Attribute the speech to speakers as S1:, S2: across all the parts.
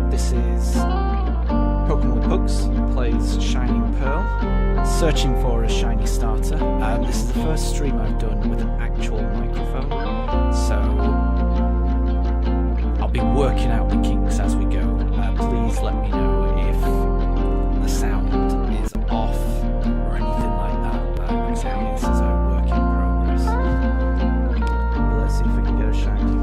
S1: This is Pokemon with Pugs, plays Shining Pearl, searching for a shiny starter. This is the first stream I've done with an actual microphone, so I'll be working out the kinks as we go. Please let me know if the sound is off or anything like that. Like I say, this is a work in progress. But let's see if we can get a shiny.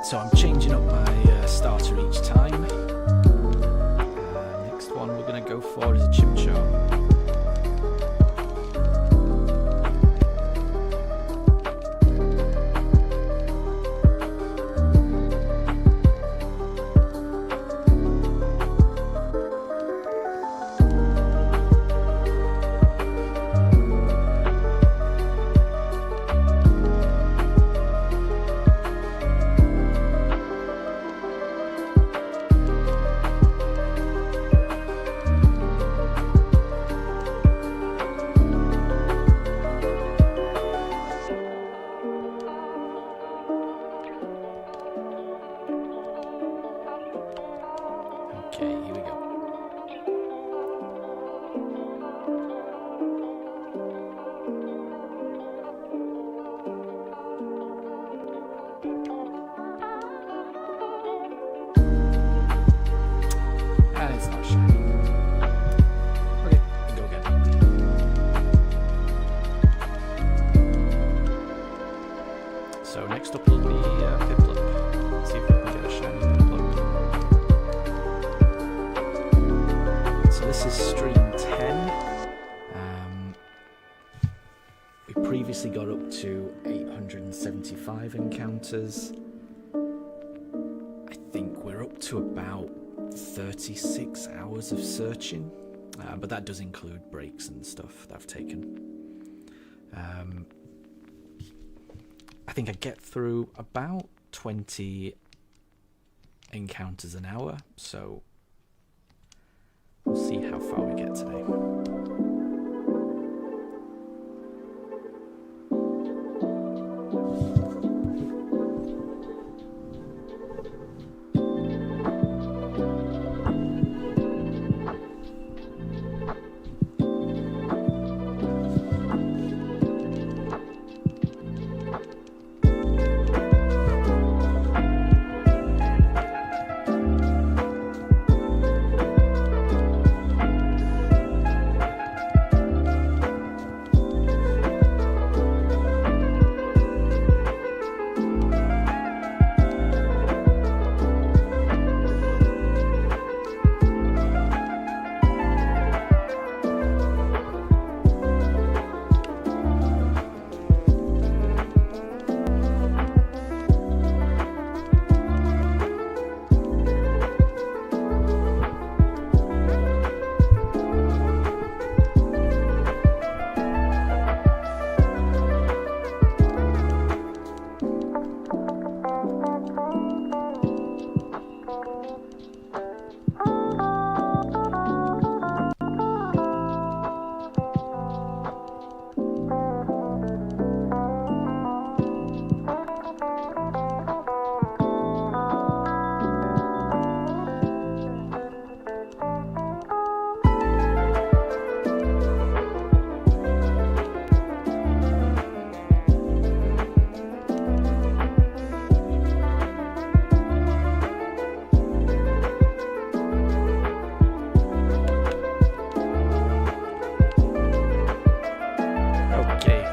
S1: So I'm changing up my starter each time. Next one we're going to go for is a Chimchar. this is stream 10. We previously got up to 875 encounters. I think we're up to about 36 hours of searching, but that does include breaks and stuff that I've taken. I think I get through about 20 encounters an hour, so we'll see how far we get today.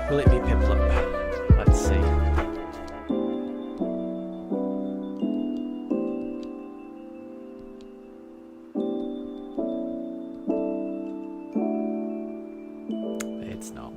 S1: Will it be Piplup? Let's see. It's not.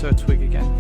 S1: Turtwig again.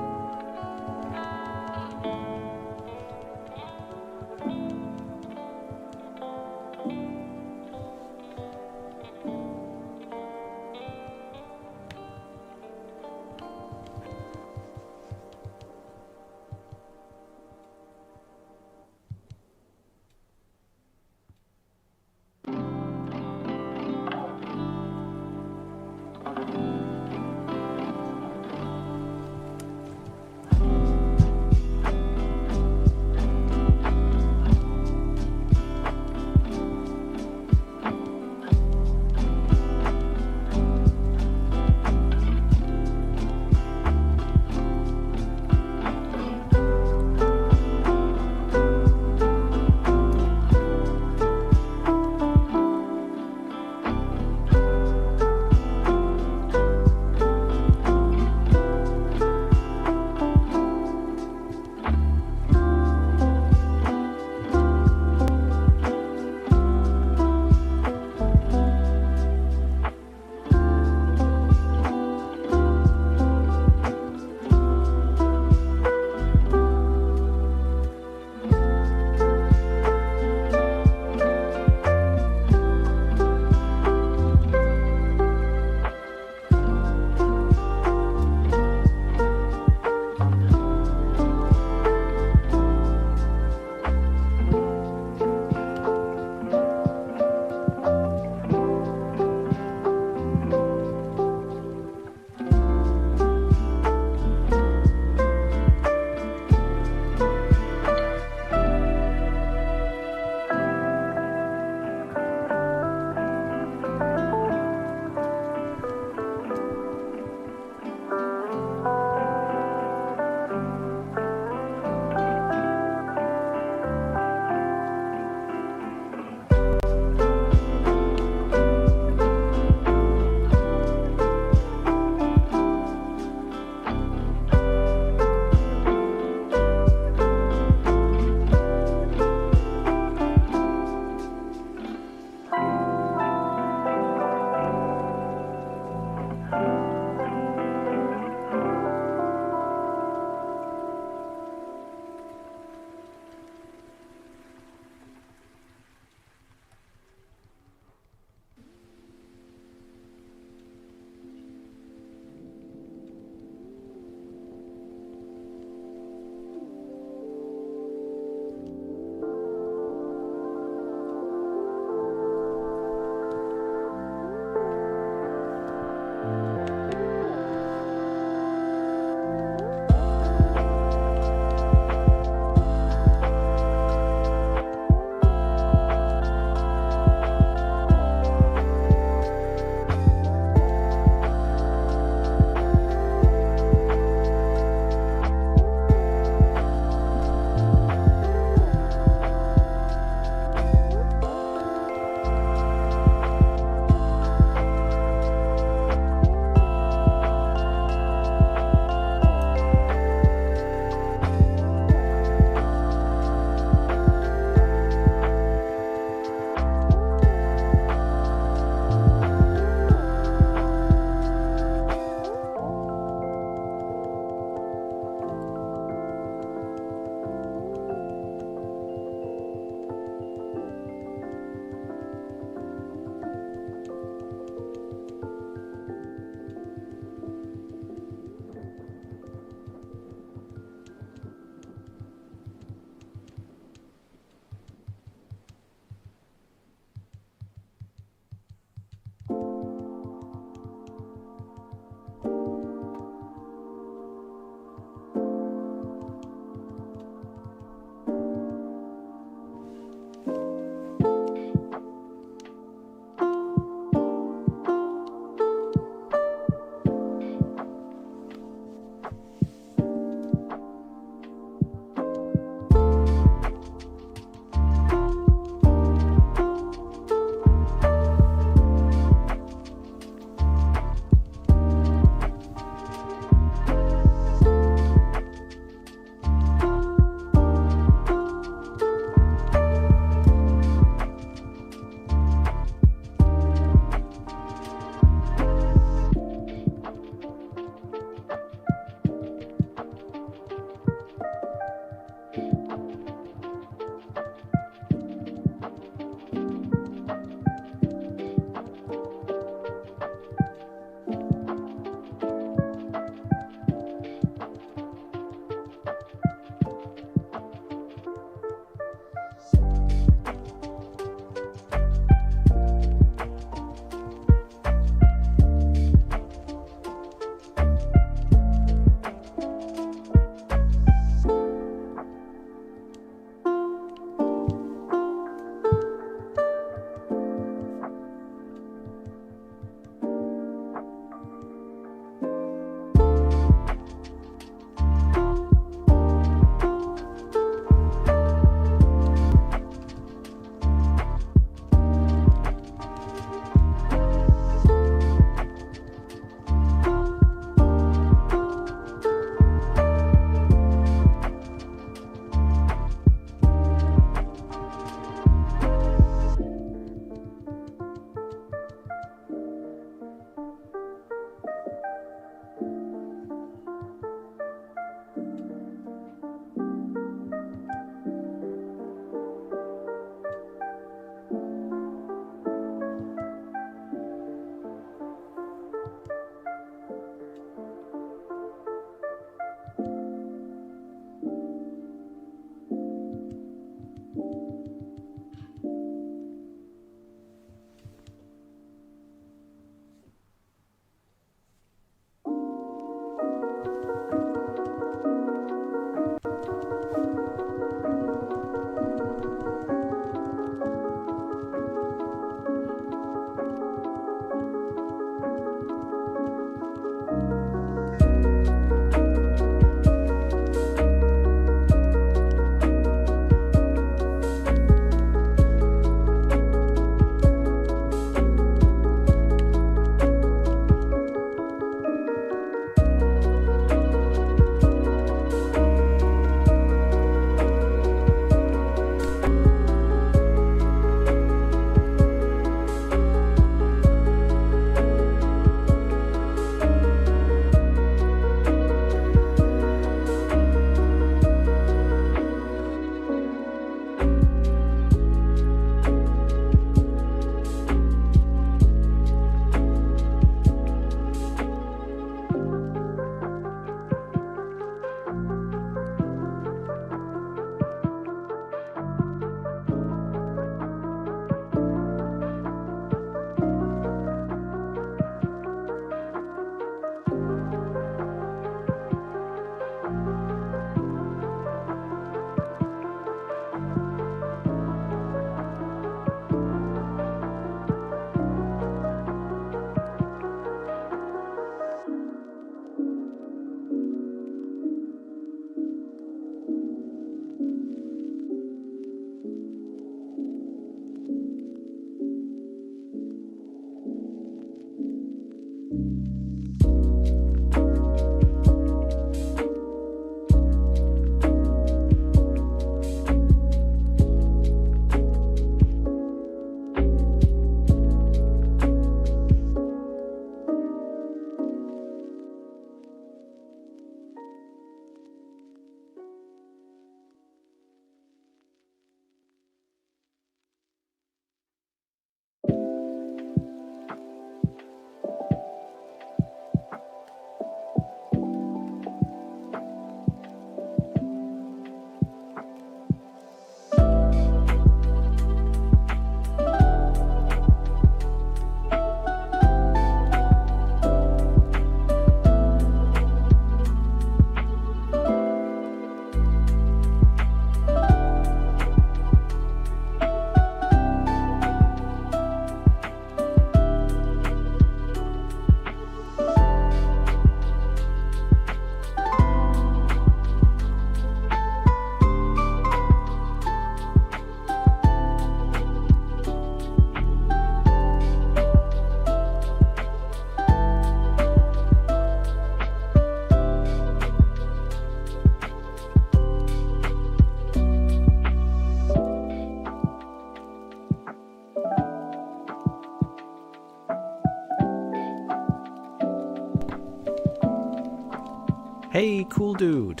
S1: Hey, cool dude.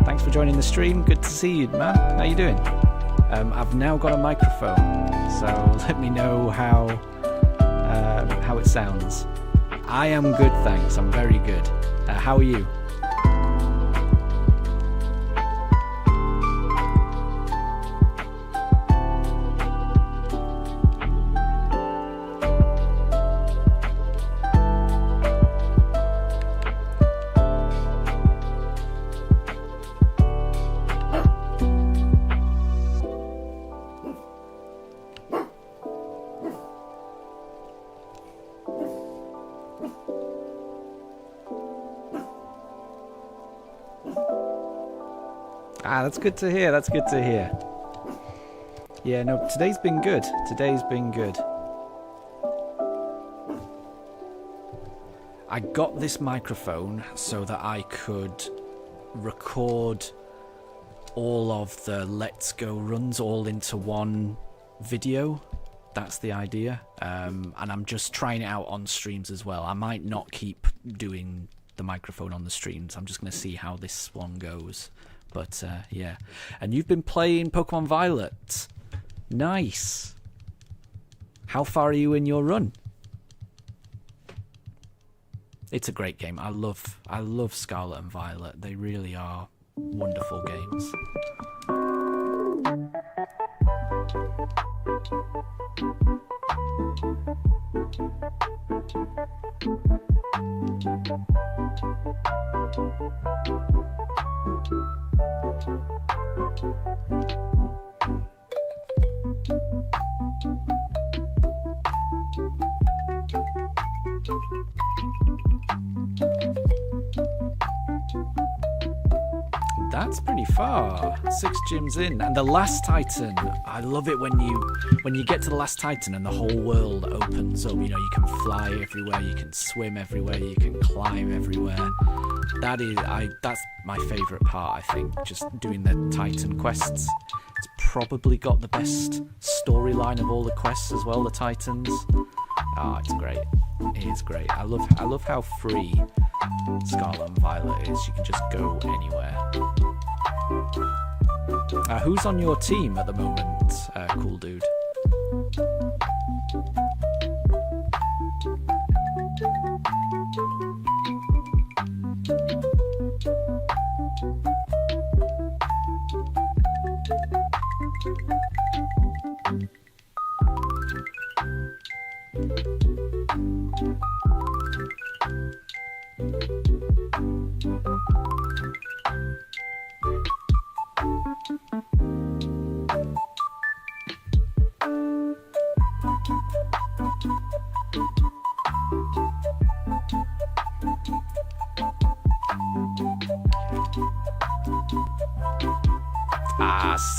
S1: Thanks for joining the stream. Good to see you, man. How you doing? I've now got a microphone, so let me know how it sounds. I am good, thanks. I'm very good. How are you? That's good to hear. That's good to hear. Yeah, no, today's been good. Today's been good. I got this microphone so that I could record all of the Let's Go runs all into one video. That's the idea. And I'm just trying it out on streams as well. I might not keep doing the microphone on the streams. I'm just going to see how this one goes. But yeah, and you've been playing Pokemon Violet. Nice. How far are you in your run? It's a great game. I love Scarlet and Violet. They really are wonderful games. That's pretty far. 6 gyms in, and the last Titan. I love it when you get to the last Titan and the whole world opens up. You know, you can fly everywhere, you can swim everywhere, you can climb everywhere. That's my favourite part. I think just doing the Titan quests. It's probably got the best storyline of all the quests as well. The Titans. Oh, it's great. It is great. I love how free Scarlet and Violet is. You can just go anywhere. Who's on your team at the moment, cool dude?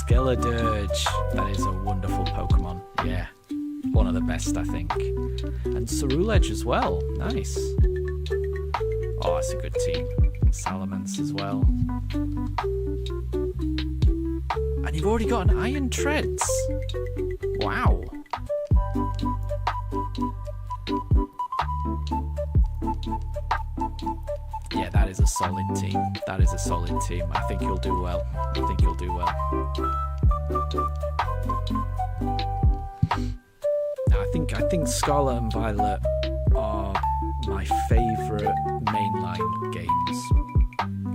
S1: Skeledirge. That is a wonderful Pokemon. Yeah. one of the best, I think. And Cerulege as well. Nice. Oh, that's a good team. Salamence as well. And you've already got an Iron Treads. Wow. Yeah, that is a solid team. That is a solid team. I think you'll do well. I think you'll do well. I think Scarlet and Violet are my favourite mainline games.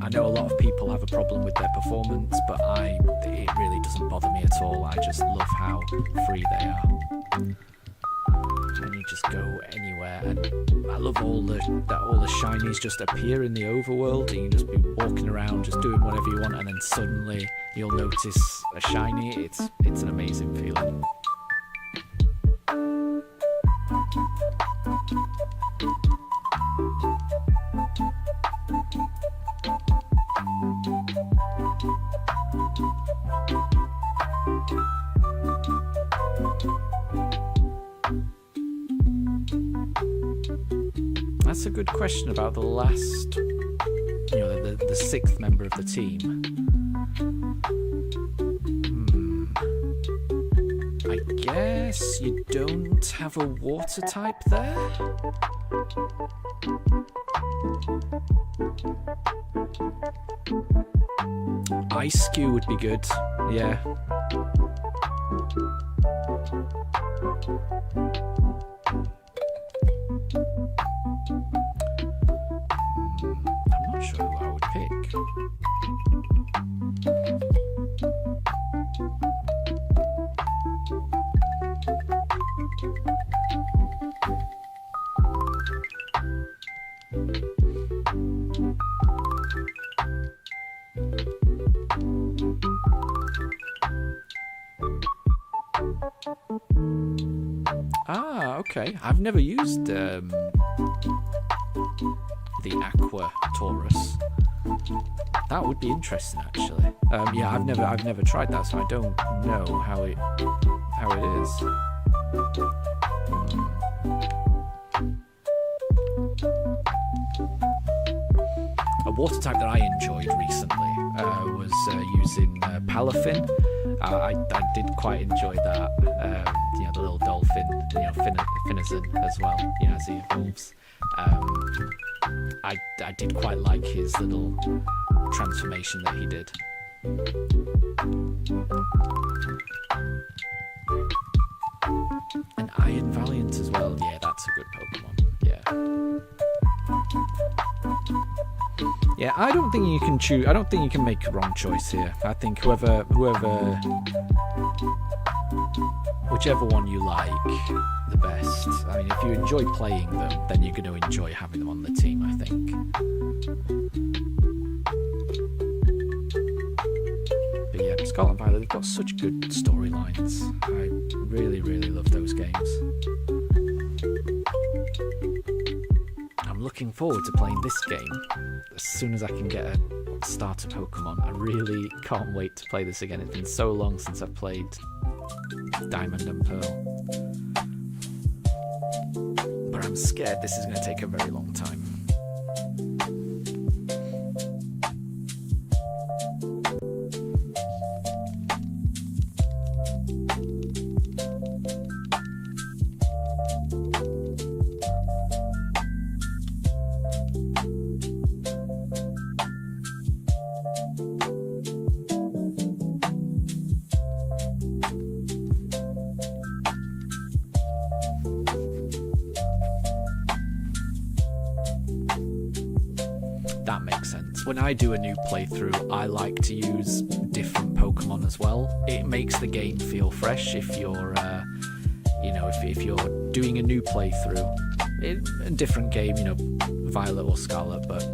S1: I know a lot of people have a problem with their performance, but it really doesn't bother me at all. I just love how free they are. And you just go anywhere, and I love all the shinies just appear in the overworld, and you can just be walking around just doing whatever you want, and then suddenly you'll notice a shiny. It's an amazing feeling. That's a good question about the last, the sixth member of the team. I guess you don't have a water type there? Ice Skew would be good, yeah. I'm not sure who I would pick. Ah, okay. I've never used the Aqua Taurus. That would be interesting, actually. Yeah, I've never tried that, so I don't know how it is. A water type that I enjoyed recently was using Palafin. I did quite enjoy that. The little dolphin, Finizen as well, as he evolves. I did quite like his little transformation that he did. And Iron Valiant as well. Yeah, that's a good Pokemon. Yeah, I don't think you can choose. I don't think you can make a wrong choice here. I think whichever one you like the best. I mean, if you enjoy playing them, then you're going to enjoy having them on the team, I think. But yeah, Scarlet and Violet, they've got such good storylines. I really, really love those games. I'm looking forward to playing this game as soon as I can get a starter Pokemon. I really can't wait to play this again. It's been so long since I've played Diamond and Pearl. But I'm scared this is going to take a very long time. That makes sense. When I do a new playthrough, I like to use different Pokemon as well. It makes the game feel fresh if you're, if you're doing a new playthrough. A different game, Violet or Scarlet, but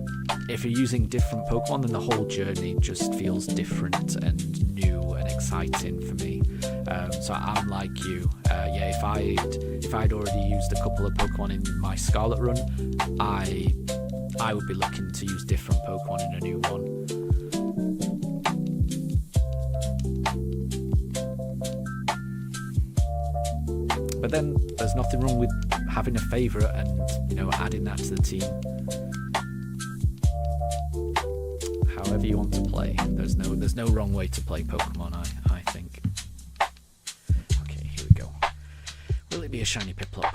S1: if you're using different Pokemon, then the whole journey just feels different and new and exciting for me. So I'm like you. If I'd already used a couple of Pokemon in my Scarlet run, I would be looking to use different Pokemon in a new one. But then there's nothing wrong with having a favourite and, you know, adding that to the team. However you want to play. There's no wrong way to play Pokemon, I think. Okay, here we go. Will it be a shiny Piplup?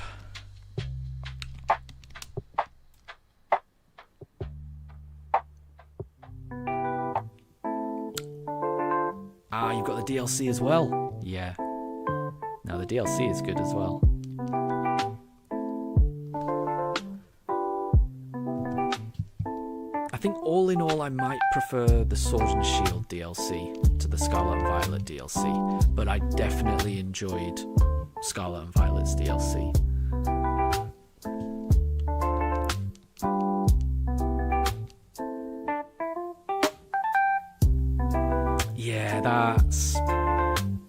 S1: Ah, you've got the DLC as well. Yeah. No, the DLC is good as well. I think all in all I might prefer the Sword and Shield DLC to the Scarlet and Violet DLC, but I definitely enjoyed Scarlet and Violet's DLC. Yeah,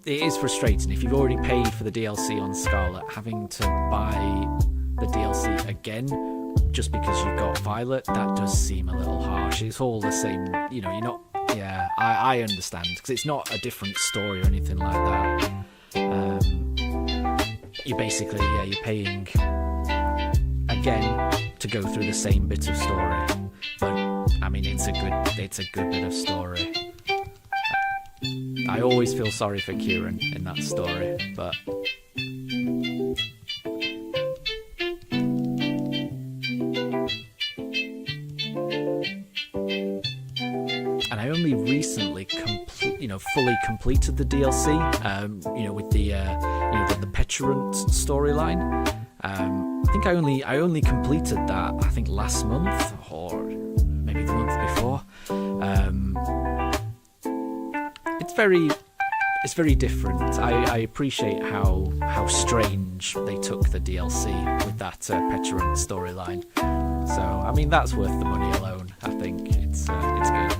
S1: it is frustrating if you've already paid for the DLC on Scarlet, having to buy the DLC again just because you've got Violet. That does seem a little harsh. It's all the same, you know, you're not... Yeah, I understand, because it's not a different story or anything like that. You basically, yeah, you're paying again to go through the same bit of story. But, I mean, it's a good bit of story. I always feel sorry for Kieran in that story, but... And I only recently fully completed the DLC, with the the Petulant storyline. I think I only completed that, I think, last month, or maybe the month before. It's very different. I appreciate how strange they took the DLC with that Petulant storyline. So, I mean, that's worth the money alone. I think it's good.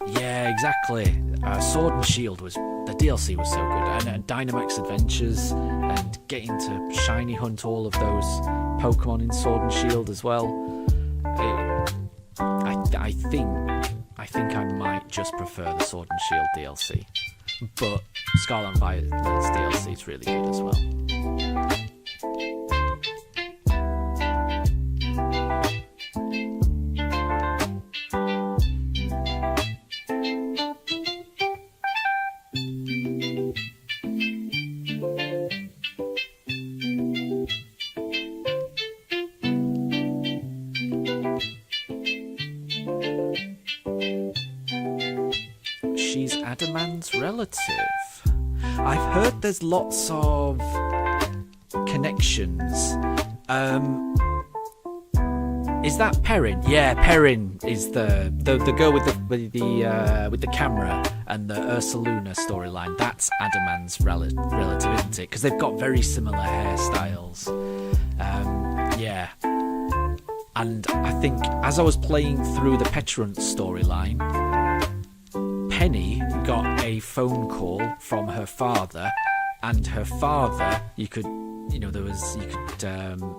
S1: Yeah, exactly. Sword and Shield the DLC was so good, and Dynamax Adventures, and getting to shiny hunt all of those Pokemon in Sword and Shield as well. I think I might just prefer the Sword and Shield DLC, but Scarlet and Violet's DLC is really good as well. She's Adamant's relative. I've heard there's lots of connections. Is that Perrin? Yeah, Perrin is the girl with the camera and the Ursaluna storyline. That's Adamant's relative, isn't it? Because they've got very similar hairstyles. Yeah. And I think as I was playing through the Petulant storyline, Penny got a phone call from her father, and her father,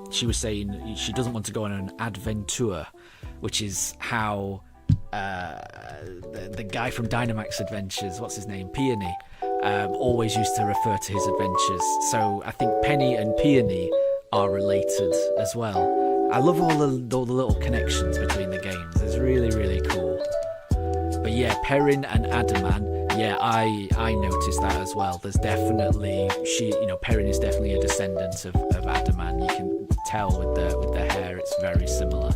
S1: she was saying she doesn't want to go on an adventure, which is how the guy from Dynamax Adventures, what's his name, Peony, always used to refer to his adventures. So I think Penny and Peony are related as well. I love all the little connections between the games. It's really, really cool. But yeah, Perrin and Adamant, yeah, I noticed that as well. There's definitely, Perrin is definitely a descendant of Adamant. You can tell with the hair, it's very similar.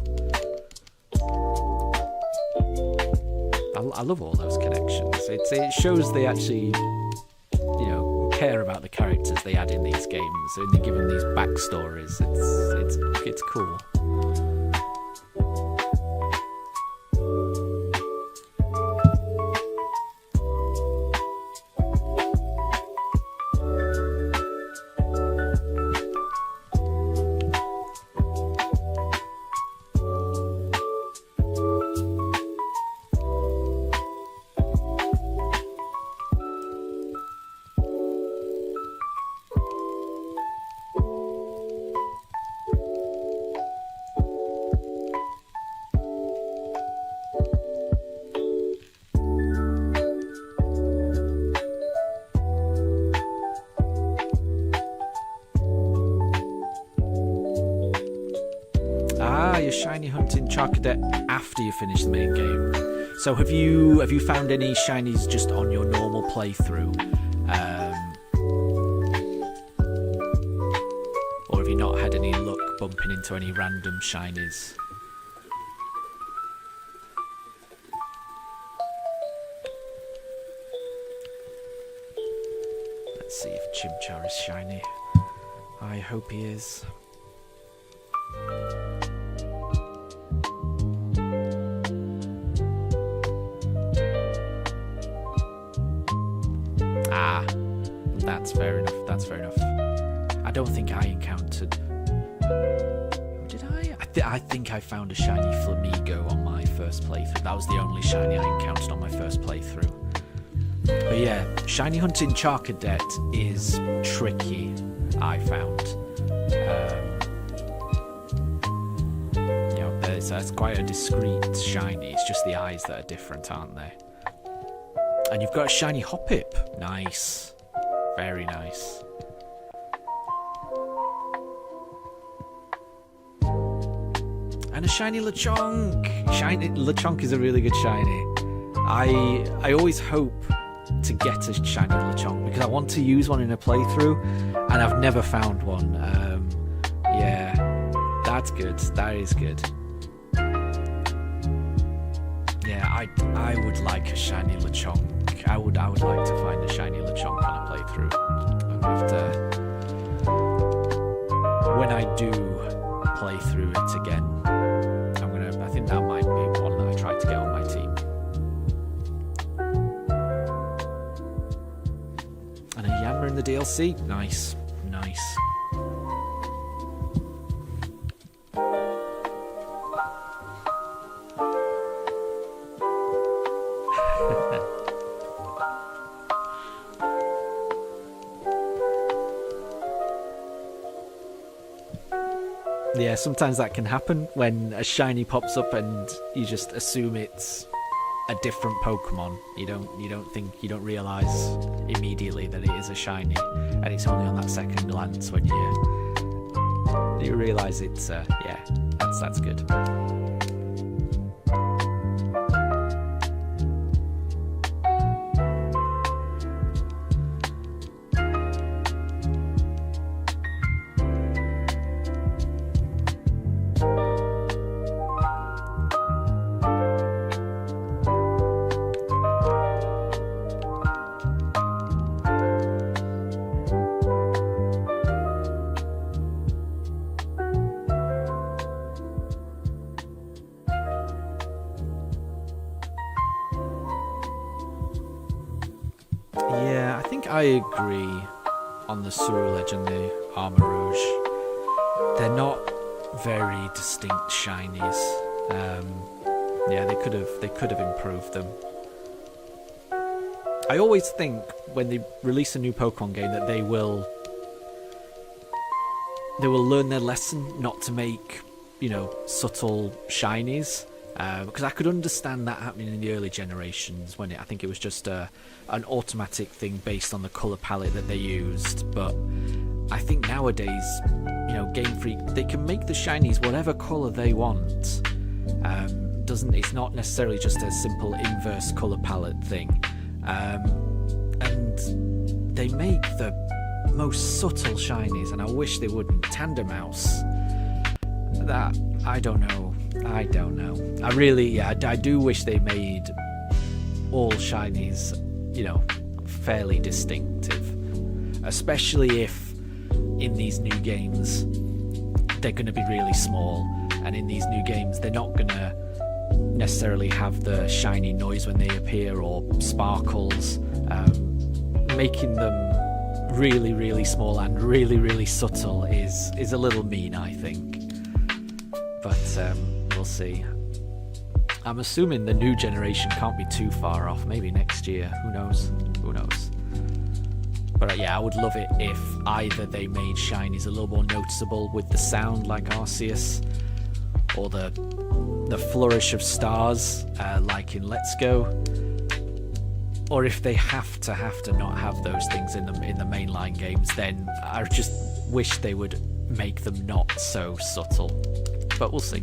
S1: I love all those connections. It shows they actually, care about the characters they add in these games, and they give them these backstories. It's cool. you're shiny hunting Charcadet after you finish the main game. So have you found any shinies just on your normal playthrough? Or have you not had any luck bumping into any random shinies? Let's see if Chimchar is shiny. I hope he is. Ah, that's fair enough. That's fair enough. I don't think I encountered. Did I? I think I found a shiny Flamigo on my first playthrough. That was the only shiny I encountered on my first playthrough. But yeah, shiny hunting Charcadet is tricky, I found. You know, that's quite a discreet shiny. It's just the eyes that are different, aren't they? And you've got a shiny Hoppip. Nice. Very nice. And a shiny Lechonk. Lechonk is a really good shiny. I always hope to get a shiny Lechonk because I want to use one in a playthrough and I've never found one. Yeah, that's good. That is good. Yeah, I would like a shiny Lechonk. I would like to find a shiny Lechonk on a playthrough. I'm gonna have to, when I do play through it again, I think that might be one that I try to get on my team. And a Yammer in the DLC. Nice. Nice. Yeah, sometimes that can happen when a shiny pops up and you just assume it's a different Pokemon. You don't realise immediately that it is a shiny, and it's only on that second glance when you realise it's yeah, that's good. Yeah, I think I agree on the Ceruledge and the Armarouge. They're not very distinct shinies. Yeah, they could have improved them. I always think when they release a new Pokemon game that they will learn their lesson not to make, you know, subtle shinies. Because I could understand that happening in the early generations when I think it was just an automatic thing based on the colour palette that they used. But I think nowadays, you know, Game Freak, they can make the shinies whatever colour they want. It's not necessarily just a simple inverse colour palette thing. And they make the most subtle shinies, and I wish they wouldn't. Tandemaus. That, I don't know. I do wish they made all shinies, you know, fairly distinctive. Especially if in these new games they're going to be really small, and in these new games they're not going to necessarily have the shiny noise when they appear or sparkles. Making them really, really small and really, really subtle is a little mean, I think. But we'll see. I'm assuming the new generation can't be too far off. Maybe next year. Who knows? Who knows? But yeah, I would love it if either they made shinies a little more noticeable with the sound like Arceus, or the flourish of stars like in Let's Go, or if they have to not have those things in the mainline games, then I just wish they would make them not so subtle. But we'll see.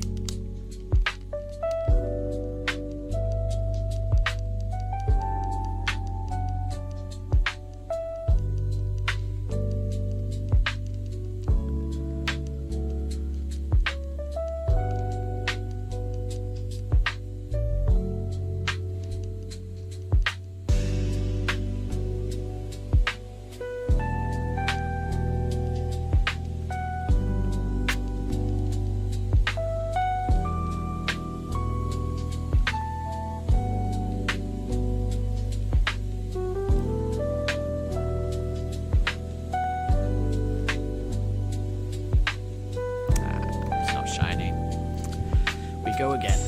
S1: go again.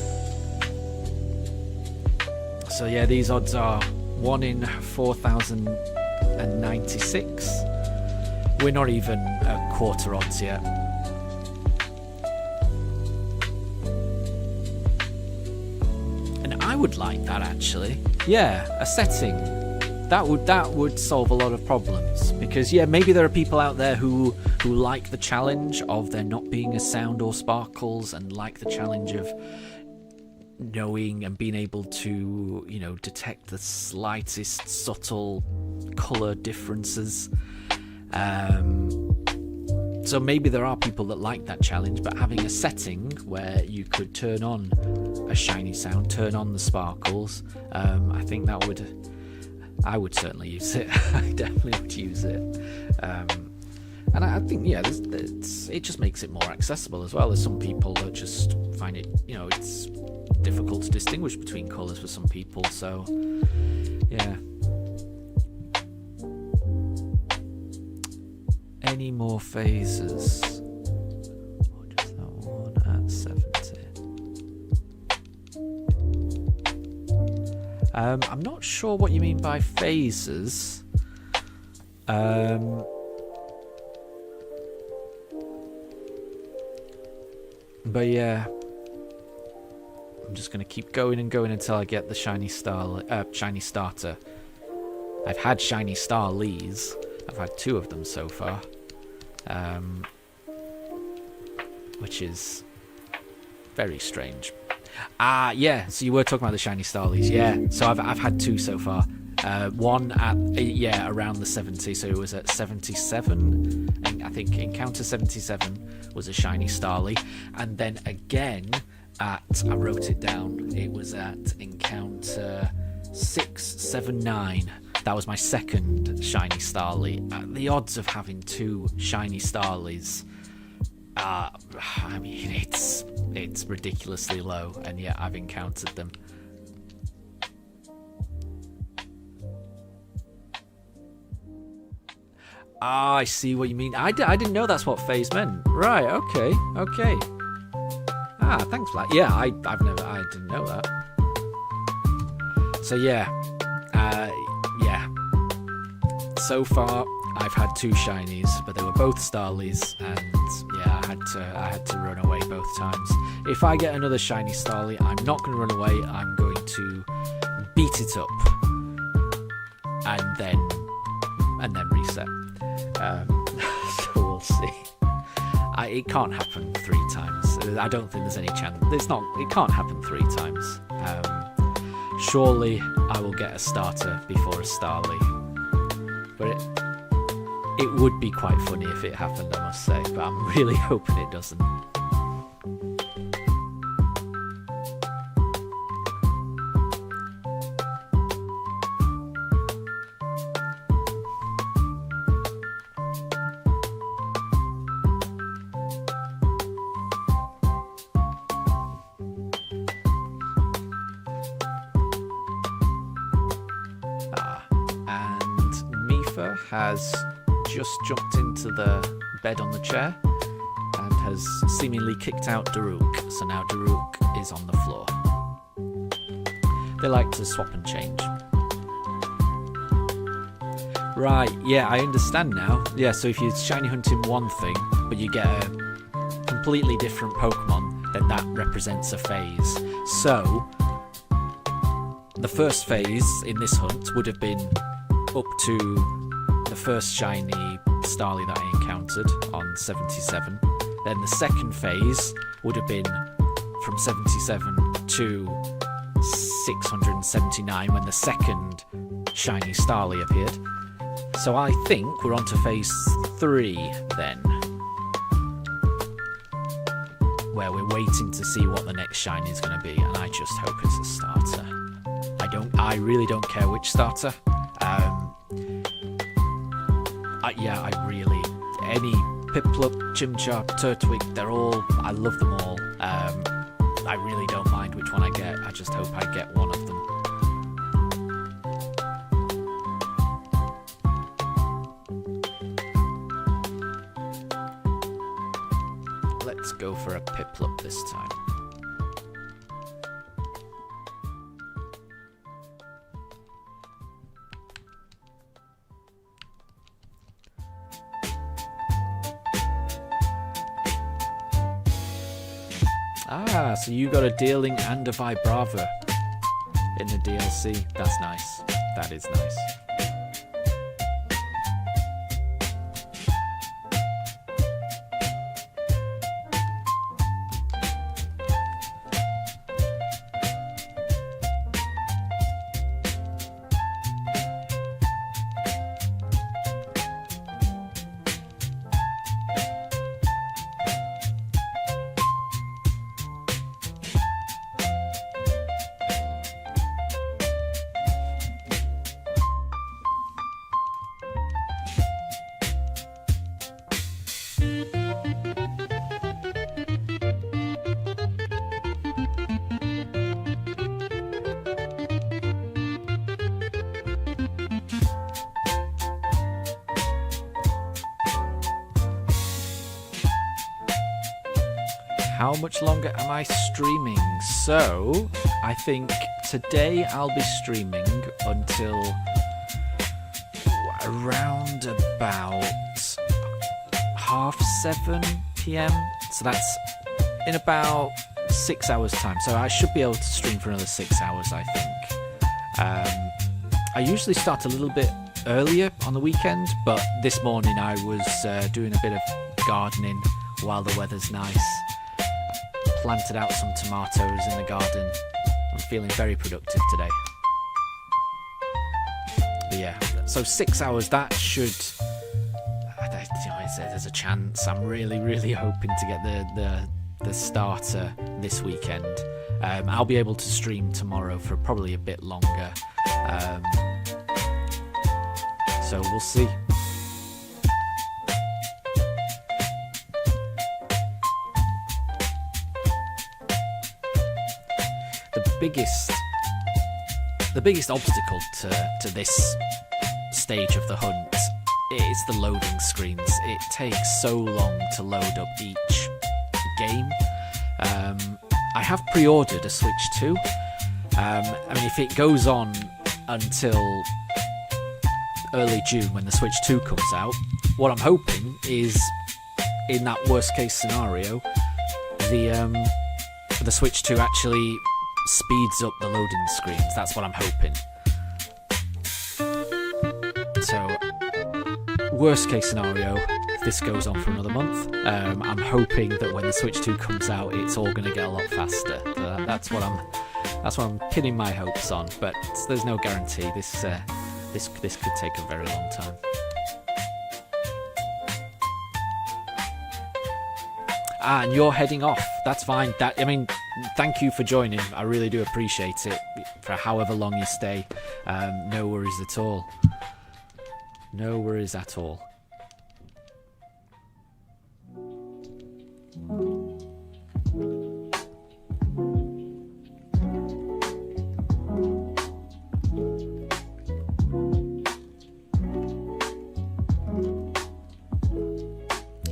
S1: So yeah, these odds are 1 in 4,096. We're not even a quarter odds yet. And I would like that, actually. Yeah, a setting. That would solve a lot of problems. Because yeah, maybe there are people out there who like the challenge of there not being a sound or sparkles, and like the challenge of knowing and being able to, you know, detect the slightest subtle colour differences. So maybe there are people that like that challenge, but having a setting where you could turn on a shiny sound, turn on the sparkles, I think that would... I would certainly use it. I definitely would use it. And I think, yeah, it just makes it more accessible as well. There's some people that just find it, you know, it's difficult to distinguish between colours for some people. So, yeah. Any more phases? Or just that one at 70? I'm not sure what you mean by phases. But yeah, I'm just gonna keep going and going until I get the shiny starter. I've had shiny starlies. I've had 2 of them so far, which is very strange. Yeah, so you were talking about the shiny starlies. Yeah, so I've had 2 so far. One at, yeah, around the 70, so it was at 77, and I think encounter 77 was a shiny starly, and then again at, I wrote it down, it was at encounter 679. That was my second shiny starly. The odds of having 2 shiny starlies, I mean, it's ridiculously low, and yet I've encountered them. I see what you mean. I didn't know that's what phase meant. Right, okay. Thanks for that. Yeah, I didn't know that. So yeah. So far, I've had 2 shinies, but they were both starlies, and yeah, I had to run away both times. If I get another shiny starly, I'm not going to run away. I'm going to beat it up, and then reset. So we'll see. It can't happen 3 times. I don't think there's any chance. It can't happen 3 times. Surely I will get a starter before a starly. But it would be quite funny if it happened, I must say. But I'm really hoping it doesn't. Has just jumped into the bed on the chair and has seemingly kicked out Daruk, so now Daruk is on the floor. They like to swap and change. Right, yeah, I understand now. Yeah, so if you're shiny hunting one thing, but you get a completely different Pokemon, then that represents a phase. So, the first phase in this hunt would have been up to the first shiny starly that I encountered on 77. Then the second phase would have been from 77 to 679 when the second shiny starly appeared. So I think we're on to phase 3 then, where we're waiting to see what the next shiny is going to be, and I just hope it's a starter. I really don't care which starter. Any Piplup, Chimchar, Turtwig, I love them all. I really don't mind which one I get. I just hope I get one of them. Let's go for a Piplup this time. Ah, so you got a Dealing and a Vibrava in the DLC. That's nice. That is nice. How much longer am I streaming? So, I think today I'll be streaming until around about 7:30 PM. So that's in about 6 hours time. So I should be able to stream for another 6 hours, I think. I usually start a little bit earlier on the weekend, but this morning I was doing a bit of gardening while the weather's nice. Planted out some tomatoes in the garden. I'm feeling very productive today. But yeah, so 6 hours, that should... there's a chance. I'm really hoping to get the starter this weekend. I'll be able to stream tomorrow for probably a bit longer. So we'll see. The biggest obstacle to this stage of the hunt is the loading screens. It takes so long to load up each game. I have pre-ordered a Switch 2. If it goes on until early June when the Switch 2 comes out, what I'm hoping is, in that worst case scenario, the Switch 2 actually speeds up the loading screens. That's what I'm hoping. So, worst case scenario, if this goes on for another month, I'm hoping that when the Switch 2 comes out, it's all going to get a lot faster. That's what I'm pinning my hopes on. But there's no guarantee. This could take a very long time. And you're heading off. That's fine. Thank you for joining. I really do appreciate it. For however long you stay, no worries at all. No worries at all.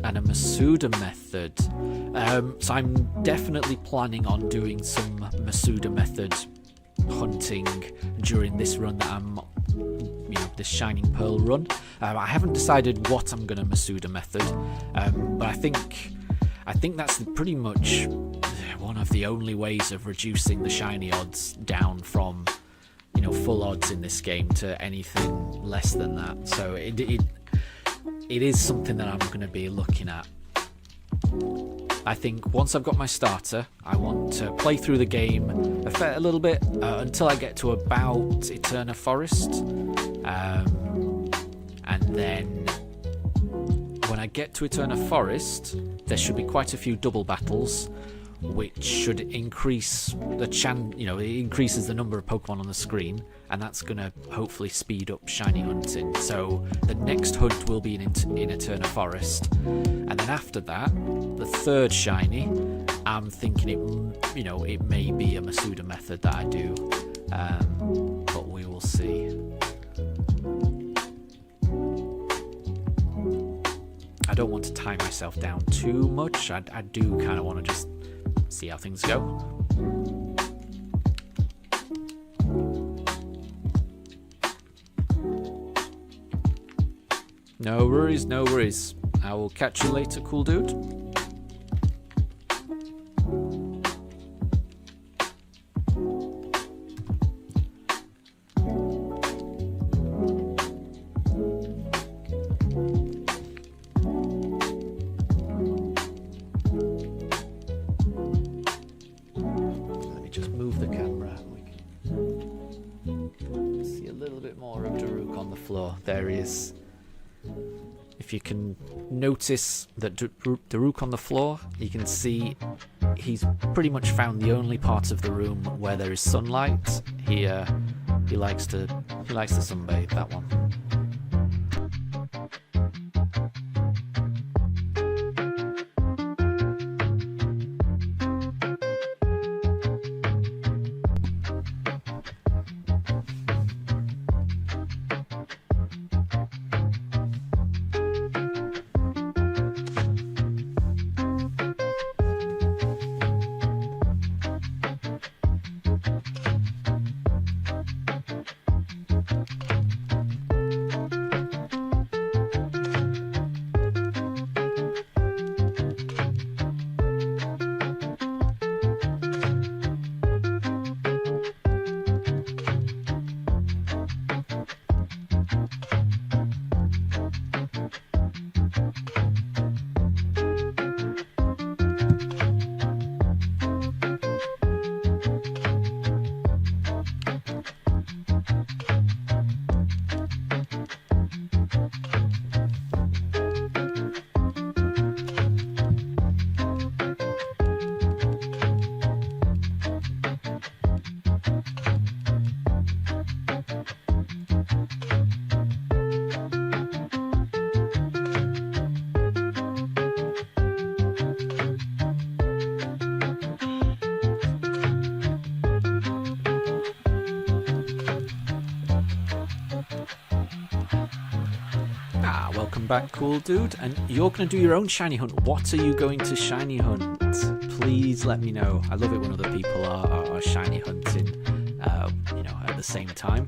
S1: And a Masuda method. So I'm definitely planning on doing some Masuda method hunting during this run that I'm, this Shining Pearl run. I haven't decided what I'm going to Masuda method, but I think that's pretty much one of the only ways of reducing the shiny odds down from, full odds in this game to anything less than that. So it is something that I'm going to be looking at. I think once I've got my starter, I want to play through the game a little bit until I get to about Eterna Forest. And then when I get to Eterna Forest, there should be quite a few double battles, which should increase the it increases the number of Pokemon on the screen, and that's going to hopefully speed up shiny hunting. So the next hunt will be in Eterna Forest, and then after that, the third shiny, I'm thinking it may be a Masuda method that I do, but we will see. I don't want to tie myself down too much. I do kind of want to just see how things go. No worries, no worries. I will catch you later, cool dude. areas. If you can notice that Daruk on the floor, you can see he's pretty much found the only part of the room where there is sunlight. He likes to sunbathe, that one. Welcome back, cool dude. And you're going to do your own shiny hunt. What are you going to shiny hunt? Please let me know. I love it when other people are shiny hunting, at the same time.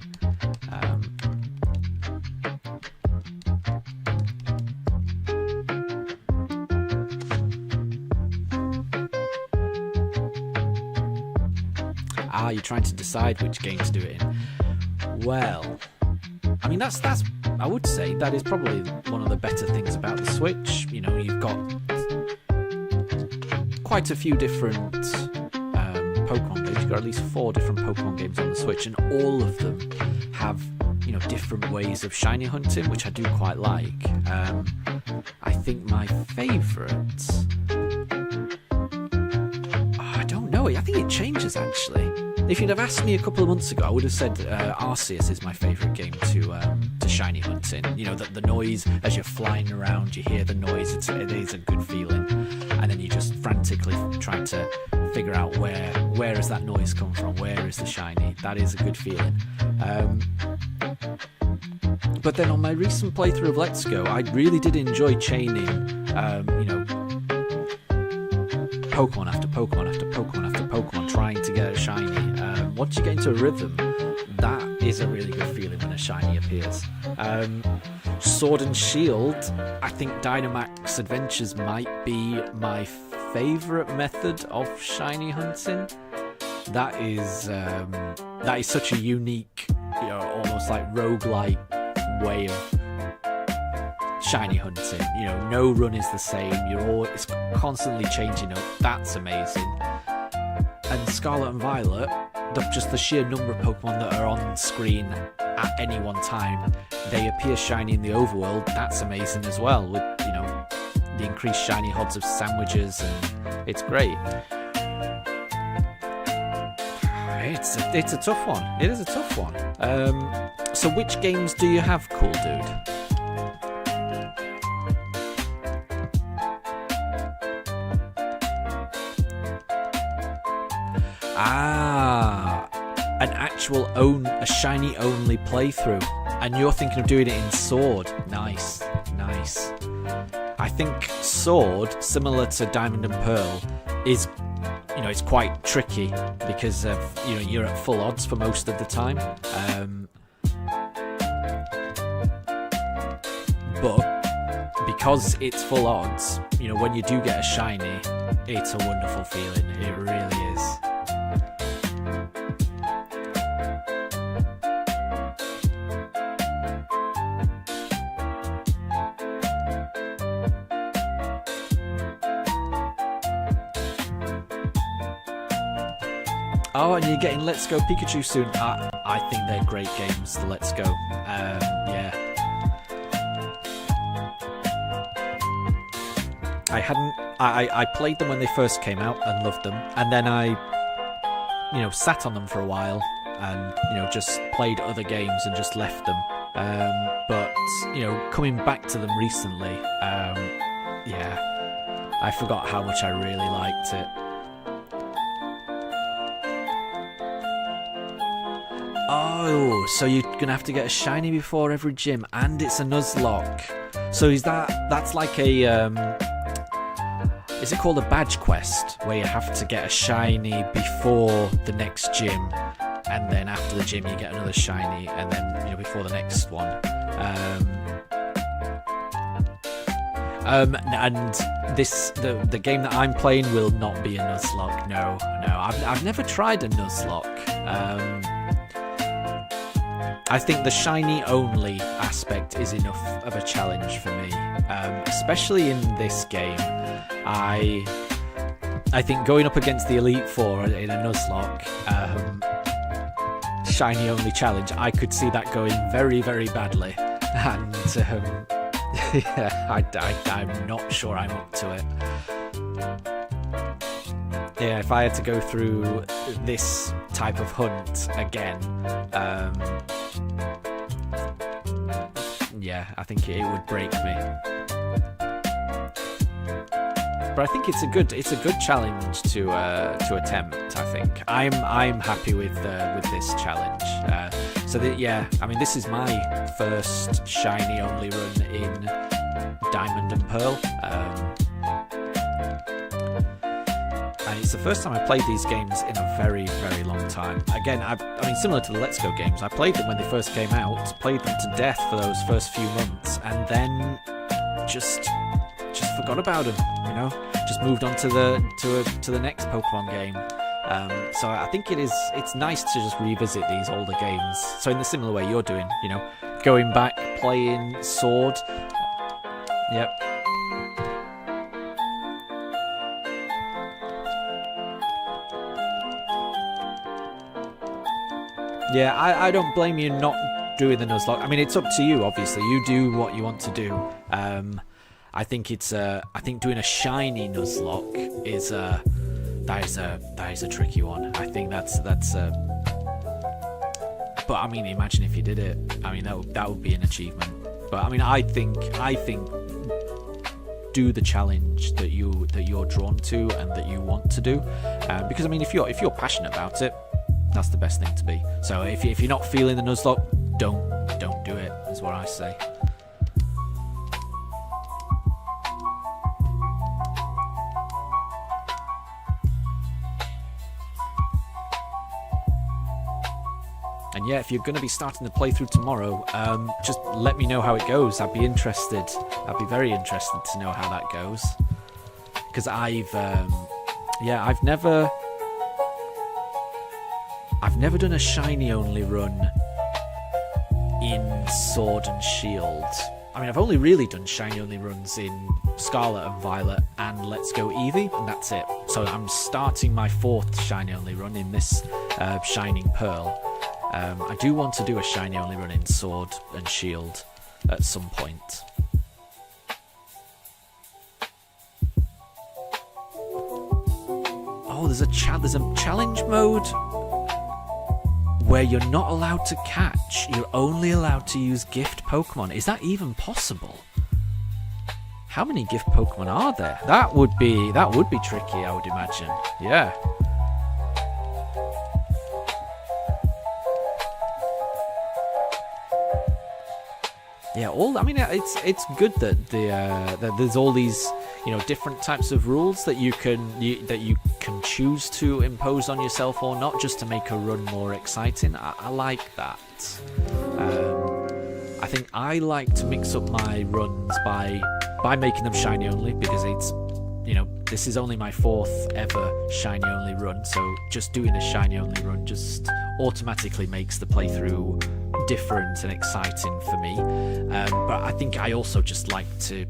S1: You're trying to decide which game to do it in. Well, I mean, that's I would say that is probably one of the better things about the Switch. You know, you've got quite a few different Pokemon games. You've got at least 4 different Pokemon games on the Switch, and all of them have, different ways of shiny hunting, which I do quite like. I think my favourite... I don't know. I think it changes, actually. If you'd have asked me a couple of months ago, I would have said Arceus is my favourite game to shiny hunt in. You know, the noise as you're flying around, you hear the noise, it is a good feeling. And then you just frantically try to figure out where has that noise come from, where is the shiny. That is a good feeling. But then on my recent playthrough of Let's Go, I really did enjoy chaining, Pokemon after Pokemon after Pokemon after Pokemon, trying to get a shiny. Once you get into a rhythm, that is a really good feeling when a shiny appears. Sword and Shield, I think Dynamax Adventures might be my favourite method of shiny hunting. That is such a unique, almost like roguelike way of shiny hunting. No run is the same. It's constantly changing up. That's amazing. And Scarlet and Violet, just the sheer number of Pokemon that are on screen at any one time, they appear shiny in the overworld. That's amazing as well, with the increased shiny odds of sandwiches, and it's great. It's a tough one. It is a tough one. So which games do you have, cool dude? An actual a shiny only playthrough, and you're thinking of doing it in Sword. Nice. I think Sword, similar to Diamond and Pearl, is it's quite tricky because of you're at full odds for most of the time. But because it's full odds, when you do get a shiny, it's a wonderful feeling. It really is. Oh, and you're getting Let's Go Pikachu soon. I think they're great games, the Let's Go. Yeah. I hadn't. I played them when they first came out and loved them, and then I, sat on them for a while and just played other games and just left them. But coming back to them recently, I forgot how much I really liked it. Oh, so you're gonna have to get a shiny before every gym, and it's a Nuzlocke. So that's like a is it called a badge quest, where you have to get a shiny before the next gym, and then after the gym you get another shiny, and then before the next one. And this the game that I'm playing will not be a Nuzlocke. No, I've never tried a Nuzlocke. I think the shiny only aspect is enough of a challenge for me, especially in this game. I think going up against the Elite Four in a Nuzlocke, shiny only challenge, I could see that going very, very badly, and I'm not sure I'm up to it. Yeah, if I had to go through this type of hunt again, I think it would break me. But I think it's a good challenge to attempt. I think I'm happy with this challenge. This is my first shiny only run in Diamond and Pearl. And it's the first time I played these games in a very, very long time. Again, similar to the Let's Go games, I played them when they first came out, played them to death for those first few months, and then just forgot about them. Just moved on to the next Pokemon game. So I think it's nice to just revisit these older games. So in the similar way you're doing, going back, playing Sword. Yep. Yeah, I don't blame you not doing the Nuzlocke. I mean, it's up to you, obviously. You do what you want to do. I think doing a shiny Nuzlocke is that is a tricky one. I think that's but I mean, imagine if you did it. I mean, that would be an achievement. But I mean, I think do the challenge that you're drawn to and that you want to do, because I mean, if you're passionate about it, that's the best thing to be. So if you're not feeling the Nuzlocke, don't do it, is what I say. And yeah, if you're going to be starting the playthrough tomorrow, just let me know how it goes. I'd be interested. I'd be very interested to know how that goes. Because I've never done a shiny only run in Sword and Shield. I mean, I've only really done shiny only runs in Scarlet and Violet and Let's Go Eevee, and that's it. So I'm starting my 4th shiny only run in this Shining Pearl. I do want to do a shiny only run in Sword and Shield at some point. Oh, there's a challenge mode where you're not allowed to catch. You're only allowed to use gift Pokemon. Is that even possible? How many gift Pokemon are there? That would be tricky, I would imagine. Yeah. Yeah, it's good that that there's all these different types of rules that you can choose to impose on yourself or not, just to make a run more exciting. I like that. I think I like to mix up my runs by making them shiny only, because it's this is only my 4th ever shiny only run, so just doing a shiny only run just automatically makes the playthrough different and exciting for me. But I think I also just like to,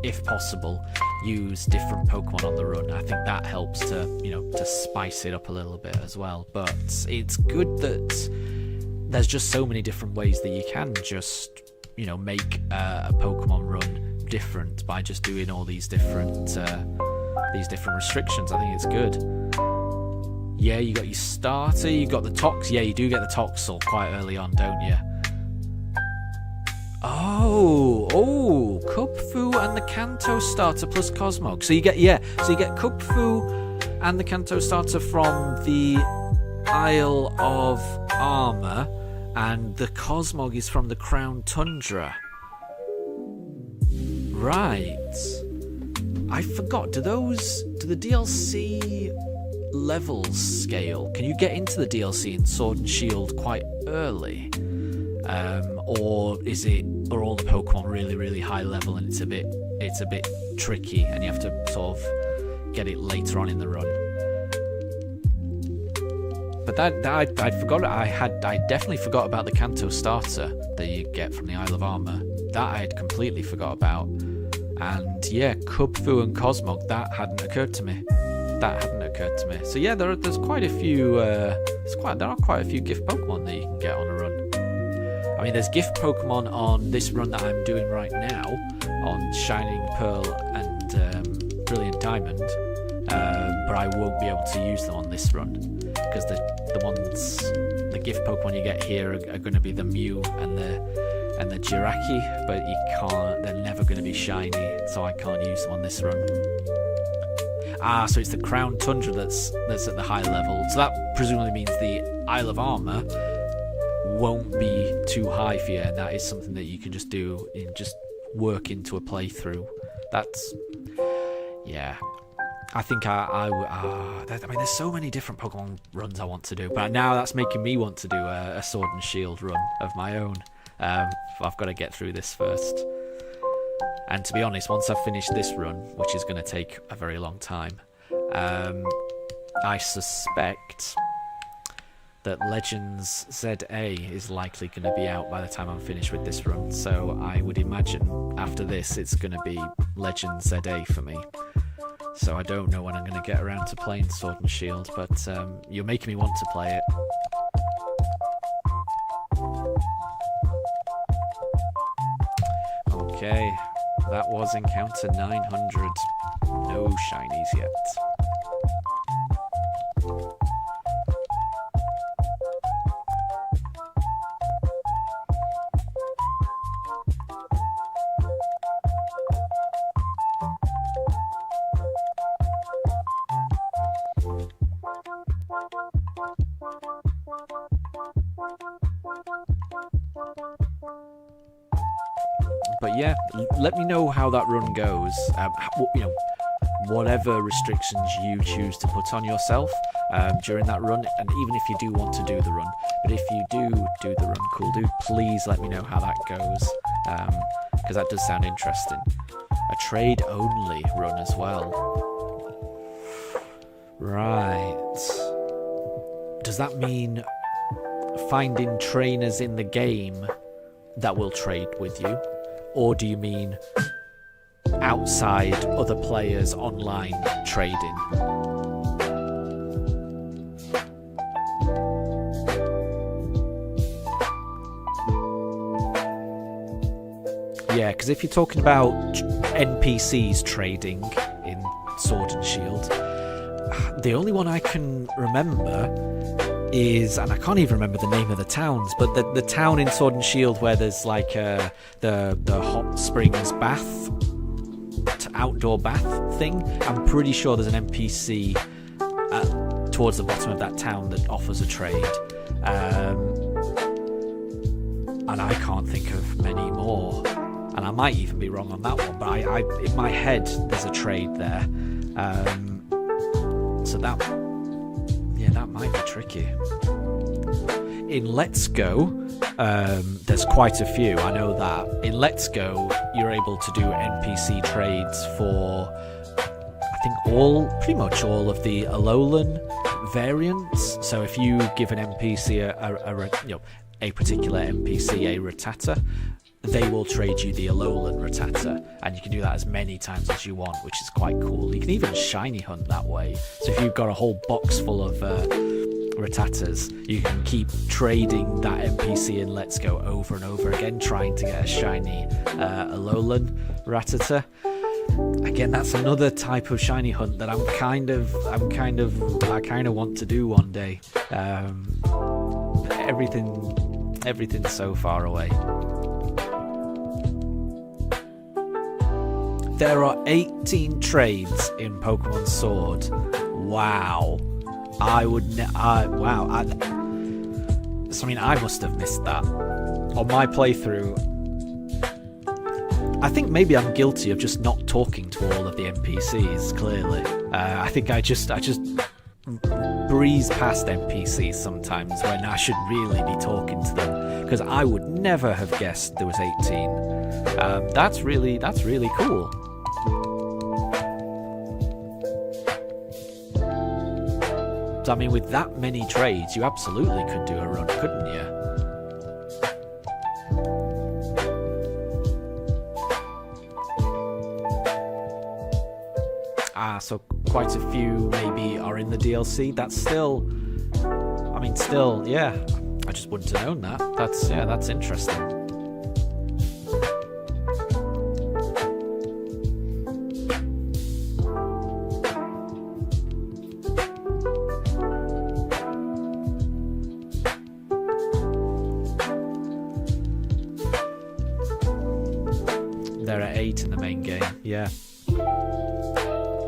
S1: if possible, use different Pokemon on the run. I think that helps to spice it up a little bit as well. But it's good that there's just so many different ways that you can just make a Pokemon run different by just doing all these different restrictions. I think it's good. Yeah, you got your starter, you got the tox. Yeah, you do get the toxel quite early on, don't you? Oh, Kubfu and the Kanto starter plus Cosmog. So you get Kubfu and the Kanto starter from the Isle of Armor, and the Cosmog is from the Crown Tundra. Right. I forgot. Do the DLC levels scale? Can you get into the DLC in Sword and Shield quite early? Or are all the Pokemon really, really high level and it's a bit tricky and you have to sort of get it later on in the run? But that I forgot. I definitely forgot about the Kanto starter that you get from the Isle of Armor. That I had completely forgot about. And yeah, Kubfu and Cosmog, that hadn't occurred to me. So yeah, there's quite a few. There are quite a few gift Pokemon that you can get on a run. I mean, there's gift Pokemon on this run that I'm doing right now on Shining Pearl and Brilliant Diamond, but I won't be able to use them on this run because the gift Pokemon you get here are going to be the Mew and the Jiraki, but you can't. They're never going to be shiny, so I can't use them on this run. So it's the Crown Tundra that's at the high level. So that presumably means the Isle of Armor won't be too high for you, and that is something that you can just do and just work into a playthrough. Yeah. I think I mean, there's so many different Pokemon runs I want to do, but now that's making me want to do a Sword and Shield run of my own. I've got to get through this first. And to be honest, once I've finished this run, which is going to take a very long time, I suspect that Legends ZA is likely going to be out by the time I'm finished with this run. So I would imagine after this, it's going to be Legends ZA for me. So I don't know when I'm going to get around to playing Sword and Shield, but you're making me want to play it. Okay, that was encounter 900. No shinies yet. But yeah, let me know how that run goes. Whatever restrictions you choose to put on yourself during that run, and even if you do want to do the run. But if you do the run, cool dude, please let me know how that goes, because that does sound interesting. A trade-only run as well. Right. Does that mean finding trainers in the game that will trade with you? Or do you mean outside other players online trading? Yeah, because if you're talking about NPCs trading in Sword and Shield, the only one I can remember is, and I can't even remember the name of the towns, but the town in Sword and Shield where there's like the hot springs bath, outdoor bath thing. I'm pretty sure there's an NPC towards the bottom of that town that offers a trade, and I can't think of many more, and I might even be wrong on that one, but I in my head there's a trade there, so that might be tricky. In Let's Go, there's quite a few. I know that. In Let's Go, you're able to do NPC trades for, I think, pretty much all of the Alolan variants. So if you give an NPC a particular NPC a Rattata, they will trade you the Alolan Rattata, and you can do that as many times as you want, which is quite cool. You can even shiny hunt that way. So if you've got a whole box full of Rattatas, you can keep trading that NPC in Let's Go over and over again, trying to get a shiny Alolan Rattata. Again, that's another type of shiny hunt that I kind of want to do one day. Everything's so far away. There are 18 trades in Pokemon Sword. Wow. I must have missed that. On my playthrough, I think maybe I'm guilty of just not talking to all of the NPCs, clearly. I think I just breeze past NPCs sometimes when I should really be talking to them, because I would never have guessed there was 18. That's really cool. So, I mean, with that many trades, you absolutely could do a run, couldn't you? So quite a few maybe are in the DLC. That's still, yeah. I just wouldn't have known that. That's interesting. There are 8 in the main game, yeah.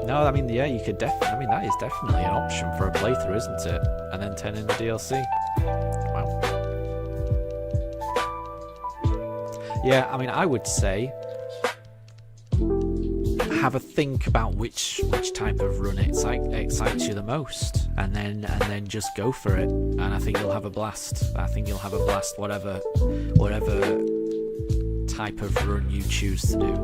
S1: No, I mean, yeah, you could definitely. I mean, that is definitely an option for a playthrough, isn't it? And then 10 in the DLC. Wow. Yeah, I mean, I would say have a think about which type of run excites you the most, and then just go for it. And I think you'll have a blast. Whatever type of run you choose to do.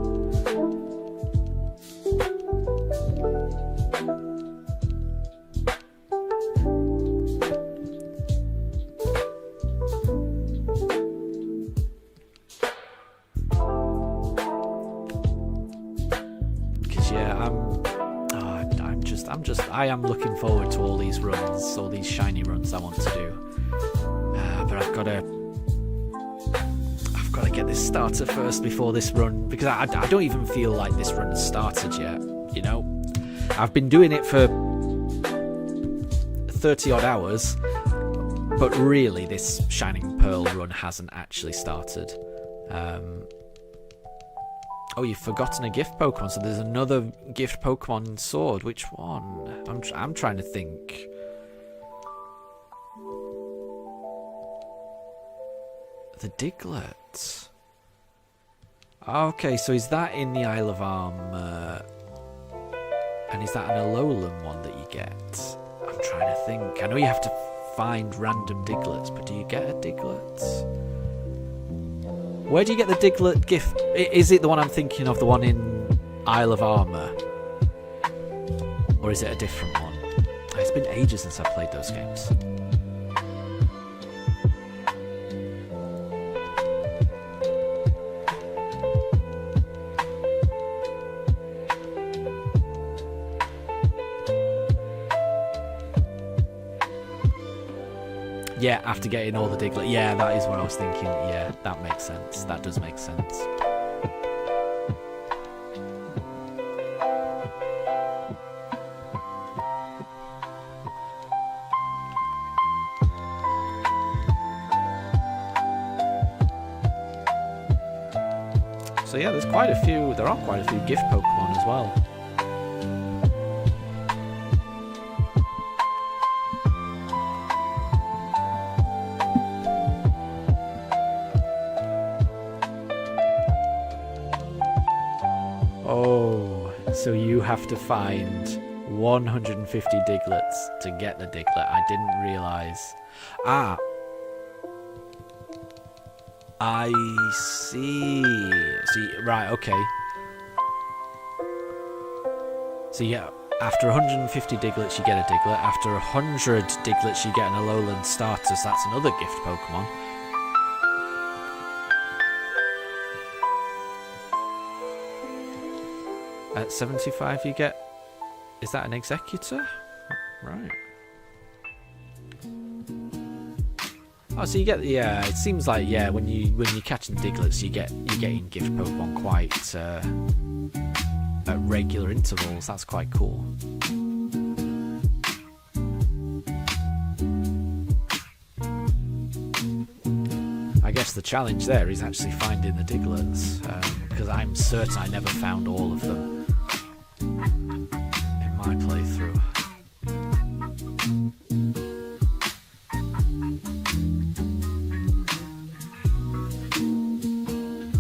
S1: I am looking forward to all these runs, all these shiny runs I want to do. But I've got to get this started first before this run, because I don't even feel like this run has started yet. You know, I've been doing it for 30 odd hours, but really this Shining Pearl run hasn't actually started. Oh, you've forgotten a gift Pokemon, so there's another gift Pokemon in Sword. Which one? I'm trying to think. The Diglett. Okay, so is that in the Isle of Arm? And is that an Alolan one that you get? I'm trying to think. I know you have to find random Diglets, but do you get a Diglett? Where do you get the Diglett gift? Is it the one I'm thinking of, the one in Isle of Armor? Or is it a different one? It's been ages since I've played those games. Yeah, after getting all the Diglett. Yeah, that is what I was thinking. Yeah, that makes sense. That does make sense. So yeah, there are quite a few gift Pokemon as well. So you have to find 150 Diglets to get the Diglett. I didn't realise. I see. Right, okay. So yeah, after 150 Diglets you get a Diglett. After 100 Diglets you get an Alolan starter, so that's another gift Pokemon. At 75 you get... Is that an Executor? Right. Oh, so you get, yeah, it seems like, yeah, when you're catching Diglets, you're getting gift Pokemon quite at regular intervals. That's quite cool. I guess the challenge there is actually finding the Diglets, because I'm certain I never found all of them in my playthrough.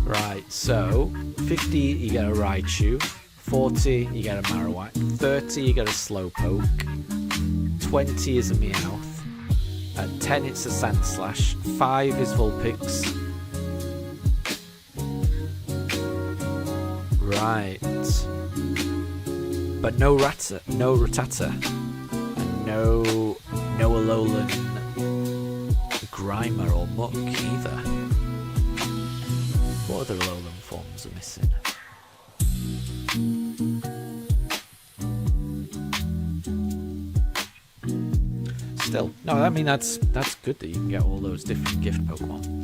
S1: Right, so 50 you get a Raichu, 40 you get a Marowak, 30 you get a Slowpoke, 20 is a Meowth, at 10 it's a Sandslash, 5 is Vulpix. Right. But no Rattata, and no Alolan Grimer or Muck either. What other Alolan forms are missing? Still, no, I mean that's good that you can get all those different gift Pokemon.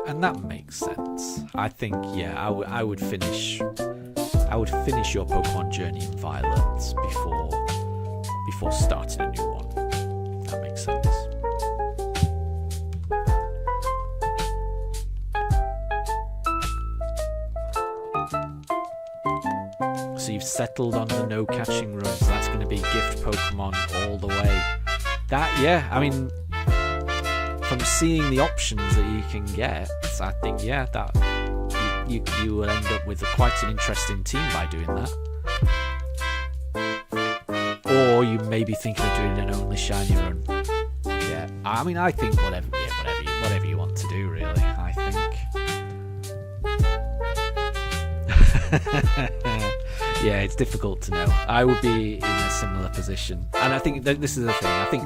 S1: And that makes sense. I think, yeah, I would finish your Pokemon journey in Violet before starting a new one. That makes sense. So you've settled on the no catching run, so that's going to be gift Pokemon all the way. That, yeah, I mean, from seeing the options that you can get, I think, yeah, that you will end up with quite an interesting team by doing that. Or you may be thinking of doing an only shiny run. Yeah, I mean, I think whatever you want to do, really. I think. Yeah, it's difficult to know. I would be in a similar position, and I think this is the thing. I think,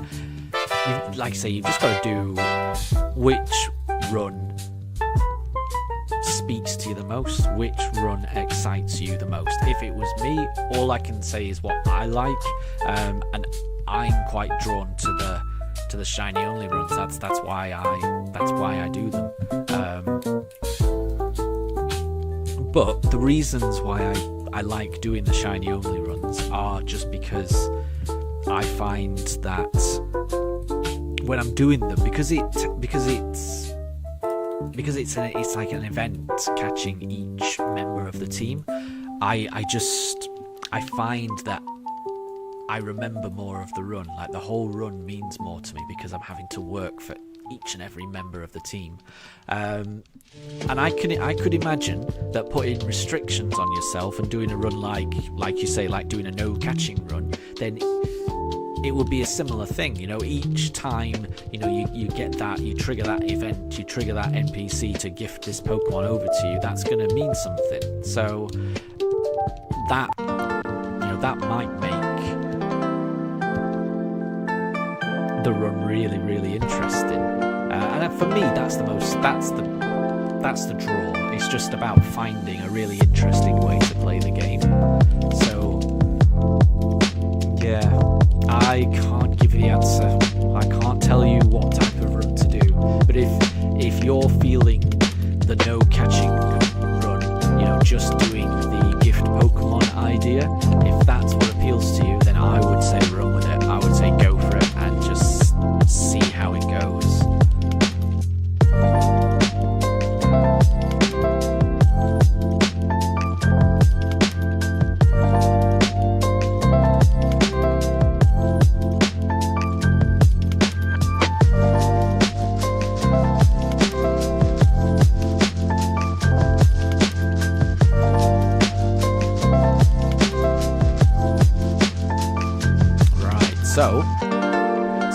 S1: like I say, you've just got to do which run speaks to you the most, which run excites you the most. If it was me, all I can say is what I like, and I'm quite drawn to the shiny only runs. That's why I do them. But the reasons why I like doing the shiny only runs are just because I find that when I'm doing them, because it's like an event catching each member of the team, I find that I remember more of the run. Like, the whole run means more to me because I'm having to work for each and every member of the team, and I could imagine that putting restrictions on yourself and doing a run like you say, like doing a no catching run, then it would be a similar thing. You know, each time you get that, you trigger that event, you trigger that NPC to gift this Pokemon over to you, that's going to mean something. So that might make the run really, really interesting. And for me, that's the draw. It's just about finding a really interesting way to play the game. So yeah, I can't give you the answer. I can't tell you what type of run to do. But if you're feeling the no catching run, you know, just doing the gift Pokemon idea, if that's what appeals to you, then I would say run with it. I would say go for it and just see how it goes.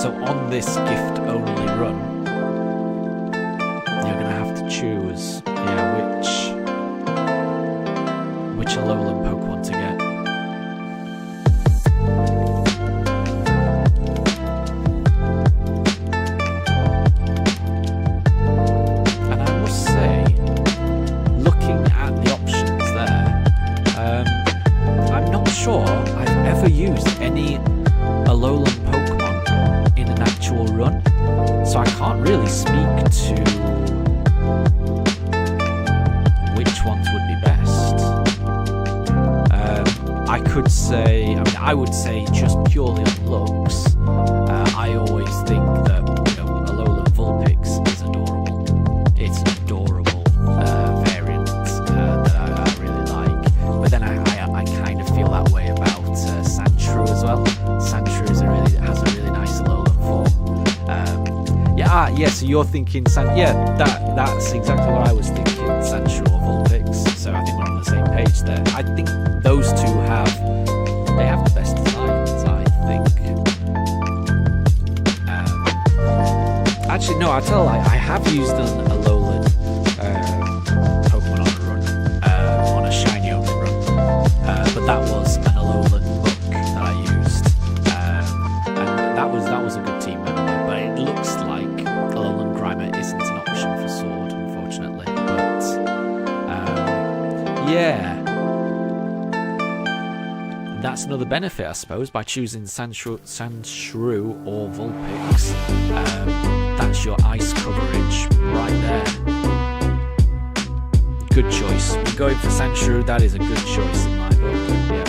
S1: So on this gift-only run, you're gonna have to choose, which Alolan Pokemon to get. And I must say, looking at the options there, I'm not sure I've ever used any Alolan Pokemon in an actual run, so I can't really speak to which ones would be best. I would say just purely on looks, I always think that, you know, Alolan Vulpix is adorable. It's an adorable variant that I really like, but then I kind of feel that way about Sandshrew as well. Sandshrew has a really nice Alolan form. So you're thinking that's exactly what I was thinking, Sandshrew or Vulpix. So I think we're on the same page there. I think those two have the best designs, I think. Actually, no, I'll tell you, I have used an Alolan Pokemon on a run, on a shiny only run, but that was an Alolan book that I used, and that was a good team member. But it looks like Alolan Grimer isn't an option for Sword, unfortunately. But that's another benefit, I suppose, by choosing Sandshrew or Vulpix. That's your ice coverage right there. Good choice. We're going for Sandshrew. That is a good choice in my book. Yeah.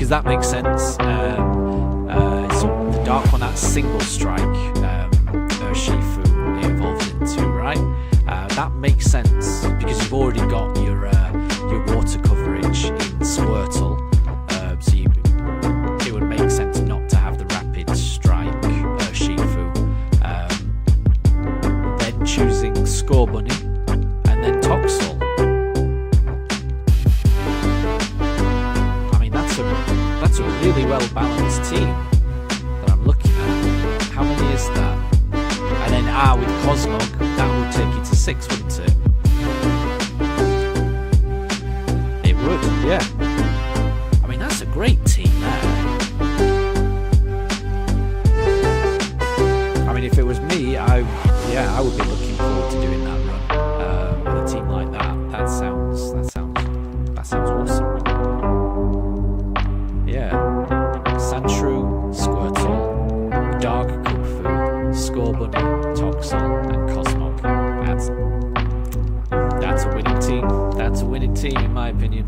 S1: That makes sense. So the dark one, that's single strike, Shifu evolved into, right? That makes sense because you've already got your water coverage in Squirtle, so it would make sense not to have the rapid strike Shifu. Then choosing Scorbunny and then Toxel. That's a really well-balanced team that I'm looking at. How many is that? And then, with Cosmog, that would take you to 6, wouldn't it? It would, yeah. I mean, that's a great team there. I mean, if it was me, I would be looking forward to doing that run with a team like that. That sounds awesome. Yeah, Sandshrew, Squirtle, Dark Kung-Fu, Scorbunny, Toxel, and Cosmog. That's a winning team. That's a winning team, in my opinion.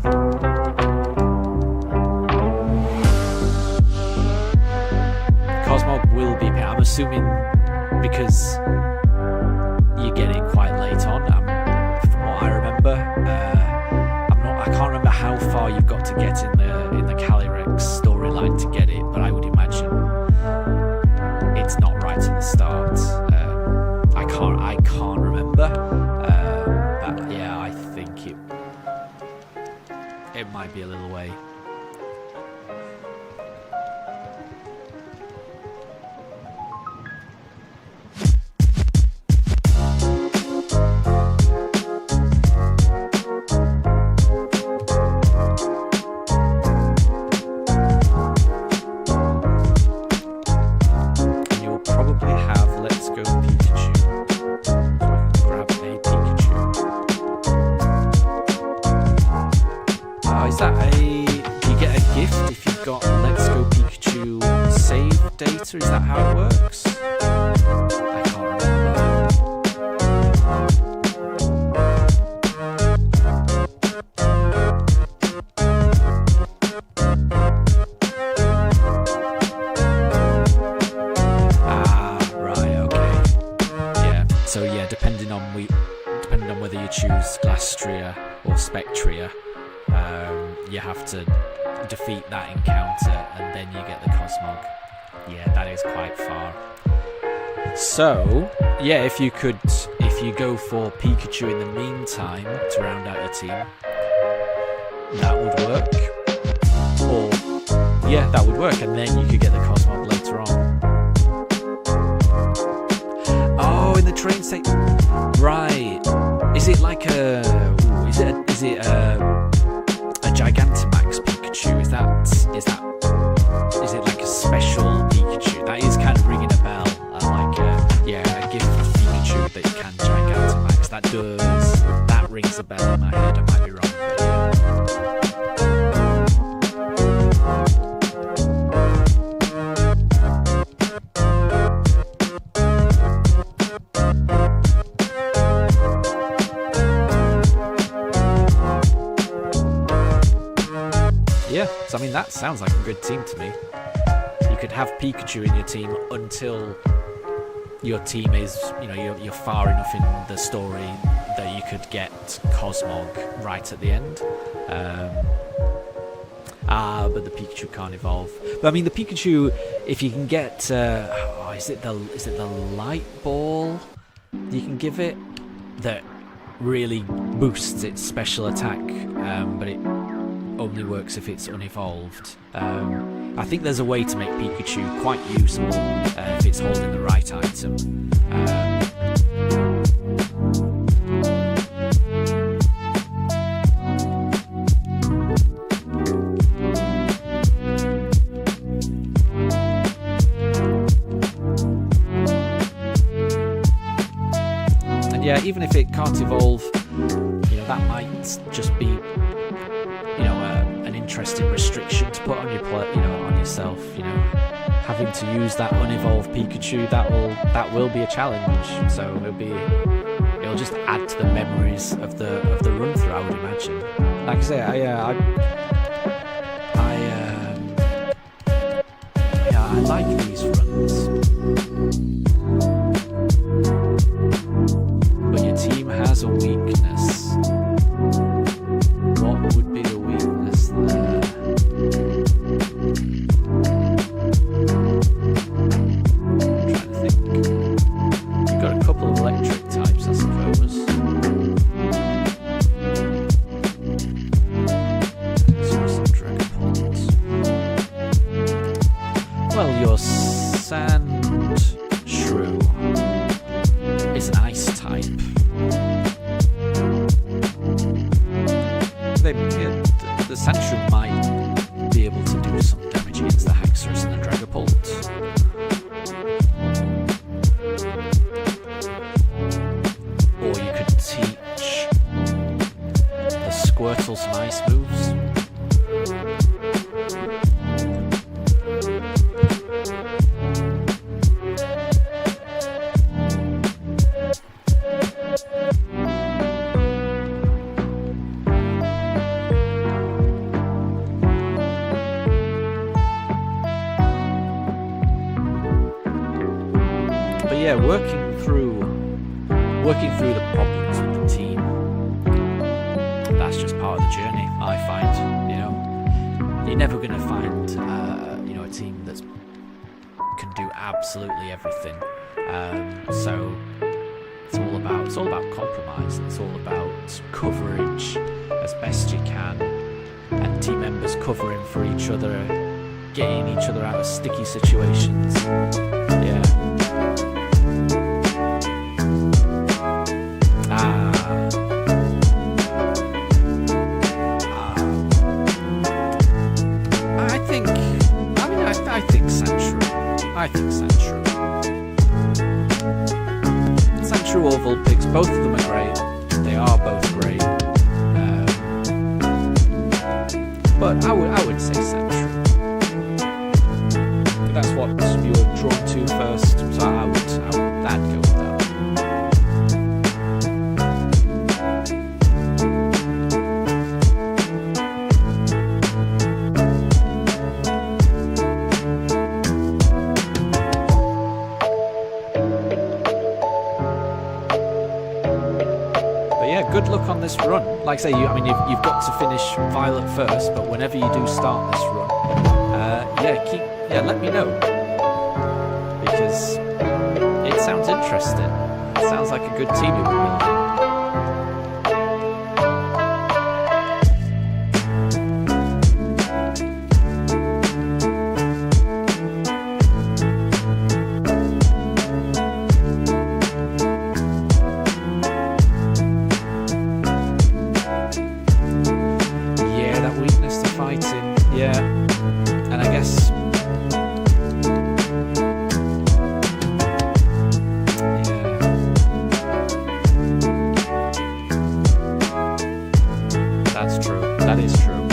S1: Cosmog will be. I'm assuming because you get it quite late on. From what I remember, have to get in the Calyrex storyline to get it, but I would imagine it's not right at the start. I can't remember, but yeah, I think it might be a little way. Is that how it works? I can't remember. Right, okay. Yeah. So yeah, depending on whether you choose Glastria or Spectria, you have to defeat that encounter and then you get the Cosmog. Yeah, that is quite far. So, yeah, if you go for Pikachu in the meantime to round out your team, that would work. Or, yeah, that would work, and then you could get the Cosmog later on. Oh, in the train station. Right. Is it like a Gigantamax Pikachu? Is it like a special Pikachu? That is kind of ringing a bell. Like a gift Pikachu that you can Gigantamax. That rings a bell in my head. I might be wrong. Yeah, so I mean that sounds like a good team to me. You could have Pikachu in your team until your team is, you're far enough in the story that you could get Cosmog right at the end. But the Pikachu can't evolve. But I mean the Pikachu, if you can get, is it the Light Ball you can give it that really boosts its special attack, but it only works if it's unevolved. I think there's a way to make Pikachu quite useful if it's holding the right item. And yeah, even if it can't evolve, that might just be an interesting restriction to put on your on yourself. Having to use that unevolved Pikachu, that will be a challenge. So it'll just add to the memories of the run through, I would imagine. Like I say, I like these runs. But your team has a weakness. What would be the weakness there? I'm trying to think. You've got a couple of electric types, I suppose. Some Dragapult. Well, your Sand Shrew is an ice type. The Sandshrew might be able to do some damage against the Haxorus and the Dragapult. Or you could teach the Squirtle some ice moves. Yeah, working through the problems with the team, that's just part of the journey, I find. you're never going to find a team that can do absolutely everything. So it's all about compromise, and it's all about coverage as best you can, and team members covering for each other, getting each other out of sticky situations. Yeah. I think Sandshrew. Sandshrew or Vulpix, both of them are great. They are both great. But I would say Sandshrew. That's what you were drawn to first, so I'd go with that. Good luck on this run. Like I say, you've got to finish Violet first, but whenever you do start this run, let me know, because it sounds interesting. It sounds like a good team you'll be building. That is true.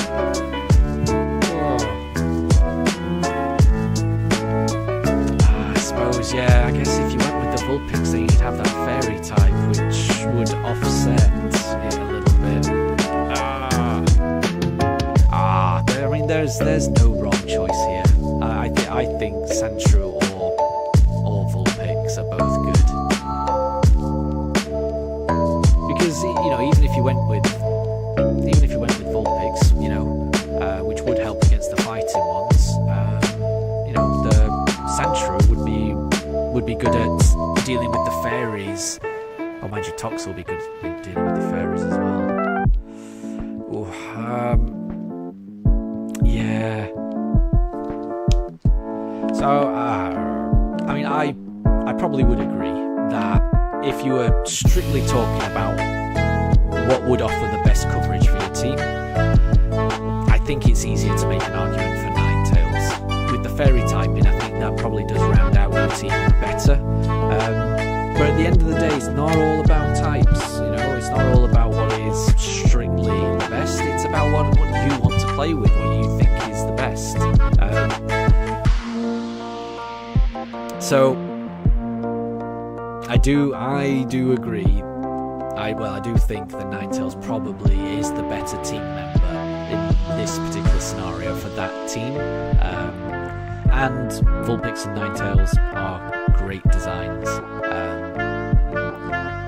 S1: I suppose, I guess if you went with the Vulpix, then you'd have that Fairy type, which would offset it a little bit. There's no wrong choice here. I think Sandshrew or Vulpix are both good. Because, even if you went with Vulpix, which would help against the fighting ones, the Sandshrew would be good at dealing with the fairies. Oh, mind you, Tox will be good at dealing with the fairies as well. So, I probably would agree that if you were strictly talking about what would offer the best coverage for your team, I think it's easier to make an argument for Ninetales. With the Fairy typing, I think that probably does round out your team better. But at the end of the day, it's not all about types. It's not all about what is strictly the best. It's about what you want to play with, what you think is the best. So I do agree. I do think that Ninetales probably is the better team member in this particular scenario for that team. And Vulpix and Ninetales are great designs.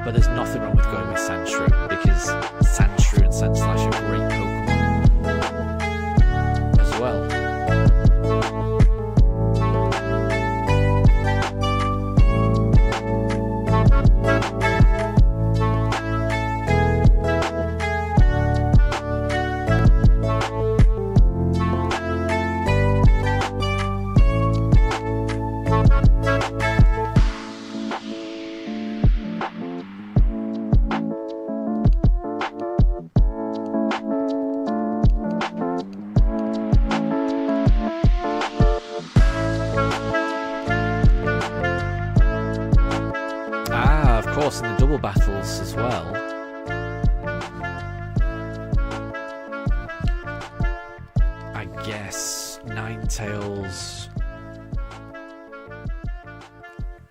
S1: But there's nothing wrong with going with Sandshrew, because Sandshrew and Sandslash are great Pokemon as well. In the double battles as well. I guess Ninetales.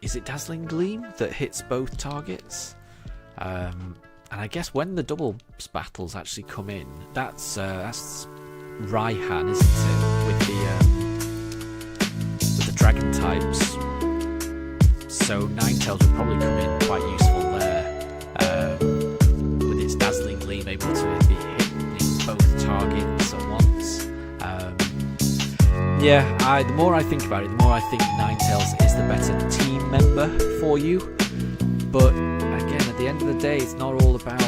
S1: Is it Dazzling Gleam that hits both targets? And I guess when the double battles actually come in, that's Raihan, isn't it? With the dragon types. So Ninetales would probably come in quite useful there, with its Dazzling Gleam able to be hitting both targets at once. Yeah, the more I think about it, the more I think Ninetales is the better team member for you. But again, at the end of the day, it's not all about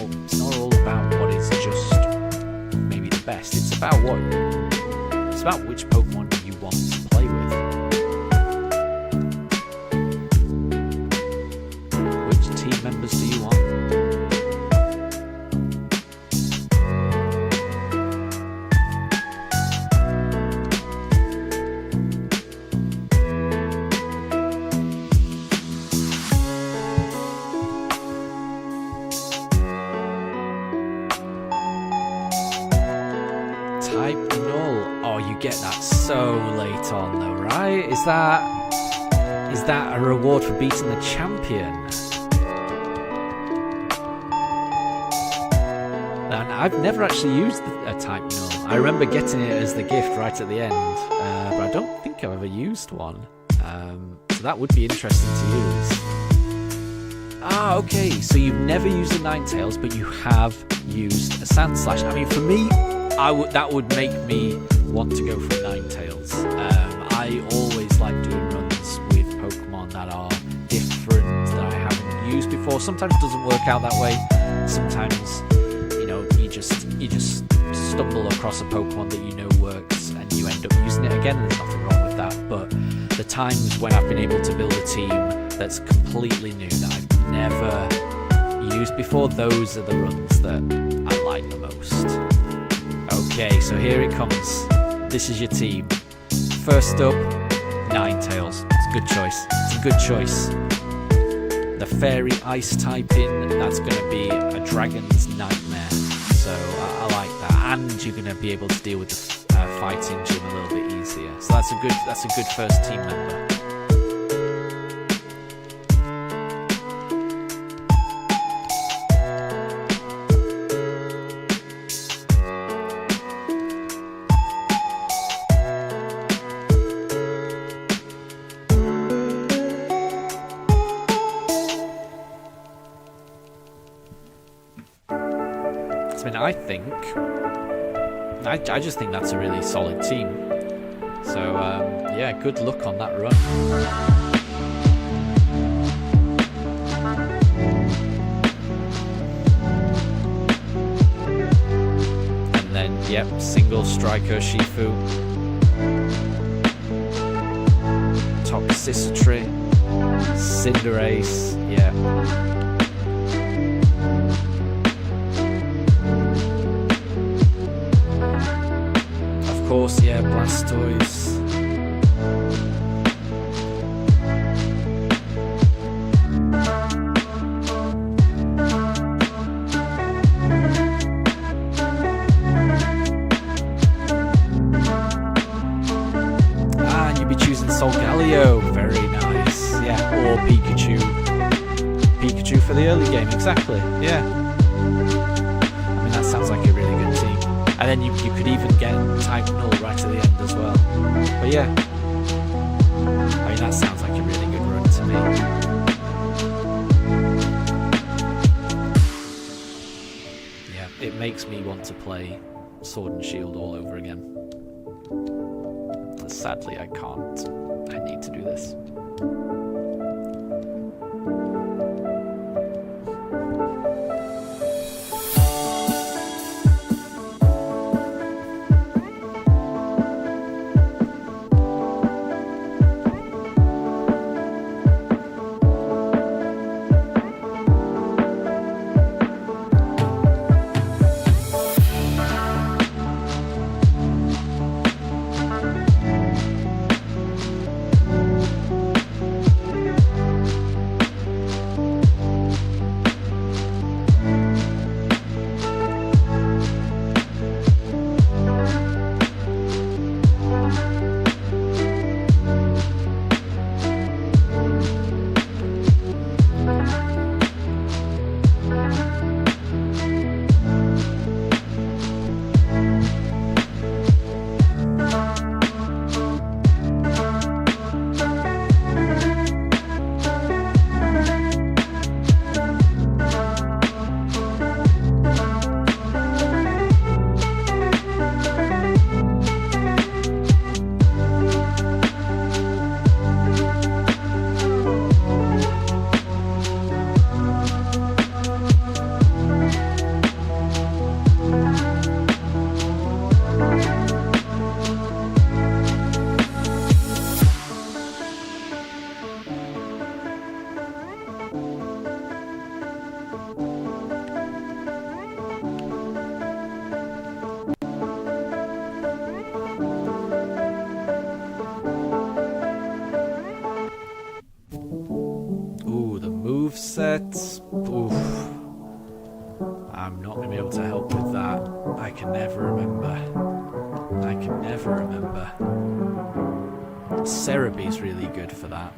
S1: what is just maybe the best. It's about which Pokemon you want to play with. Which team members do you want? Type null. Oh, you get that so late on though, right? Is that a reward for beating the champion? And I've never actually used a type null. I remember getting it as the gift right at the end, but I don't think I've ever used one. So that would be interesting to use. Ah, okay, so you've never used a Ninetales, but you have used a Sandslash. I mean, for me, that would make me want to go for Ninetales. I always like doing runs with Pokemon that are different, that I haven't used before. Sometimes it doesn't work out that way. Sometimes, you just stumble across a Pokemon that you know works and you end up using it again, and there's nothing wrong with that. But the times when I've been able to build a team that's completely new, that I've never used before, those are the runs that I like the most. Okay, so here it comes. This is your team. First up, Ninetales. It's a good choice. It's a good choice. The Fairy Ice typing, that's going to be a Dragon's Nightmare. So I like that. And you're going to be able to deal with the fighting gym a little bit easier. So that's a good first team member. I mean, I just think that's a really solid team. So, yeah, good luck on that run. And then, yep, single striker Shifu. Toxicity. Cinderace, yeah. Of course, yeah, Blastoise. And you'll be choosing Solgaleo. Very nice. Yeah, or Pikachu. Pikachu for the early game, exactly. Yeah. I mean, that sounds like a really good team. And then you could even get type null right at the end as well. But yeah, I mean, that sounds like a really good run to me. Yeah, it makes me want to play Sword and Shield all over again. Sadly, I can't. I need to do this. sets. Oof. I'm not going to be able to help with that. I can never remember. Cerebee's really good for that.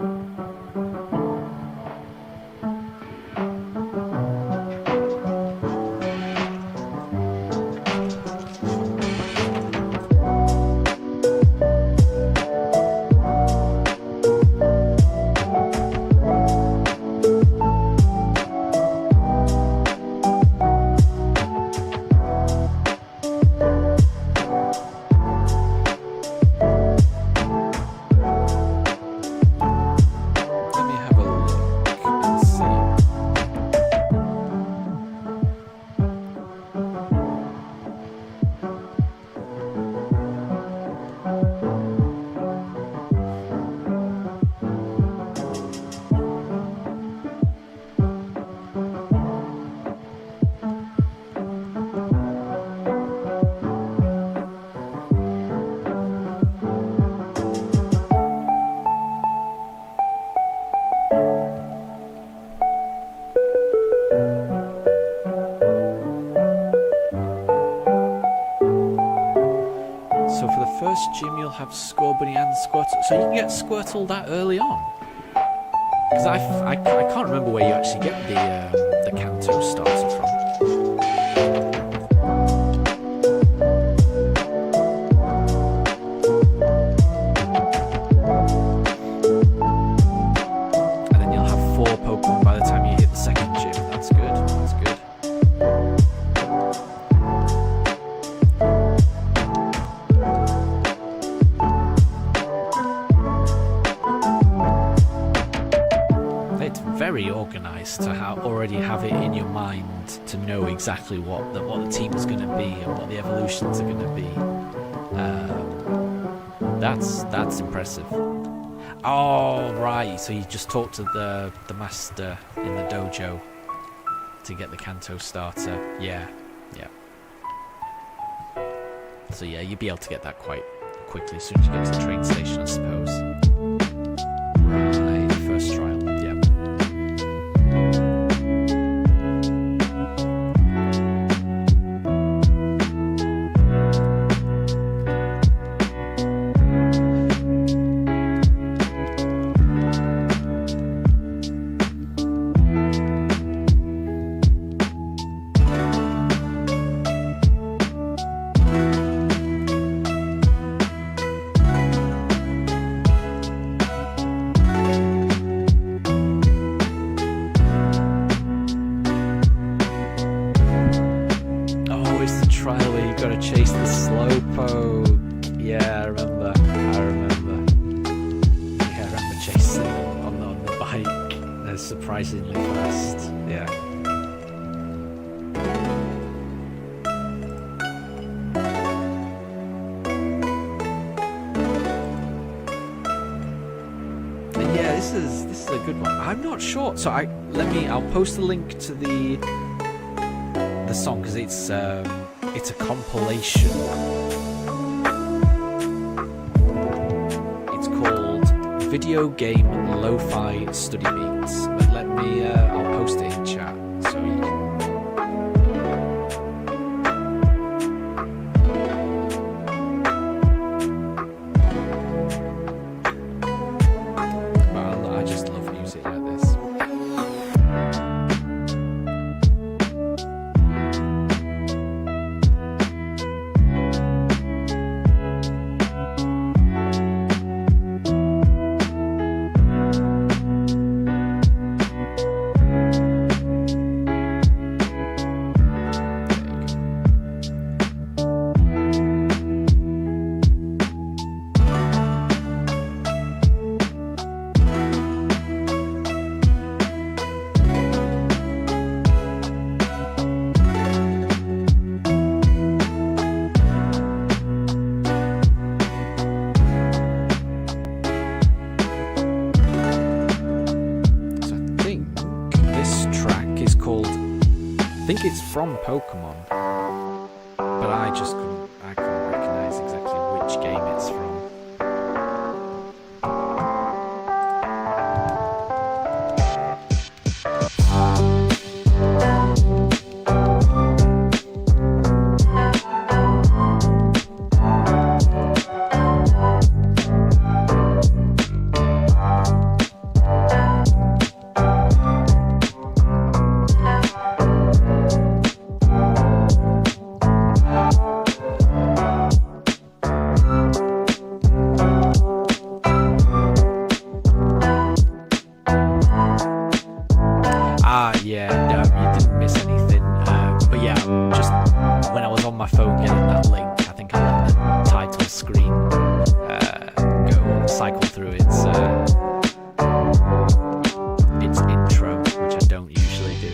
S1: Gym, you'll have Scorbunny and Squirtle, so you can get Squirtle that early on. Because I can't remember where you actually get the Kanto starter from. And then you'll have 4 Pokemon by the time you hit the second gym. That's good. That's good. Very organised to already have it in your mind to know exactly what the team is going to be and what the evolutions are going to be. That's impressive. Oh right, so you just talk to the master in the dojo to get the Kanto starter. Yeah. So yeah, you'd be able to get that quite quickly as soon as you get to the train station, I suppose. Right, first trial. Yeah. Surprisingly fast, yeah. And yeah, this is a good one. I'm not sure, so I'll post a link to the song because it's a compilation. It's called Video Game Lo-Fi Study Beats. But let me, I'll post it in chat so you can. Well, I just love music like this. I think it's from Pokemon, but I couldn't recognise exactly which game it's from. Yeah, no, you didn't miss anything. But yeah, just when I was on my phone getting that link, I think I let the title screen go cycle through its intro, which I don't usually do.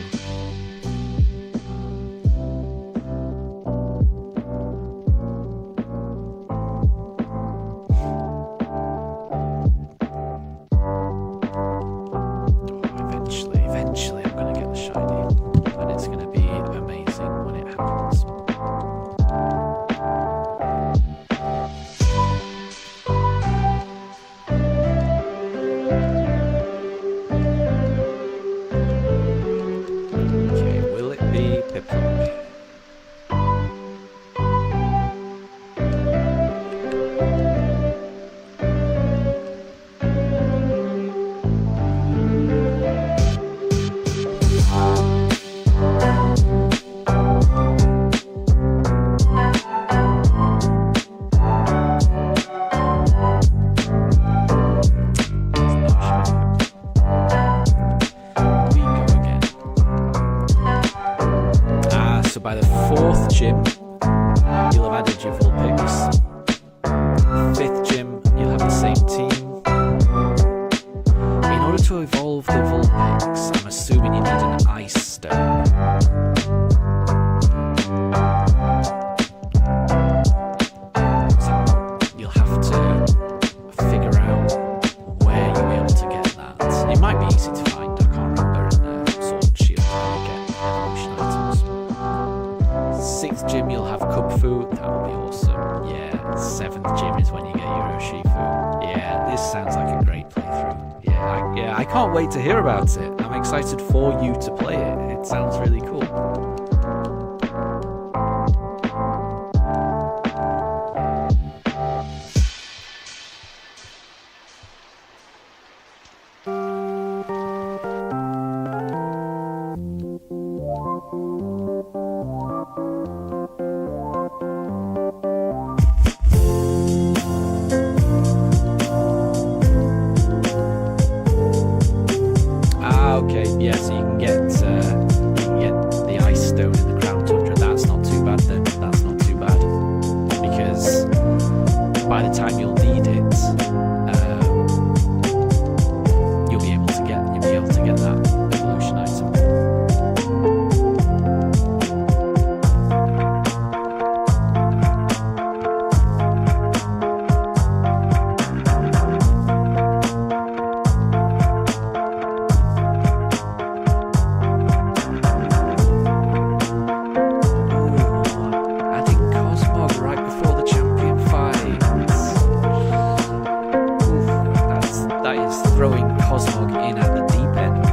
S1: Eventually I'm going to get the shiny, and it's going to be amazing when it happens. Okay, will it be Piplup? So by the 4th gym, you'll have added your Vulpix. 5th gym, you'll have the same team. In order to evolve the Vulpix, I'm assuming you need an Ice Stone. So you'll have to figure out where you'll be able to get that. It might be easy to find, I can't remember in Sword and Shield how you get evolution items. 6th gym, you'll have Kubfu. That will be awesome. Yeah. 7th gym is when you get your Urshifu. Yeah, this sounds like a great playthrough. Yeah, I can't wait to hear about it. I'm excited for you to play it. It sounds really cool. Okay, yeah, so you can get the Ice Stone in the Crown Tundra. That's not too bad then. That's not too bad, because by the time you'll need it, you'll be able to get that evolution item. Throwing Cosmog in at the deep end.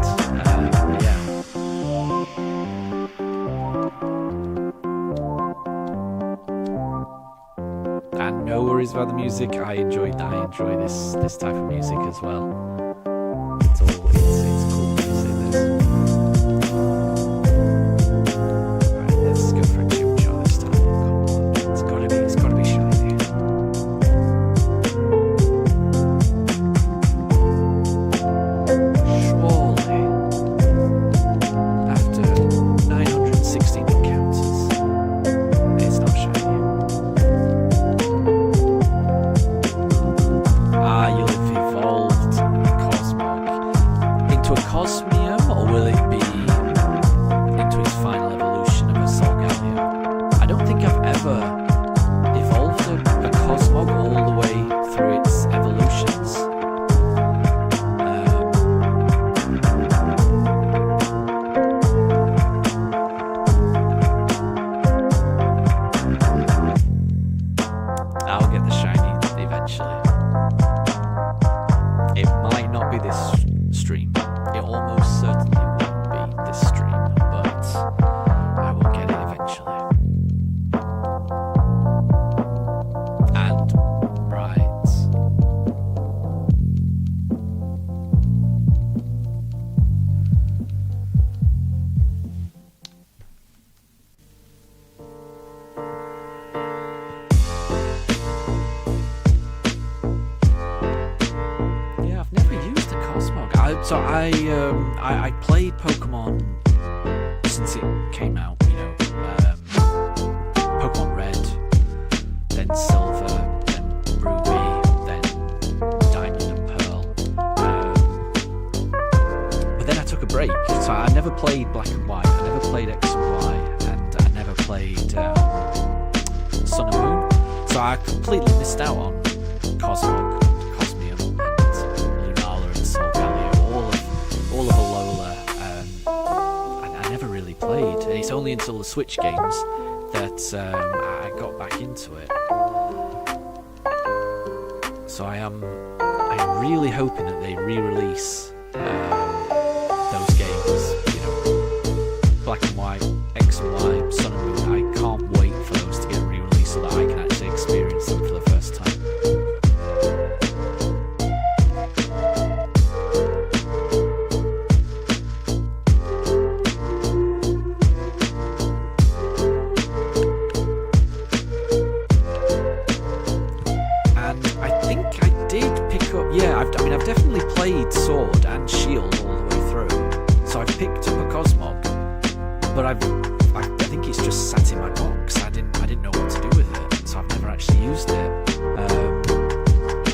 S1: Yeah. And no worries about the music. I enjoy this type of music as well. It's cool music. Right, let's go for a chip shot this time. Come on, it's gotta be shiny. You'll have evolved So I played Pokemon since it came out. You know, Pokemon Red, then Silver, then Ruby, then Diamond and Pearl. But then I took a break, so I never played Black and White. I never played X and Y, and I never played Sun and Moon. So I completely missed out on Cosmog, Cosmium, and Lunala and Solgaleo, all of Alola. I never really played. And it's only until the Switch games that I got back into it. So I'm really hoping that they re-release those games. You know, Black and White, X and Y, Sun and Moon. I can't wait for those to get re-released so that I can actually experience them for the first time. I've definitely played Sword and Shield all the way through, so I've picked up a Cosmog, but I think it's just sat in my box. I didn't know what to do with it, so I've never actually used it.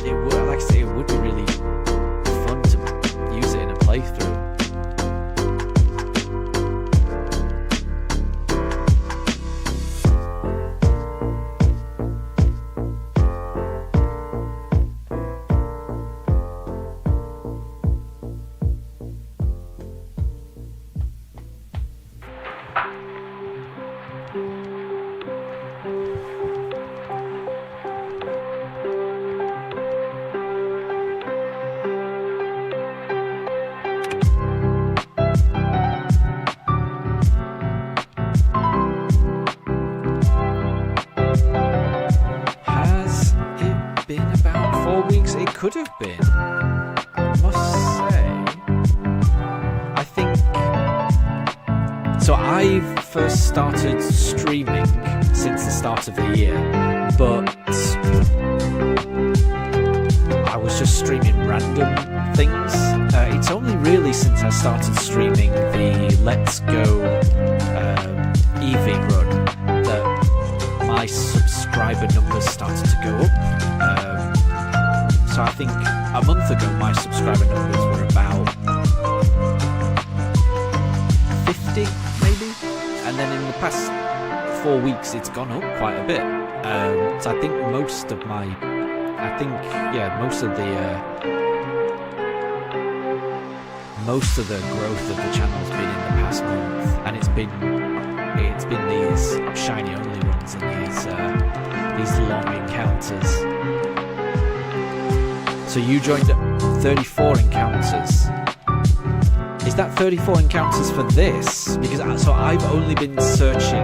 S1: It would, like I say, it would be really fun to use it in a playthrough. It could have been, I must say. I think so. I've first started streaming since the start of the year, but I was just streaming random things. It's only really since I started streaming the Let's Go Eevee run that my subscriber numbers started to go up. So I think a month ago my subscriber numbers were about 50 maybe, and then in the past 4 weeks it's gone up quite a bit. So I think most of the growth of the channel's been in the past month, and it's been these shiny only runs and these long encounters. So you joined at 34 encounters. Is that 34 encounters for this? Because I've only been searching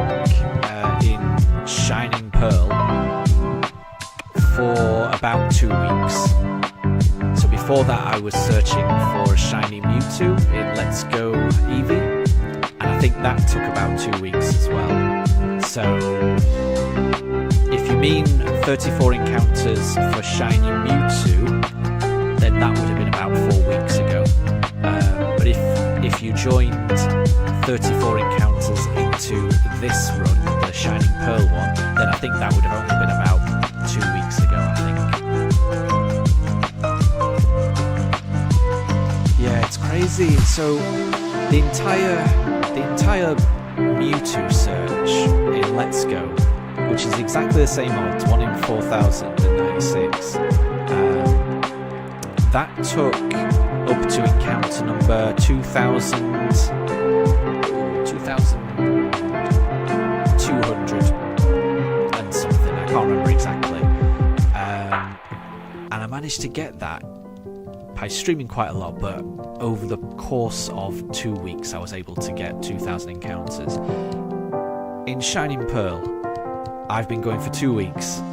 S1: in Shining Pearl for about 2 weeks. So before that I was searching for a shiny Mewtwo in Let's Go Eevee, and I think that took about 2 weeks as well. So if you mean 34 encounters for shiny Mewtwo, then that would have been about 4 weeks ago. But if you joined 34 encounters into this run, the Shining Pearl one, then I think that would have only been about 2 weeks ago, I think. Yeah, it's crazy. So the entire Mewtwo search in Let's Go, which is exactly the same odds, 1 in 4,096. That took up to encounter number 2,200 and something. I can't remember exactly. And I managed to get that by streaming quite a lot, but over the course of 2 weeks I was able to get 2,000 encounters. In Shining Pearl, I've been going for 2 weeks,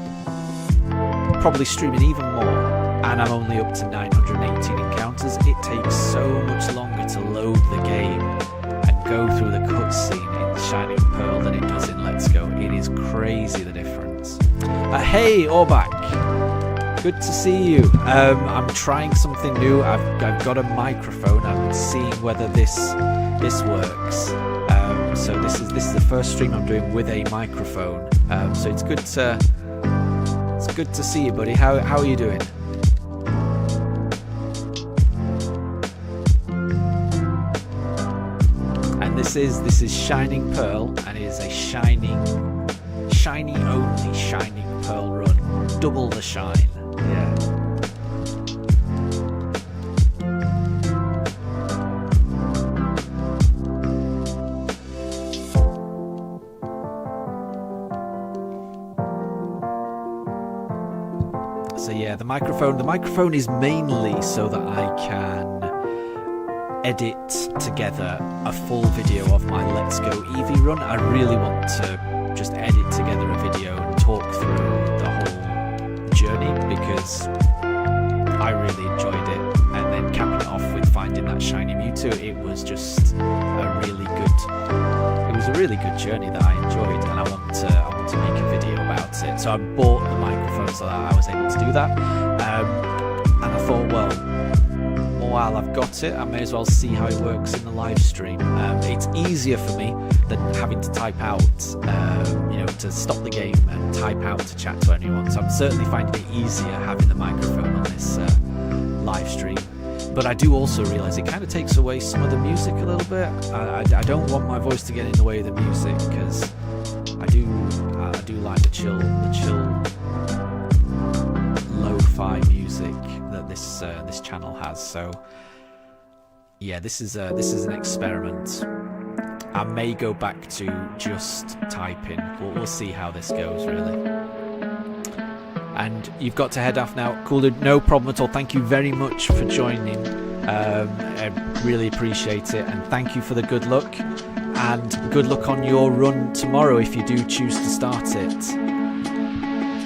S1: probably streaming even more, and I'm only up to 918 encounters. It takes so much longer to load the game and go through the cutscene in Shining Pearl than it does in Let's Go. It is crazy, the difference. Hey, Orbak. Good to see you. I'm trying something new. I've got a microphone. I'm seeing whether this works. So this is the first stream I'm doing with a microphone. So it's good to see you, buddy. How are you doing? And this is Shining Pearl, and it is a shiny only Shining Pearl run. Double the shine. Yeah. So yeah, the microphone is mainly so that I can edit together a full video of my Let's Go Eevee run. I really want to just edit together a video and talk through the whole journey because I really enjoyed it. And then capping it off with finding that shiny Mewtwo, it was just a really good journey that I enjoyed, and I want to make a video about it. So I bought the microphone so that I was able to do that. And I thought, well, while I've got it, I may as well see how it works in the live stream. It's easier for me than having to type out, to stop the game and type out to chat to anyone. So I'm certainly finding it easier having the microphone on this live stream. But I do also realise it kind of takes away some of the music a little bit. I don't want my voice to get in the way of the music because I do like the chill lo-fi music that this channel has. So yeah, this is an experiment. I may go back to just typing. We'll see how this goes, really. And you've got to head off now. Cool, dude, no problem at all. Thank you very much for joining. I really appreciate it. And thank you for the good luck. And good luck on your run tomorrow if you do choose to start it.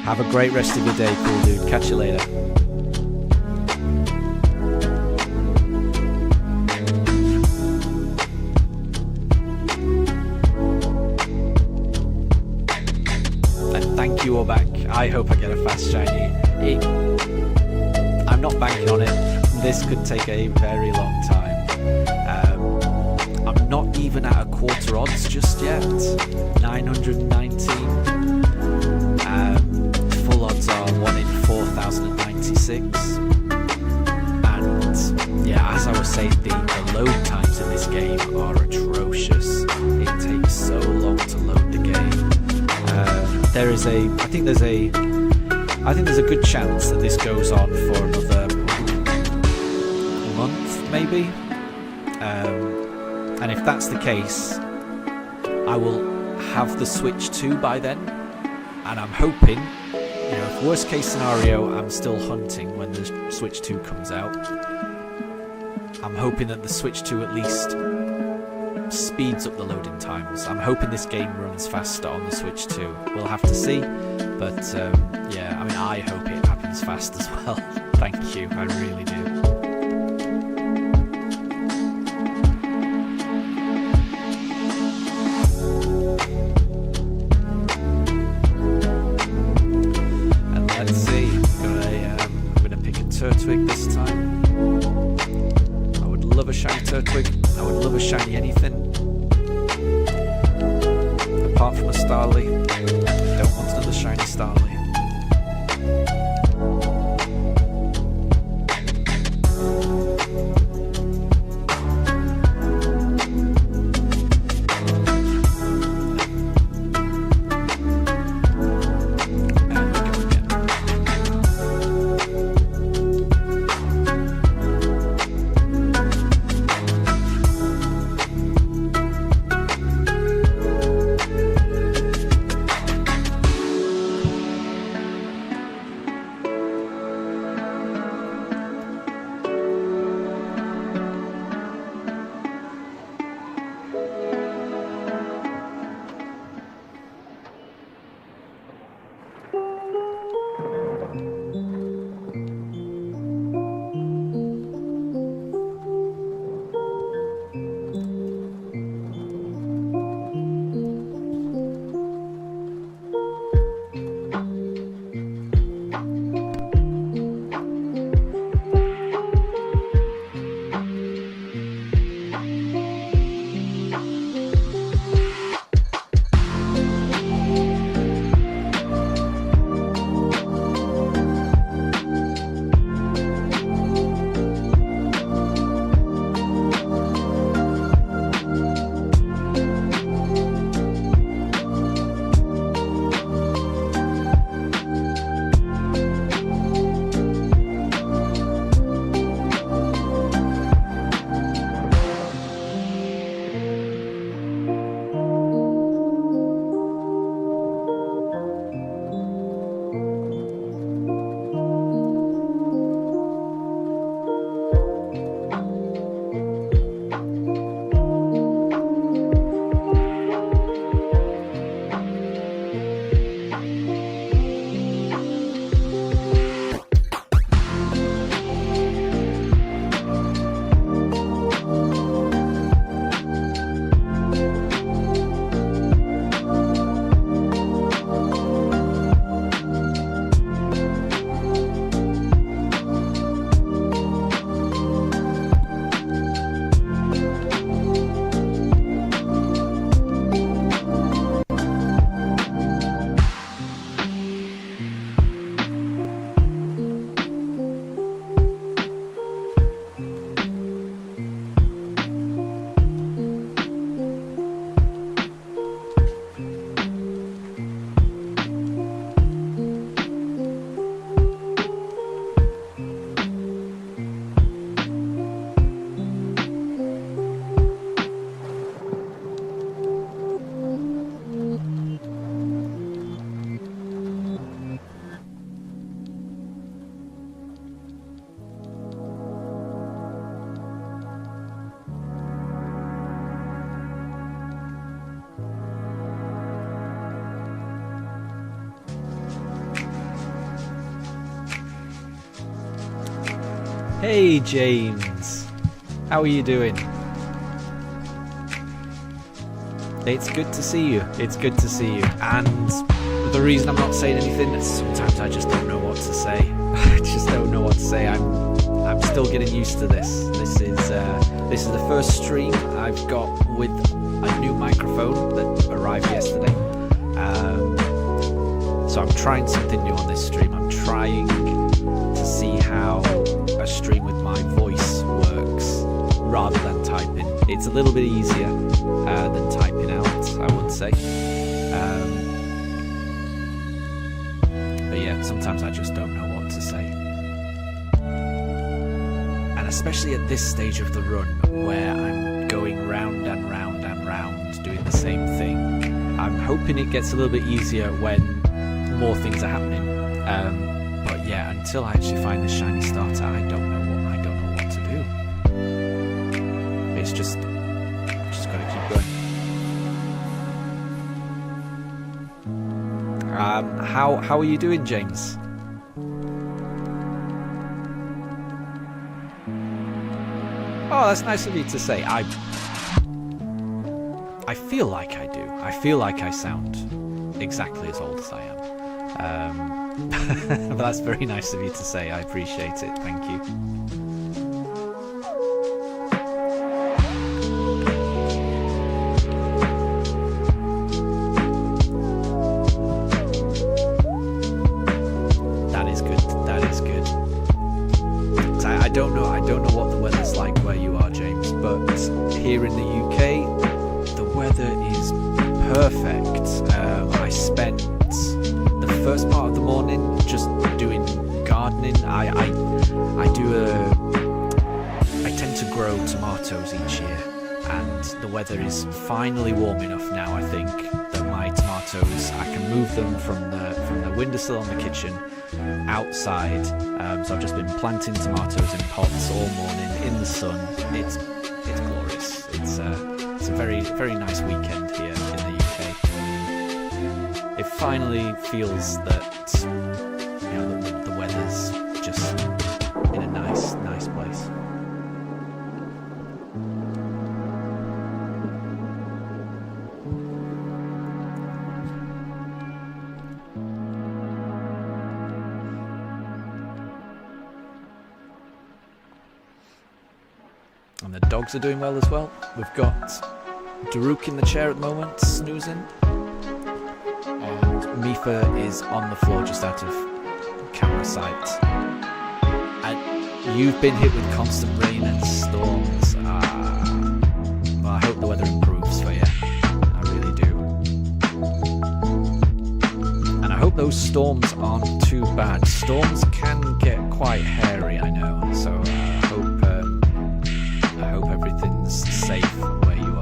S1: Have a great rest of your day, cool dude. Catch you later. And thank you all back. I hope I get a fast shiny. I'm not banking on it. This could take a very long time. I'm not even at a quarter odds just yet. 919. Full odds are 1 in 4,096. And yeah, as I was saying, the load times in this game are atrocious. It takes so long to load the game. I think there's a good chance that this goes on for another month, maybe. And if that's the case, I will have the Switch 2 by then. And I'm hoping, if worst case scenario, I'm still hunting when the Switch 2 comes out. I'm hoping that the Switch 2 at least speeds up the loading times. I'm hoping this game runs faster on the Switch 2. We'll have to see, but yeah, I mean, I hope it happens fast as well. Thank you, I really do. And let's see, I'm gonna pick a Turtwig this time. I would love a shiny Turtwig. I would love a shiny anything. Apart from a Starly. I don't want another shiny Starly. Hey James, how are you doing? It's good to see you. It's good to see you. And the reason I'm not saying anything is sometimes I just don't know what to say. I just don't know what to say. I'm still getting used to this. This is the first stream I've got with a new microphone that arrived yesterday. So I'm trying something new on this stream. I'm trying to see how a stream with my voice works rather than typing. It's a little bit easier than typing out, I would say. But yeah, sometimes I just don't know what to say. And especially at this stage of the run where I'm going round and round and round doing the same thing, I'm hoping it gets a little bit easier when more things are happening. But yeah, until I actually find the shiny starter, I don't know what to do. It's just gotta keep going. How are you doing, James? Oh, that's nice of you to say. I feel like I do. I feel like I sound exactly as old as I am. But that's very nice of you to say. I appreciate it. Thank you. That is good. That is good. I don't know what the weather's like where you are, James, but here in the UK, the weather is perfect. I spent the first part of the morning just doing gardening. I tend to grow tomatoes each year, and the weather is finally warm enough now, I think, that my tomatoes, I can move them from the windowsill on the kitchen outside. So I've just been planting tomatoes in pots all morning in the sun. It's glorious. It's a very, very nice weekend here in the UK. It finally feels that the weather's just in a nice place. And the dogs are doing well as well. We've got Daruk in the chair at the moment, snoozing. And Mifa is on the floor just out of camera sight. And you've been hit with constant rain and storms. Well, I hope the weather improves for you. I really do. And I hope those storms aren't too bad. Storms can get quite hairy, I know. So I hope everything's safe where you are.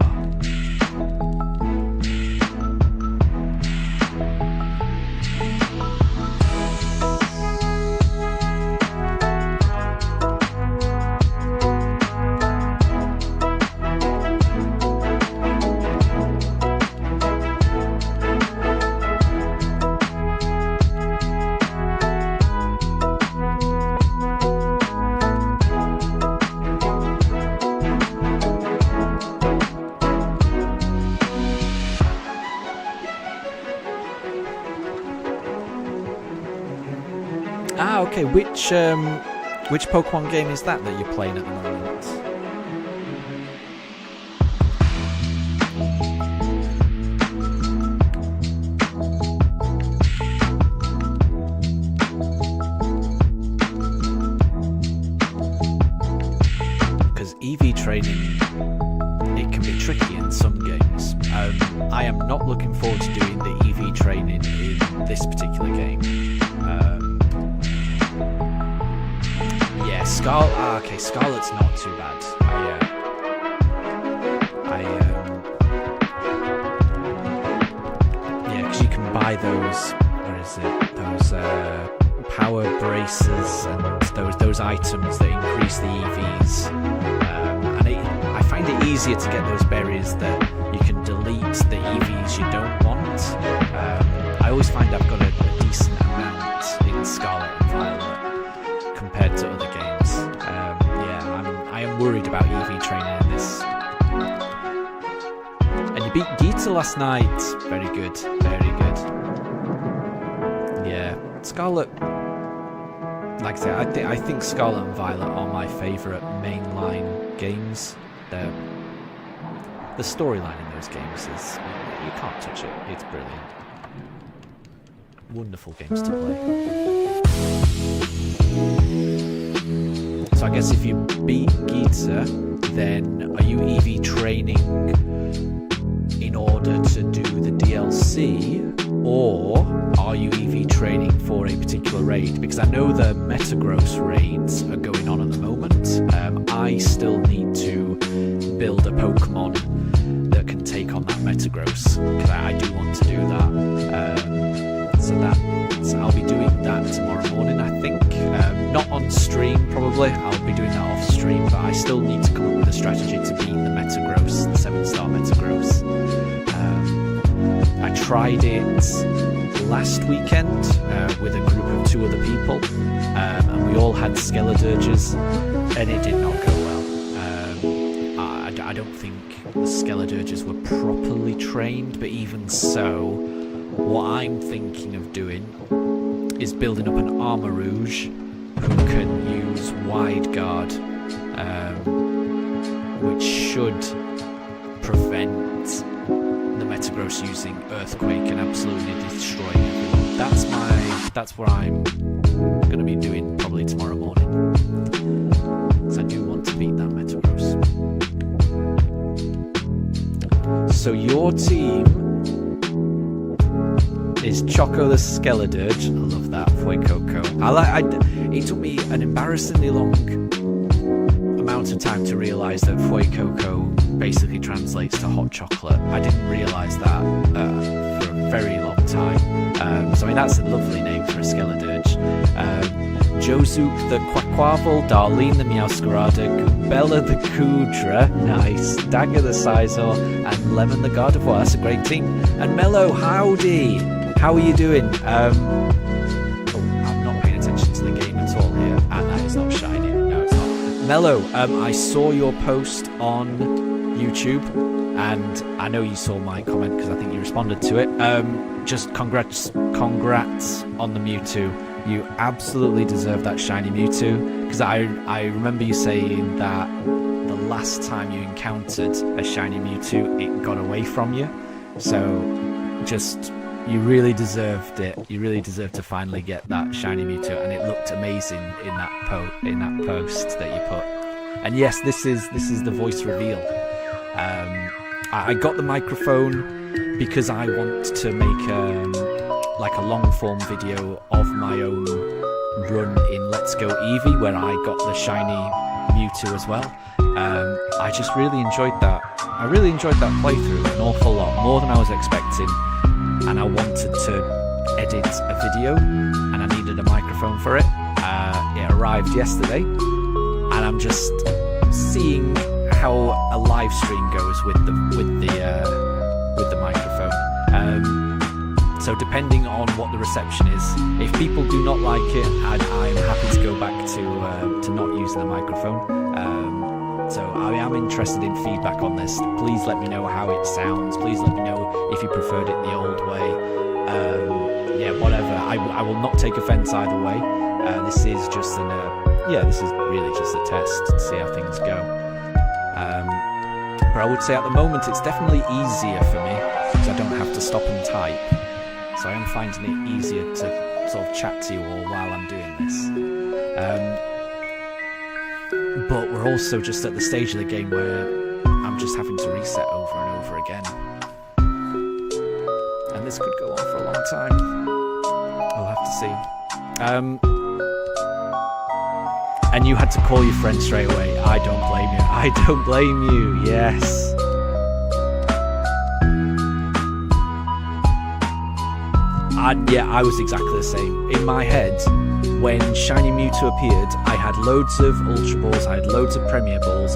S1: Okay, which Pokemon game is that you're playing at the moment? Because EV training, it can be tricky in some games. I am not looking forward to doing the EV training in this particular game. Scarlet's not too bad. Because you can buy those. What is it? Those power braces and those items that increase the EVs. And I find it easier to get those berries that you can delete the EVs you don't want. I always find I've got a decent amount in Scarlet and Violet compared to other games. You beat Gita last night. Very good, very good. Yeah, Scarlet. Like I say, I think Scarlet and Violet are my favourite mainline games. The storyline in those games is, you can't touch it. It's brilliant. Wonderful games to play. So I guess if you beat Gita, then are you EV training in order to do the DLC, or are you EV training for a particular raid? Because I know the Metagross raids are going on at the moment. I still need to build a Pokemon that can take on that Metagross, because I do want to do that. So I'll be doing that tomorrow morning, I think. Not on stream, probably. I'll be doing that off stream, but I still need to come up with a strategy to beat the Metagross, the 7-star Metagross. I tried it last weekend with a group of 2 other people, and we all had Skeledurges, and it did not go well. I don't think the Skeledurges were properly trained, but even so, what I'm thinking of doing is building up an Armarouge who can use Wide Guard, which should prevent the Metagross using Earthquake and absolutely destroying everyone. That's what I'm going to be doing probably tomorrow morning, because I do want to beat that Metagross. So your team is Choco the Skeledurge. I love that. Fuecoco. It took me an embarrassingly long amount of time to realise that Fuecoco basically translates to hot chocolate. I didn't realise that for a very long time. So I mean, that's a lovely name for a Skeledurge. Jozook the Quaquaval, Darlene the Meowscarada, Bella the Kudra, nice, Dagger the Sizor, and Lemon the Gardevoir. That's a great team. And Mello, howdy! How are you doing? I'm not paying attention to the game at all here. And that is not shiny. No, it's not. Mello, I saw your post on YouTube, and I know you saw my comment because I think you responded to it. Just congrats on the Mewtwo. You absolutely deserve that shiny Mewtwo, because I remember you saying that the last time you encountered a shiny Mewtwo, it got away from you. So just, you really deserved it. You really deserved to finally get that shiny Mewtwo, and it looked amazing in that post that you put. And yes, this is the voice reveal. I got the microphone because I want to make like a long form video of my own run in Let's Go Eevee, where I got the shiny Mewtwo as well. I just really enjoyed that. I really enjoyed that playthrough an awful lot, more than I was expecting. And I wanted to edit a video, and I needed a microphone for it. It arrived yesterday, and I'm just seeing how a live stream goes with the microphone. So depending on what the reception is, if people do not like it, I'm happy to go back to not using the microphone. So I am interested in feedback on this. Please let me know how it sounds. Please let me know if you preferred it the old way. Yeah, whatever. I will not take offence either way. This is just this is really just a test to see how things go. But I would say at the moment it's definitely easier for me because I don't have to stop and type. So I am finding it easier to sort of chat to you all while I'm doing this. But we're also just at the stage of the game where I'm just having to reset over and over again. And this could go on for a long time. We'll have to see. And you had to call your friend straight away. I don't blame you. I don't blame you. Yes. I was exactly the same. In my head, when Shiny Mewtwo appeared, I had loads of Ultra Balls, I had loads of Premier Balls.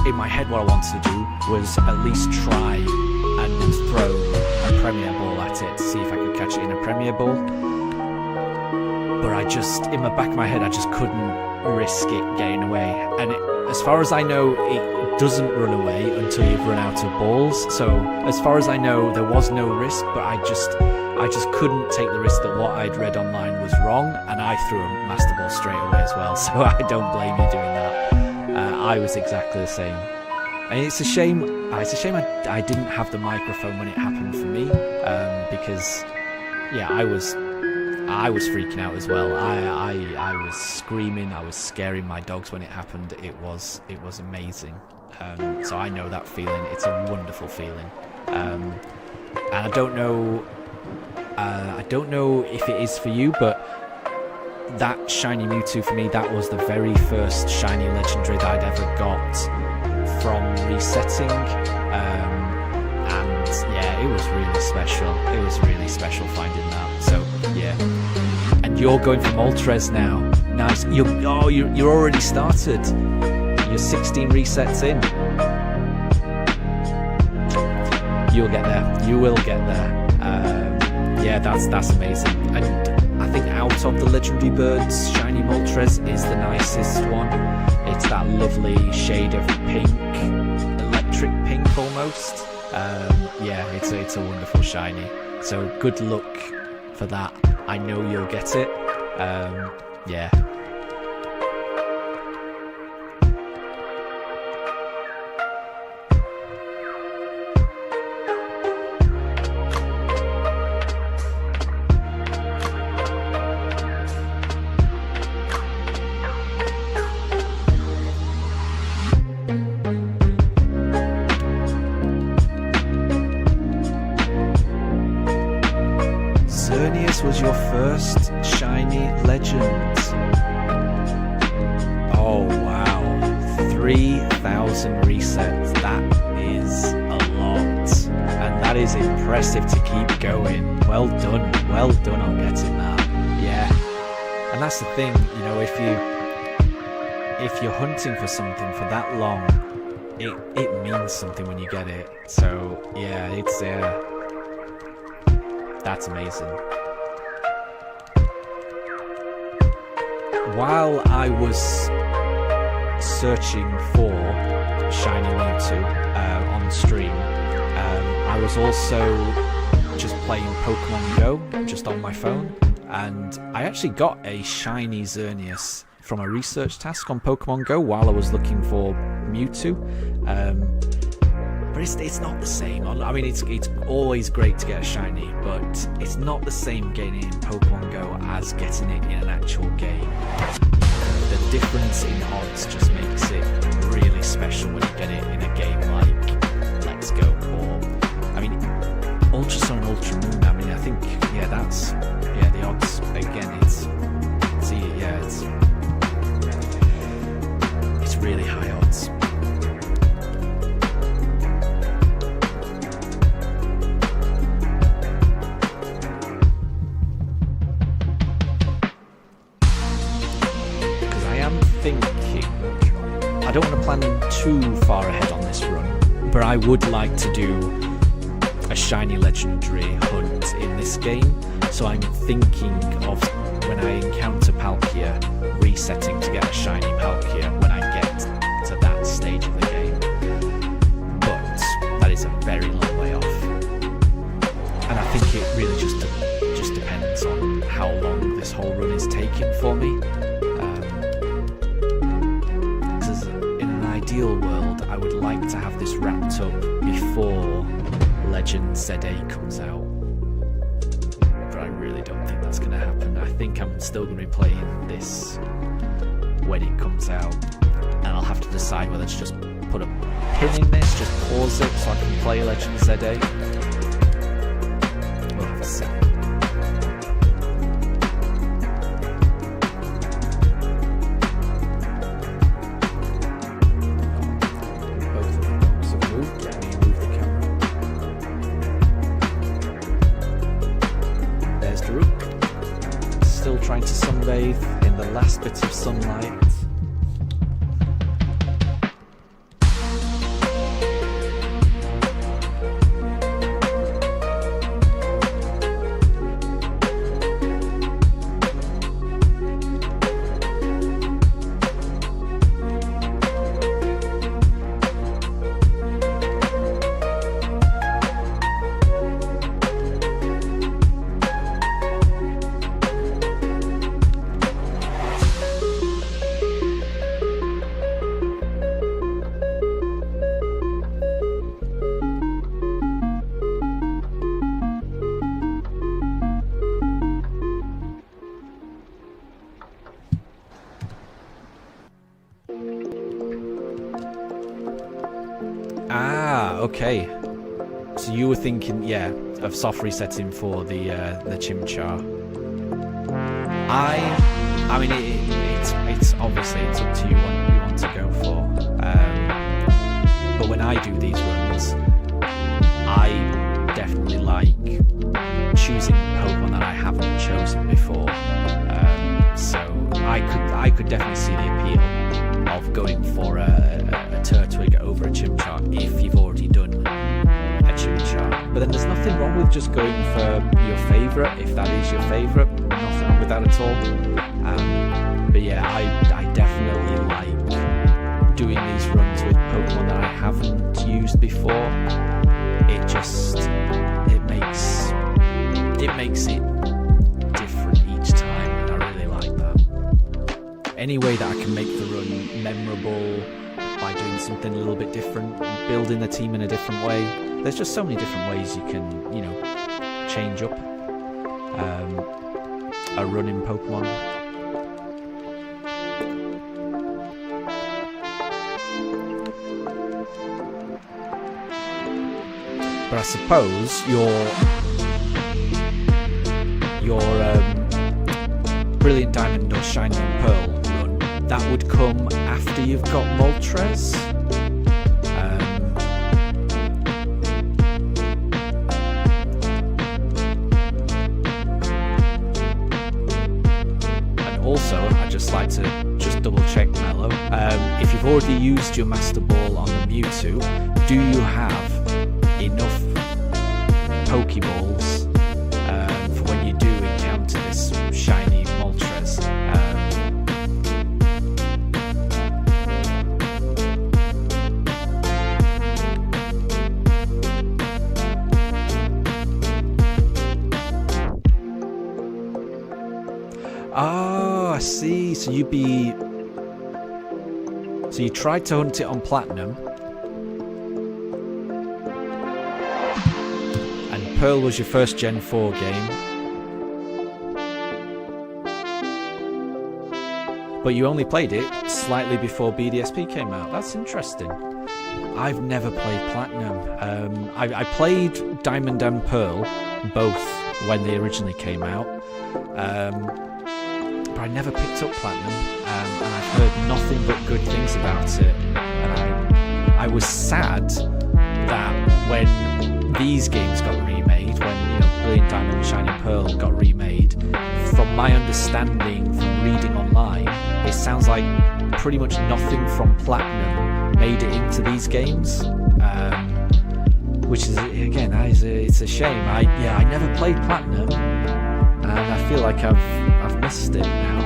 S1: In my head, what I wanted to do was at least try and throw a Premier Ball at it to see if I could catch it in a Premier Ball. But in the back of my head, I just couldn't risk it getting away. And as far as I know, it doesn't run away until you've run out of balls. So as far as I know, there was no risk, but I just couldn't take the risk that what I'd read online was wrong, and I threw a master ball straight away as well. So I don't blame you doing that. I was exactly the same. And it's a shame. It's a shame I didn't have the microphone when it happened for me, because yeah, I was freaking out as well. I was screaming. I was scaring my dogs when it happened. It was amazing. So I know that feeling. It's a wonderful feeling. And I don't know if it is for you, but that shiny Mewtwo for me, that was the very first shiny legendary that I'd ever got from resetting. And yeah, it was really special. It was really special finding that. So yeah. And you're going for Moltres now. Nice. You're already started. You're 16 resets in. You'll get there. You will get there. Yeah, that's amazing. And I think out of the legendary birds, shiny Moltres is the nicest one. It's that lovely shade of pink, electric pink almost. Yeah, it's a wonderful shiny. So good luck for that. I know you'll get it. Yeah. Xerneas was your first shiny legend. Oh wow, 3,000 resets, that is a lot. And that is impressive to keep going. Well done on getting that. Yeah. And that's the thing, you know, if you're hunting for something for that long, it means something when you get it. So yeah, it's that's amazing. While I was searching for shiny Mewtwo on stream, I was also just playing Pokemon Go just on my phone, and I actually got a shiny Xerneas from a research task on Pokemon Go while I was looking for Mewtwo. But it's not the same. I mean, it's always great to get a shiny, but it's not the same getting it in Pokemon Go as getting it in an actual game. The difference in odds just makes it really special when you get it in a game like Let's Go, or I mean, Ultra Sun and Ultra Moon. I mean, I think the odds again. It's really high odds. Thinking, I don't want to plan too far ahead on this run, but I would like to do a shiny legendary hunt in this game. So I'm thinking of when I encounter Palkia, resetting to get a shiny Palkia when I get to that stage of the game. But that is a very long way off, and I think it really just depends on how long this whole run is taking for me. Ideal world, I would like to have this wrapped up before Legend ZA comes out, but I really don't think that's going to happen. I think I'm still going to be playing this when it comes out, and I'll have to decide whether to just put a pin in this, just pause it so I can play Legend ZA. We'll have to see. Trying to sunbathe in the last bit of sunlight. okay. So you were thinking, yeah, of soft resetting for the Chimchar. I mean, it's obviously it's up to you what you want to go for. But when I do these runs, I definitely like choosing Pokemon that I haven't chosen before. So I could definitely see the appeal of going for a Turtwig over a Chimchar if you've already done a Chimchar. But then there's nothing wrong with just going for your favourite, if that is your favourite. Nothing wrong with that at all. But yeah, I definitely like doing these runs with Pokemon that I haven't used before. It makes it different each time, and I really like that. Any way that I can make the run memorable by doing something a little bit different, building the team in a different way. There's just so many different ways you can, change up a run in Pokemon. But I suppose your Brilliant Diamond or Shining Pearl run, that would come after you've got Moltres. And also, I'd just like to double check, Mello. If you've already used your Master Ball on the Mewtwo, do you have enough Pokeballs for when you do encounter this shiny Moltres? Oh, I see. So you tried to hunt it on Platinum, and Pearl was your first Gen 4 game, but you only played it slightly before BDSP came out. That's interesting. I've never played Platinum. I played Diamond and Pearl, both when they originally came out, but I never picked up Platinum, and I've heard nothing but good things about it. And I was sad that when these games got remade, when Brilliant Diamond and Shining Pearl got remade, from my understanding from reading online, it sounds like pretty much nothing from Platinum made it into these games, which is, again, it's a shame. I never played Platinum, and I feel like I've missed it now.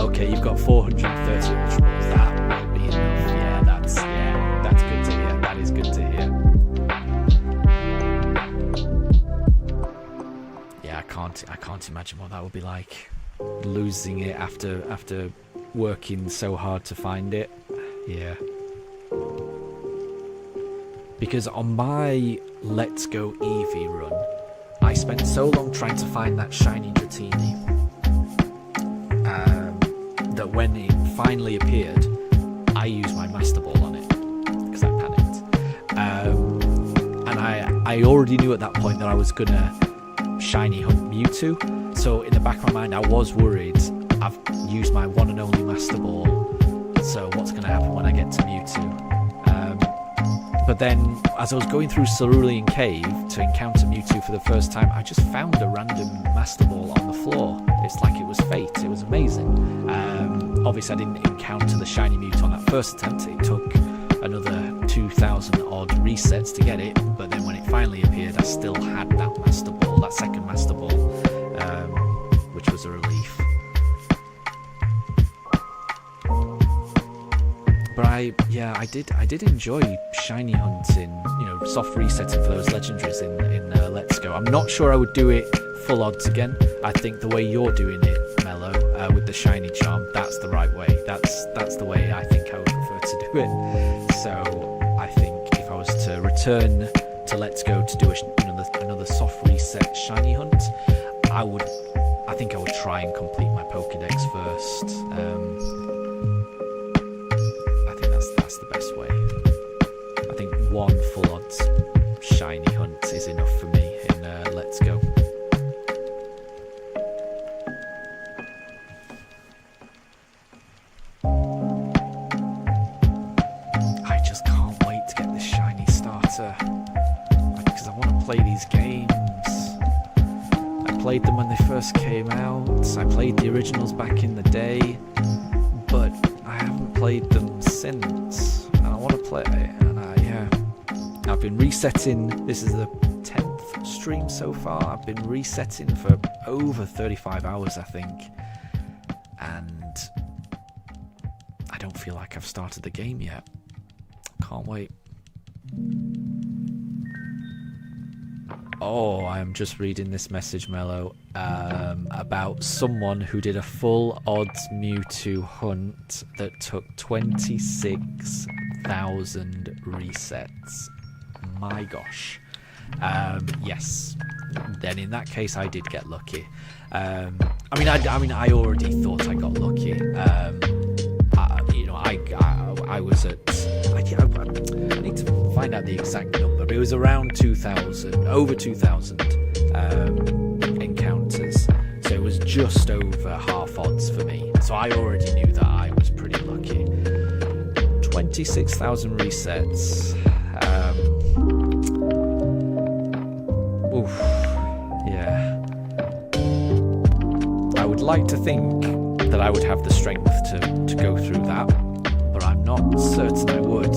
S1: Okay, you've got 430 Ultra Balls. That will be enough. That's good to hear. That is good to hear. Yeah, I can't imagine what that would be like, losing it after working so hard to find it. Yeah. Because on my Let's Go Eevee run, I spent so long trying to find that shiny Dratini, that when it finally appeared, I used my Master Ball on it because I panicked. And I already knew at that point that I was gonna shiny hunt Mewtwo, so in the back of my mind I was worried. I've used my one and only Master Ball, so what's gonna happen when I get to Mewtwo? But then, as I was going through Cerulean Cave to encounter Mewtwo for the first time, I just found a random Master Ball on the floor. It's like it was fate. It was amazing. Obviously, I didn't encounter the shiny Mewtwo on that first attempt. It took another 2,000 odd resets to get it. But then when it finally appeared, I still had that Master Ball, that second Master Ball, which was a relief. But I did enjoy shiny hunting, soft resetting for those legendaries in Let's Go. I'm not sure I would do it full odds again. I think the way you're doing it, Mello, with the shiny charm, that's the right way. That's the way I think I would prefer to do it. So I think if I was to return to Let's Go to do another soft reset shiny hunt, I would I think I would try and complete my Pokédex first. I think that's the best way. I think one full odds shiny hunt is enough for me in Let's Go. I just can't wait to get this shiny starter because I want to play these games. I played them when they first came out. I played the originals back in the day, but I haven't played them since. And I want to play it. And I've been resetting. This is the 10th stream so far. I've been resetting for over 35 hours, I think. And I don't feel like I've started the game yet. Can't wait. Oh, I'm just reading this message, Mello, about someone who did a full odds Mewtwo hunt that took 26,000 resets. My gosh. Yes. Then in that case, I did get lucky. I already thought I got lucky. I was at. I need to find out the exact number, but it was around 2,000, over 2,000 encounters. So it was just over half odds for me. So I already knew that I was pretty lucky. 26,000 resets. Yeah. I would like to think that I would have the strength to go through that, but I'm not certain I would.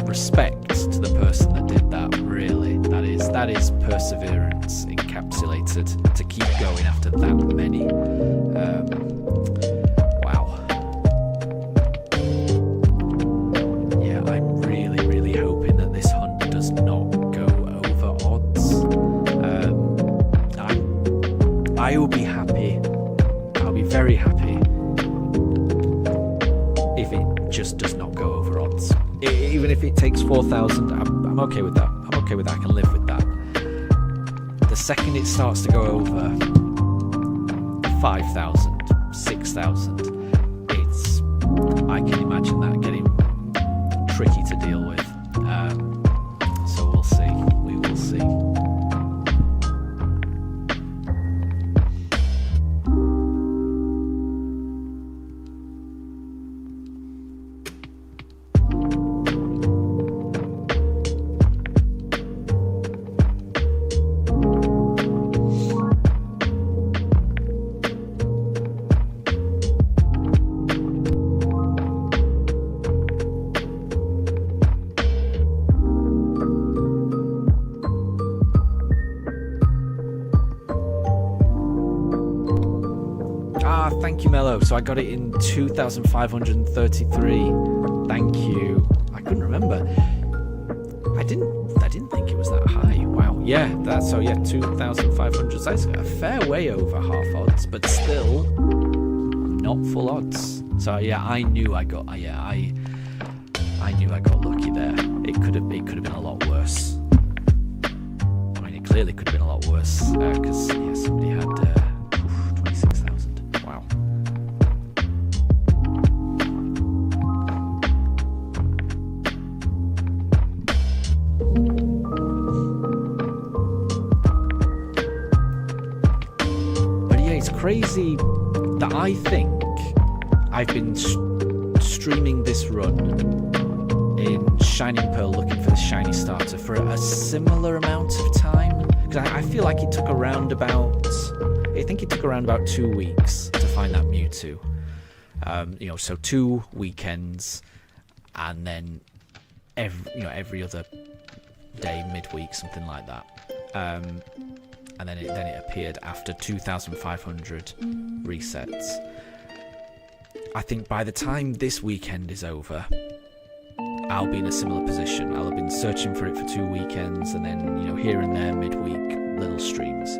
S1: Respect to the person that did that, really. That is perseverance encapsulated to keep going after that many. Wow. Yeah, I'm really, really hoping that this hunt does not go over odds. I will be happy. I'll be very happy if it just does not go over odds. Even if it takes 4,000, I'm okay with that. I'm okay with that. I can live with that. The second it starts to go over 5,000, 6,000, I can imagine that getting tricky to deal with. So we'll see. We will see. Thank you, Mello. So I got it in 2,533. Thank you. I couldn't remember. I didn't think it was that high. Wow. Yeah, 2,500. So that's a fair way over half odds, but still not full odds. So yeah, I knew I got. I knew I got lucky there. It could have been a lot worse. I mean, it clearly could have been a lot worse because somebody had 26,000. Wow. But yeah, it's crazy that I think I've been streaming this run in Shining Pearl looking for the shiny starter for a similar amount of time. Because I feel like it took around about 2 weeks to find that Mewtwo. So 2 weekends, and then every other day, midweek, something like that. And then it appeared after 2,500 resets. I think by the time this weekend is over, I'll be in a similar position. I'll have been searching for it for 2 weekends, and then here and there midweek little streams.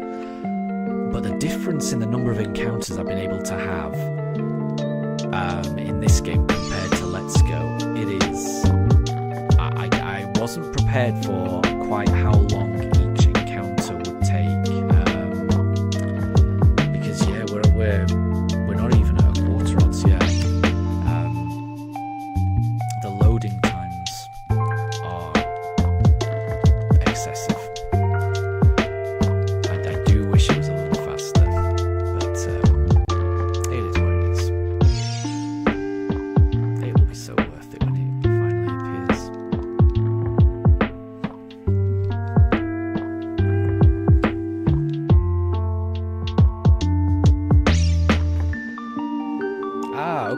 S1: But the difference in the number of encounters I've been able to have in this game compared to Let's Go, it is. I wasn't prepared for quite how long each encounter would take. we're not even at a quarter odds yet. The loading times are excessive. I do wish it was a little faster, but it is what it is. It will be so worth it when it finally appears.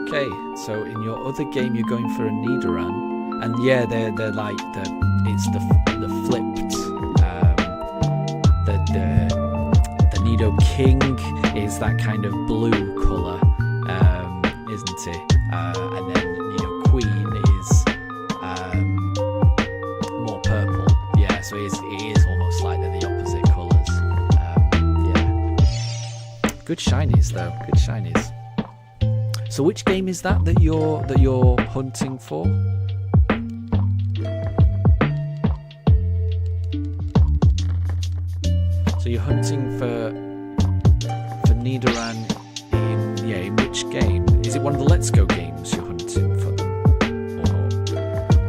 S1: Okay, so in your other game you're going for a Nidoran, and yeah, they're like it's the flipped the Nido King is that kind of blue colour, isn't it? And then Nido Queen is more purple. Yeah, so it is almost like they're the opposite colours. Yeah, good shinies though. Good shinies. So which game is that you're hunting for? So you're hunting for Nidoran in which game? Is it one of the Let's Go games you're hunting for them? Or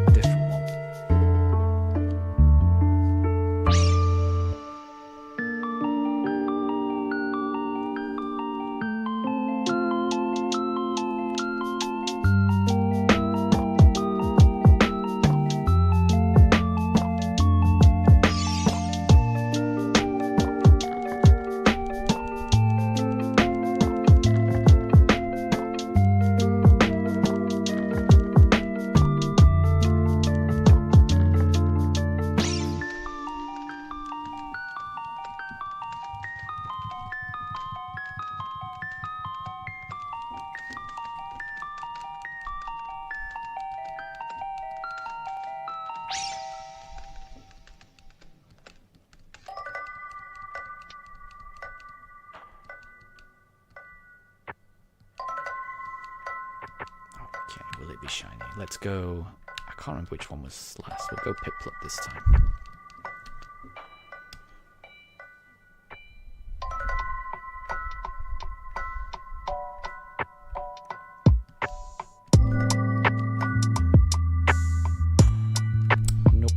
S1: a different one? Will it be shiny? Let's go. I can't remember which one was last. We'll go Piplup this time. Nope,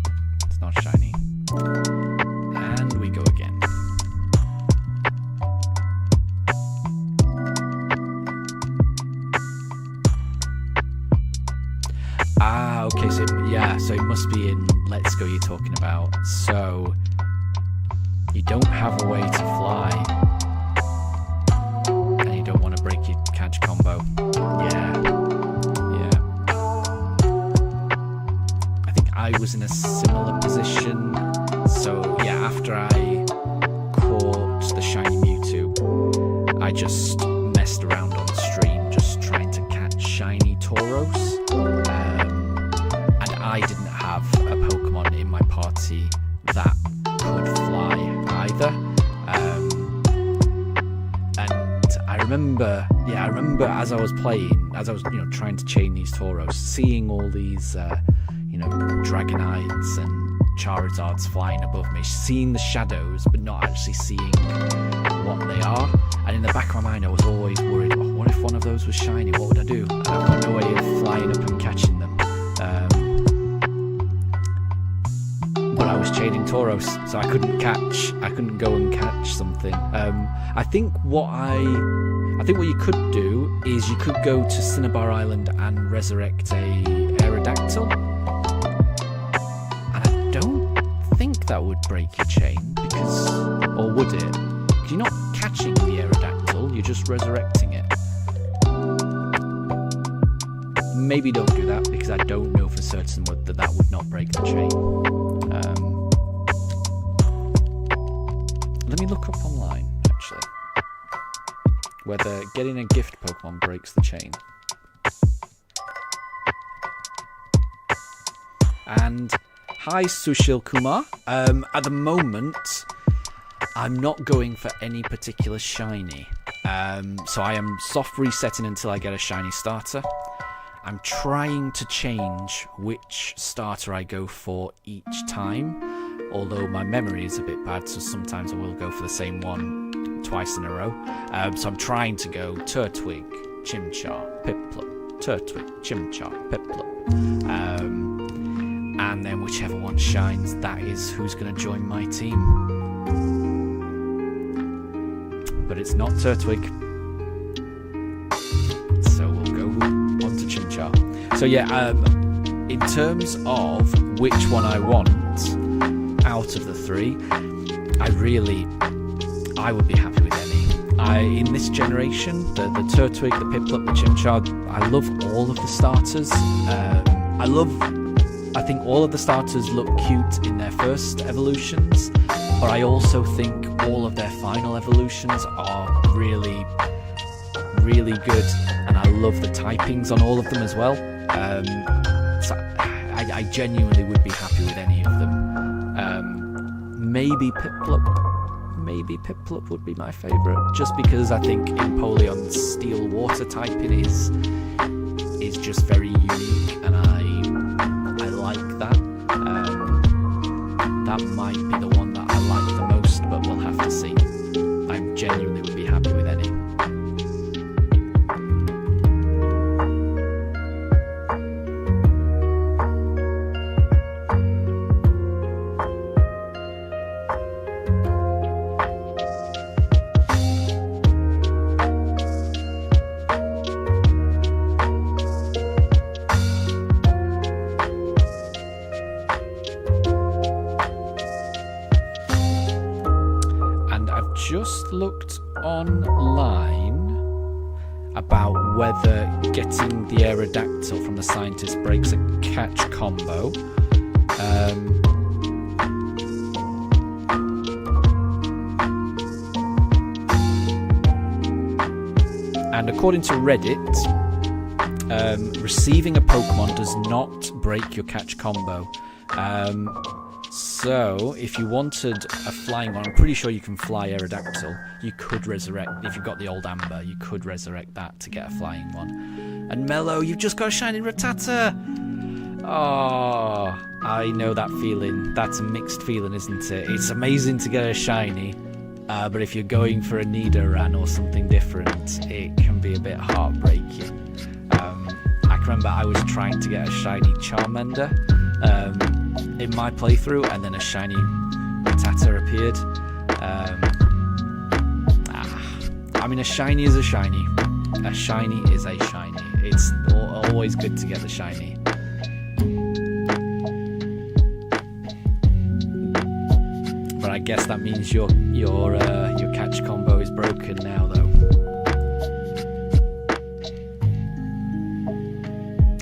S1: it's not shiny. And we go again. Ah, okay, so so it must be in Let's Go you're talking about. So you don't have a way to fly, and you don't want to break your catch combo. Yeah. I think I was in a similar position. So yeah, after I caught the shiny Mewtwo, I just messed around on stream, just trying to catch shiny Tauros. I didn't have a Pokemon in my party that could fly either. And I remember as I was playing, as I was trying to chain these Tauros, seeing all these Dragonites and Charizards flying above me, seeing the shadows but not actually seeing what they are. And in the back of my mind I was always worried, what if one of those was shiny? What would I do? And I've got no way of flying up and catching them. But I was chaining Tauros, so I couldn't go and catch something. I think what you could do is you could go to Cinnabar Island and resurrect a Aerodactyl. And I don't think that would break your chain, or would it? Because you're not catching the Aerodactyl, you're just resurrecting it. Maybe don't do that, because I don't know for certain whether that would not break the chain. Let me look up online, actually, whether getting a gift Pokemon breaks the chain. And hi, Sushil Kumar. At the moment, I'm not going for any particular shiny. So I am soft resetting until I get a shiny starter. I'm trying to change which starter I go for each time, although my memory is a bit bad, so sometimes I will go for the same one twice in a row. So I'm trying to go Turtwig, Chimchar, Piplup, Turtwig, Chimchar, Piplup. And then whichever one shines, that is who's going to join my team. But it's not Turtwig. So we'll go on to Chimchar. So yeah, in terms of which one I want out of the three, I would be happy with any. In this generation, the Turtwig, the Piplup, the Chimchar, I love all of the starters. I think all of the starters look cute in their first evolutions, but I also think all of their final evolutions are really, really good, and I love the typings on all of them as well. So I genuinely would be happy with any of them. Maybe Piplup would be my favourite, just because I think Empoleon's steel water typing is just very unique, and I like that. That might be the one that I like the most, but we'll have to see. I genuinely would be happy with any. Just looked online about whether getting the Aerodactyl from the scientist breaks a catch combo. And according to Reddit, receiving a Pokemon does not break your catch combo. So, if you wanted a flying one, I'm pretty sure you can fly Aerodactyl. You could resurrect, if you've got the old Amber, you could resurrect that to get a flying one. And Mellow, you've just got a shiny Rattata! Oh, I know that feeling. That's a mixed feeling, isn't it? It's amazing to get a shiny, but if you're going for a Nidoran or something different, it can be a bit heartbreaking. I can remember I was trying to get a shiny Charmander, in my playthrough, and then a shiny Rattata appeared. I mean, a shiny is a shiny. A shiny is a shiny. It's always good to get the shiny. But I guess that means your catch combo is broken now, though.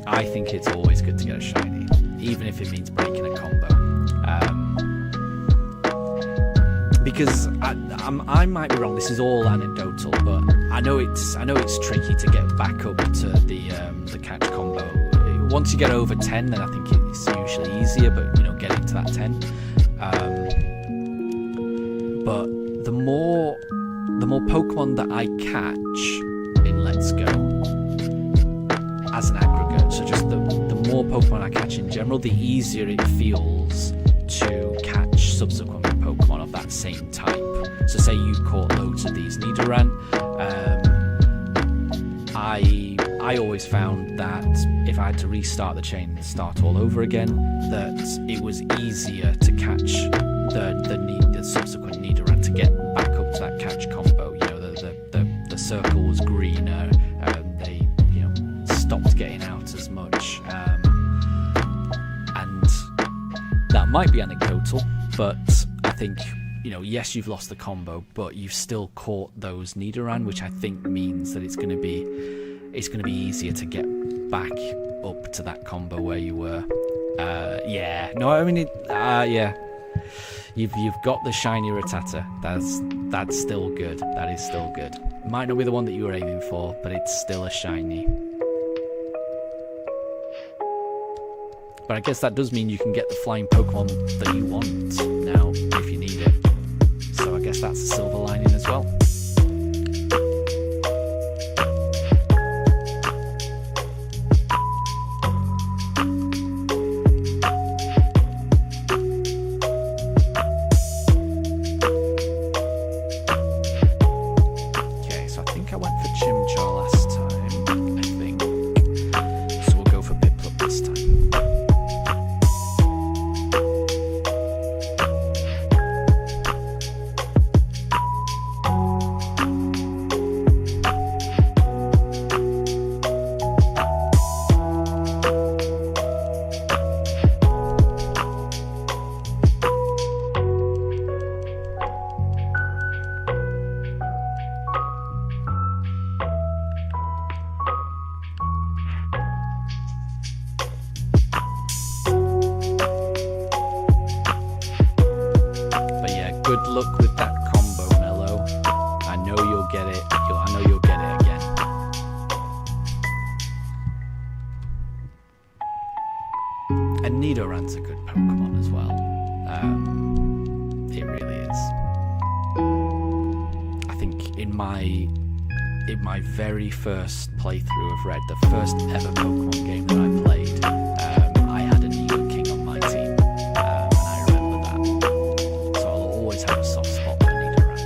S1: I think it's always good to get a shiny, even if it means breaking a combo. Because I might be wrong. This is all anecdotal, but I know it's tricky to get back up to the catch combo. Once you get over 10, then I think it's usually easier. But getting to that 10. But the more Pokemon that I catch in Let's Go as an aggregate, so just the more Pokemon I catch in general, the easier it feels to catch subsequent Pokemon of that same type. So say you caught loads of these Nidoran, I always found that if I had to restart the chain and start all over again, that it was easier to catch the subsequent Nidoran to get back up to that catch combo. The circle was greener, they stopped getting out as much, and that might be anecdotal, but I think yes, you've lost the combo, but you've still caught those Nidoran, which I think means that it's going to be easier to get back up to that combo where you were. You've got the shiny Rattata. That's still good. That is still good. Might not be the one that you were aiming for, but it's still a shiny. But I guess that does mean you can get the flying Pokemon that you want now if you need it. So I guess that's a silver lining as well. Chimchar last time, I think. So we'll go for Piplup this time. Good luck with that combo, Mellow. I know you'll get it. I know you'll get it again. And Nidoran's a good Pokemon as well. It really is. I think in my very first playthrough of Red, the first ever Pokemon game that I played, I had a Nido King on my team. Have a soft spot for Nidoran.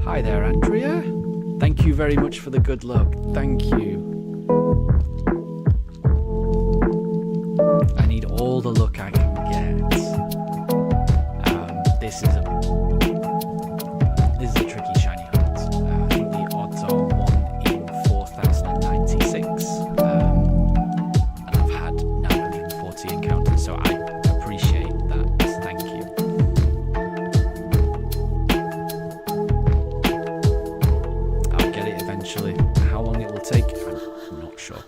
S1: Hi there, Andrea. Thank you very much for the good luck. Thank you. I need all the luck I can get. This is a tricky shiny hunt. I think the odds are 1 in 4,096. And I've had 940 encounters, so I appreciate that. Thank you. I'll get it eventually. How long it will take, I'm not sure.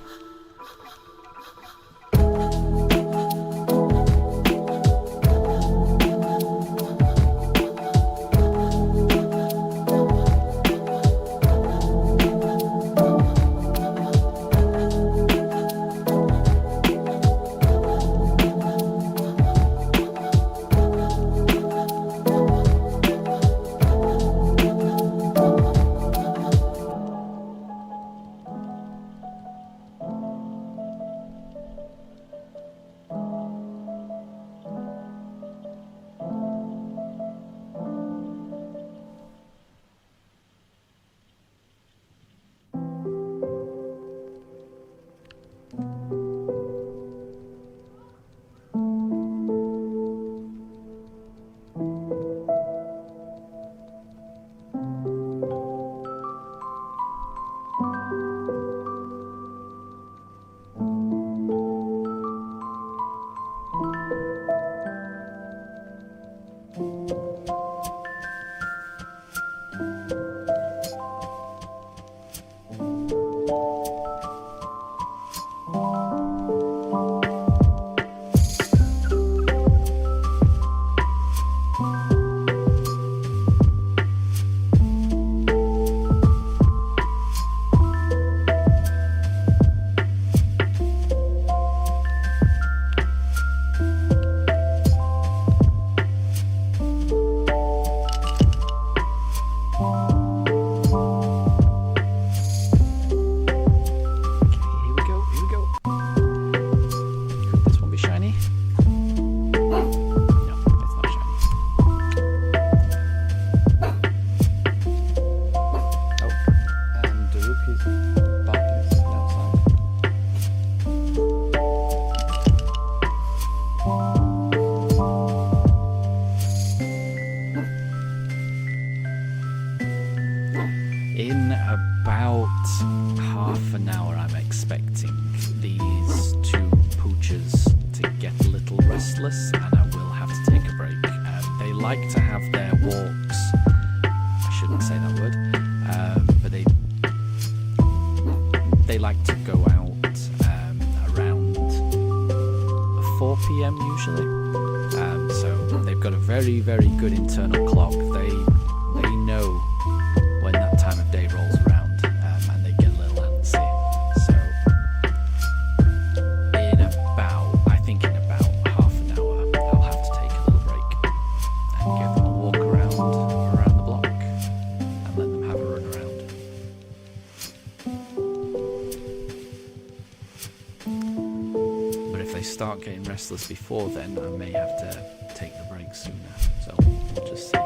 S1: In about half an hour, I'm expecting these two poochers to get a little restless, and I will have to take a break. They like to have their walks. I shouldn't say that word, but they like to go out around 4 p.m. usually. So they've got a very, very good internal clock. They know when that time of day rolls around, and they get a little antsy. So in about half an hour, I'll have to take a little break and give them a walk around the block and let them have a run around. But if they start getting restless before then, I may have to take the break sooner. So we'll just see.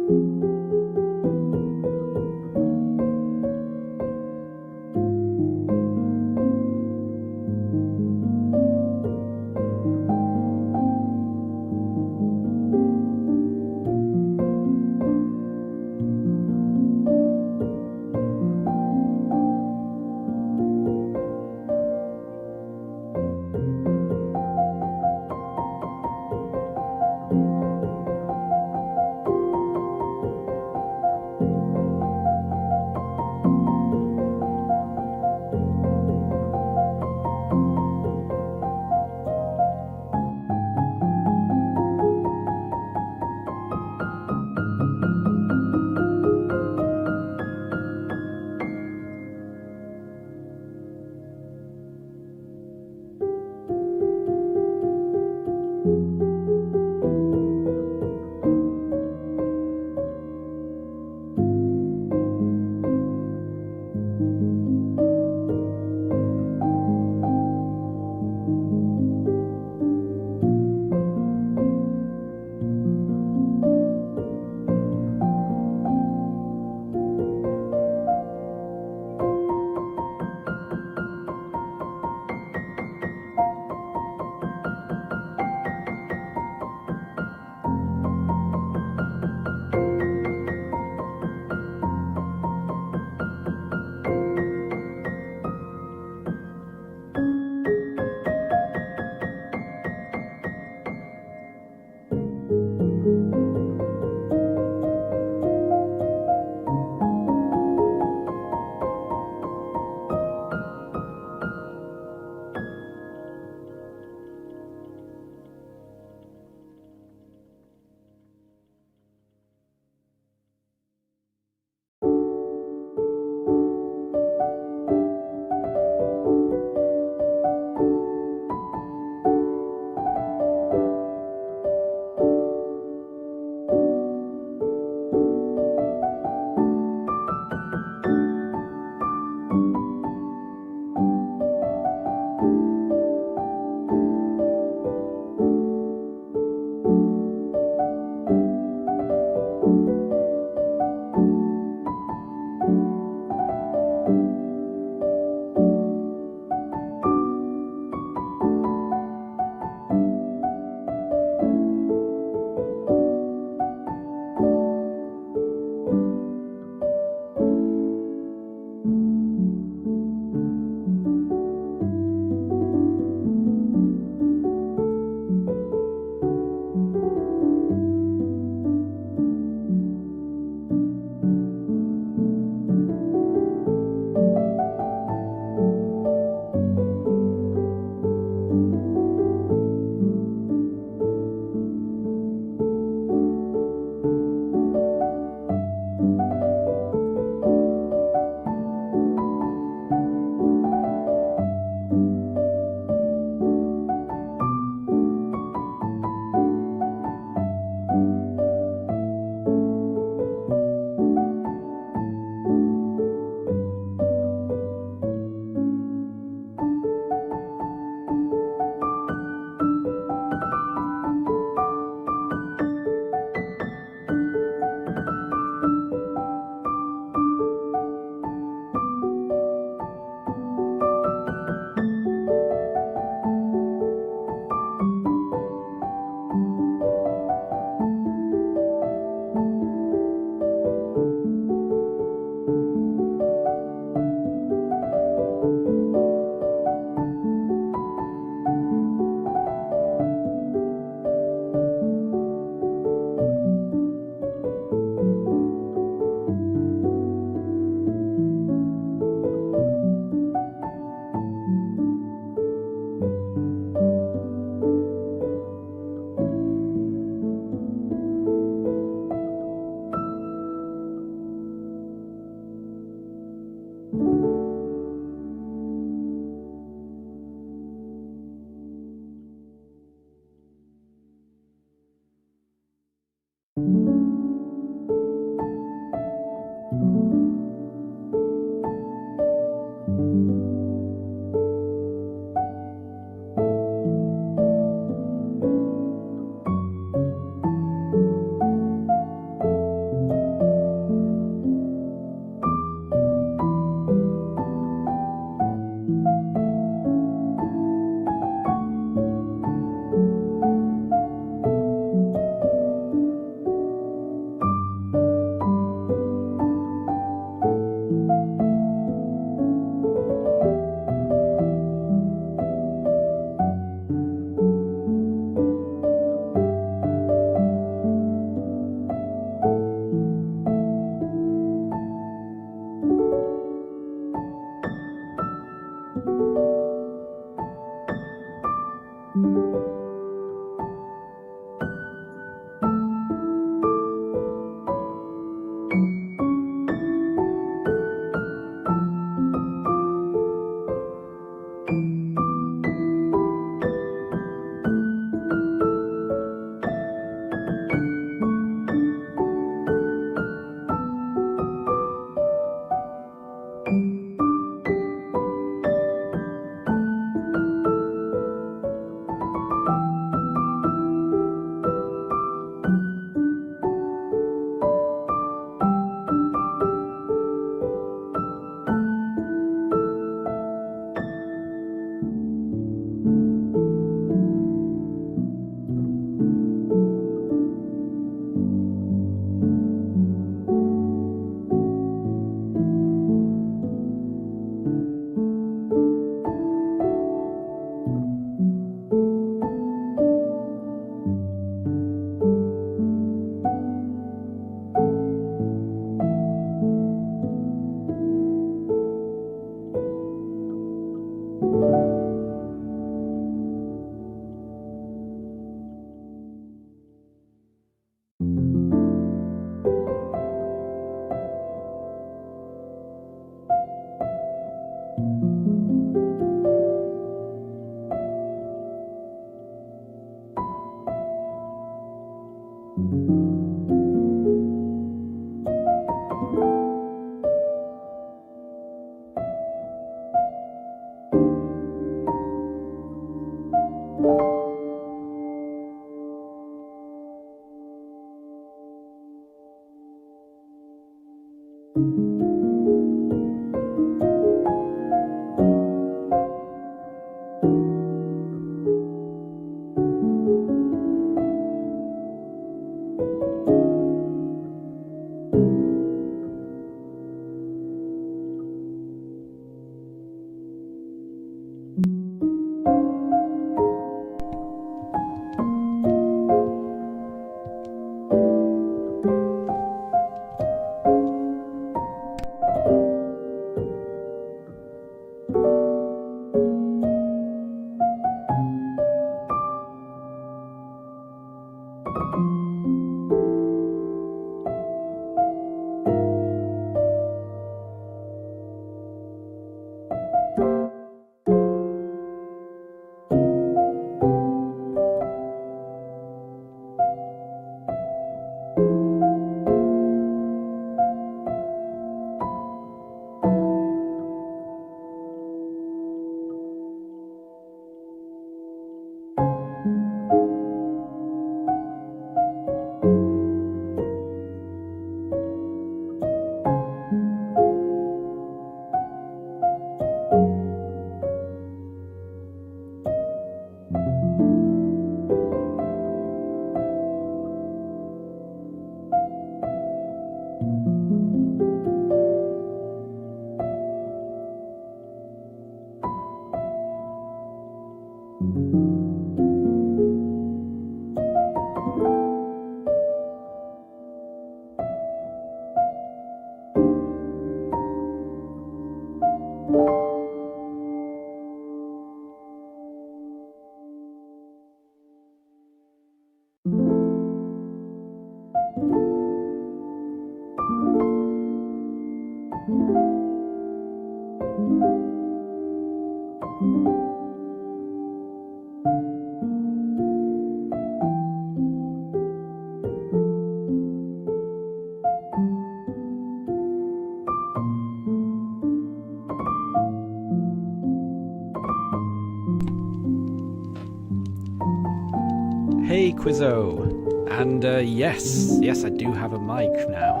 S1: Hey Quizzo, and yes, I do have a mic now.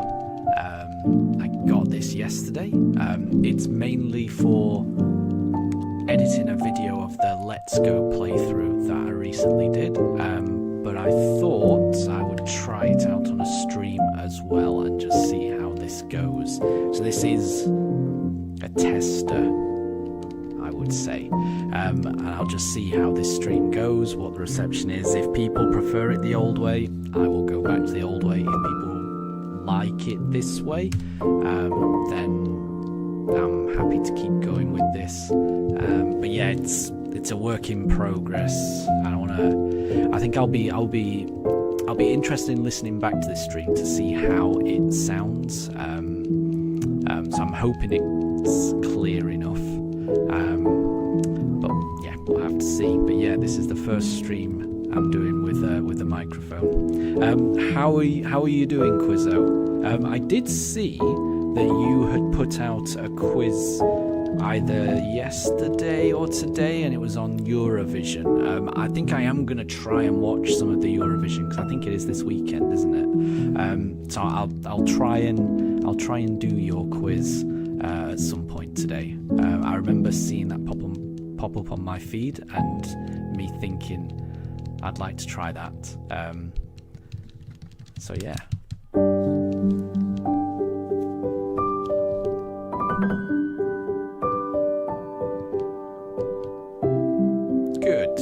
S1: I got this yesterday. It's mainly for editing a video of the Let's Go playthrough that I recently did, but I thought I would try it out on a stream as well and just see how this goes. So this is a tester, I would say, and I'll just see how this stream goes, what the reception is. If people prefer it the old way, I will go back to the old way. If people like it this way, then I'm happy to keep going with this. But yeah, it's a work in progress. I think I'll be interested in listening back to this stream to see how it sounds. So I'm hoping it's clear enough. But yeah, we'll have to see. But yeah, this is the first stream I'm doing with the microphone. How are you doing, Quizzo? I did see that you had put out a quiz either yesterday or today, and it was on Eurovision. I think I am going to try and watch some of the Eurovision because I think it is this weekend, isn't it? So I'll try and do your quiz at some point today. I remember seeing that pop up on my feed and me thinking I'd like to try that. So yeah. Good.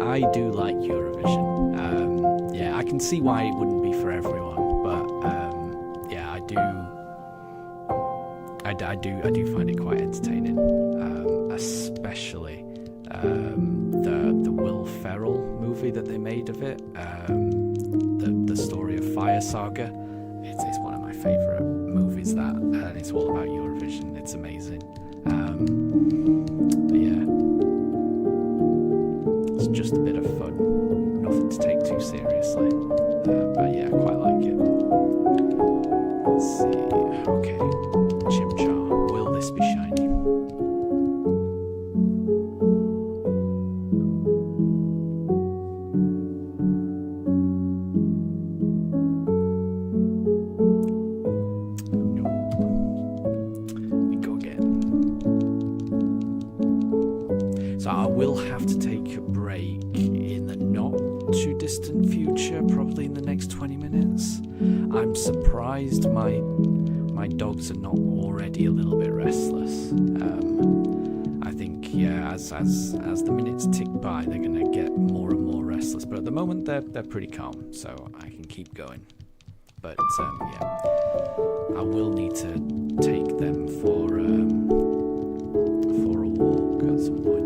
S1: I do like Eurovision. Yeah, I can see why it wouldn't be for everyone, but yeah, I do find it quite entertaining, especially the Will Ferrell movie that they made of it, the story of Fire Saga. It's one of my favourite movies. That and it's all about Eurovision. It's amazing. But yeah, it's just a bit of fun. Nothing to take too seriously. But yeah, I quite like it. Let's see. Okay, Chimchar. Will this be shiny? So I will have to take a break in the not too distant future, probably in the next 20 minutes. I'm surprised my dogs are not already a little bit restless. I think, yeah, as the minutes tick by, they're going to get more and more restless. But at the moment, they're pretty calm, so I can keep going. But yeah, I will need to take them for a walk at some point.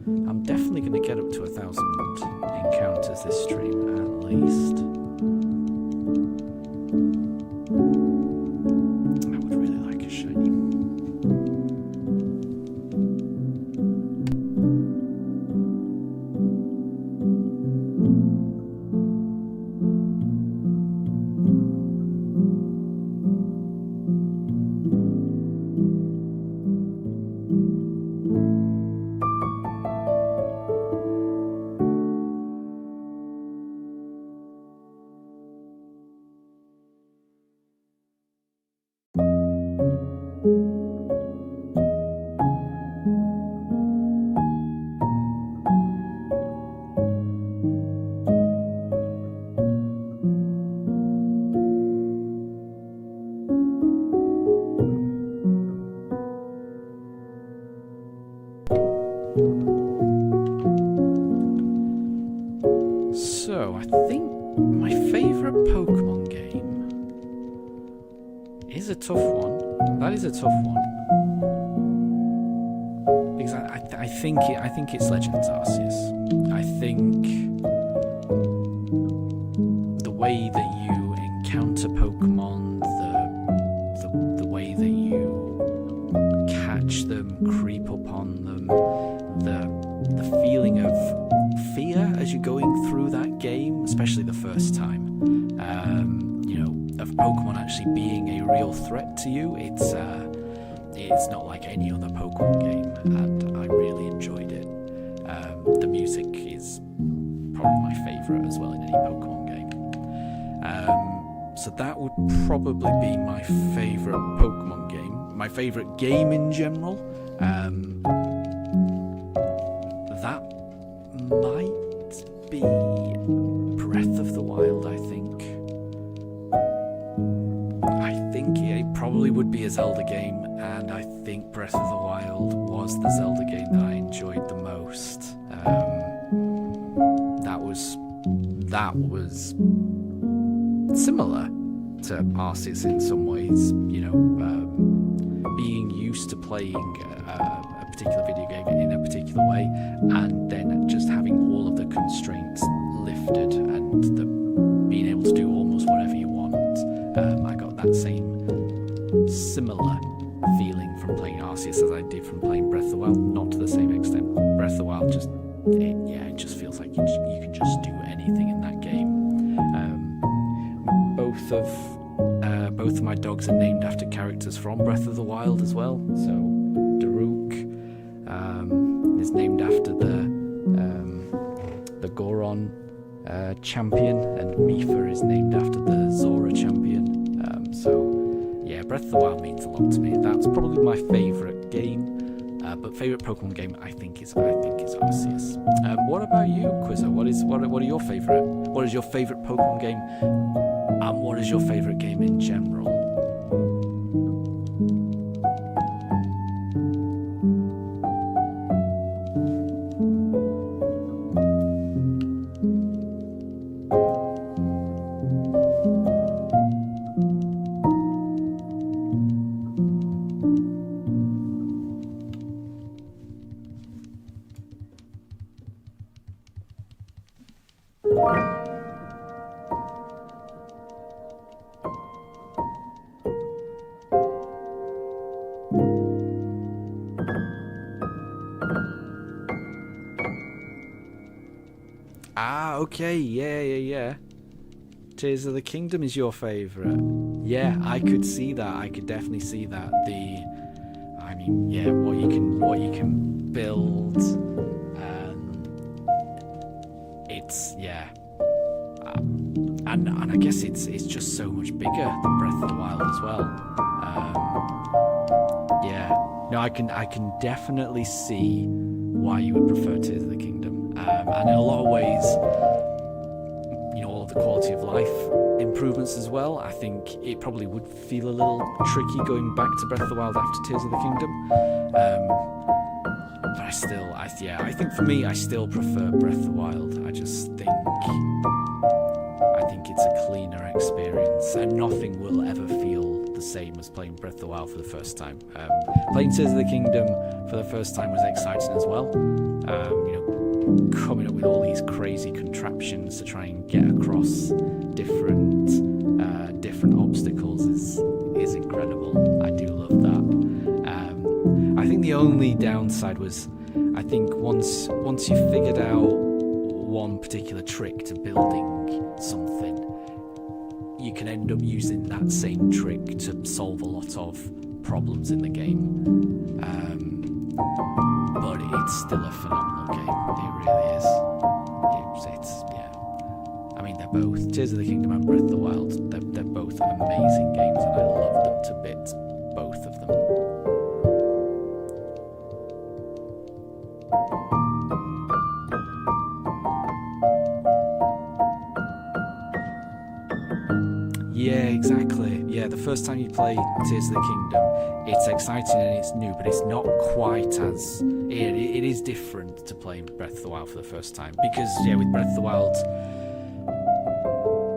S1: I'm definitely going to get up to 1,000 encounters this stream, at least. I would really like a shiny. So, I think my favourite Pokemon game is a tough one. That is a tough one. Because I think it's Legends Arceus. I think the way that you encounter Pokemon, the way that you catch them, creep upon them, the feeling of fear as you're going through that game, especially the first time, of Pokemon actually being a real threat to you. It's not like any other Pokemon game, and I really enjoyed it. The music is favourite as well in any Pokemon game. So that would probably be my favourite Pokemon game. My favourite game in general. That might be Breath of the Wild, I think. I think it probably would be a Zelda game, and I think Breath of the Wild was the Zelda game that I enjoyed the most. That was similar to Arceus in some ways, you know, being used to playing a particular video game in a particular way, and then just having all of the constraints lifted and being able to do almost whatever you want. I got that similar feeling from playing Arceus as I did from playing Breath of the Wild, not to the same extent. Breath of the Wild it just feels like you can just do anything in that game. Both of my dogs are named after characters from Breath of the Wild as well. So Daruk is named after the Goron champion, and Mifa is named after the Zora champion. So yeah, Breath of the Wild means a lot to me. That's probably my favourite game. But favourite Pokemon game, I think is Arceus. What about you, Quizzo? What are your favourite? What is your favourite Pokemon game? And what is your favourite game in general? Okay, yeah. Tears of the Kingdom is your favourite. Yeah, I could see that. I could definitely see that. What you can build. And I guess it's just so much bigger than Breath of the Wild as well. I can definitely see why you would prefer Tears of the Kingdom. And in a lot of ways, you know, all of the quality of life improvements as well. I think it probably would feel a little tricky going back to Breath of the Wild after Tears of the Kingdom. But I think for me, I still prefer Breath of the Wild. I think it's a cleaner experience, and nothing will ever feel the same as playing Breath of the Wild for the first time. Playing Tears of the Kingdom for the first time was exciting as well. Coming up with all these crazy contraptions to try and get across different obstacles is incredible. I do love that. I think the only downside was, I think once you figured out one particular trick to building something, you can end up using that same trick to solve a lot of problems in the game. But it's still a phenomenal game. It really is. I mean, they're both Tears of the Kingdom and Breath of the Wild. They're both amazing games, and I love them to bits. Both of them. Yeah, exactly. Yeah, the first time you play Tears of the Kingdom, it's exciting and it's new, but it's not quite as... It is different to playing Breath of the Wild for the first time. Because, with Breath of the Wild,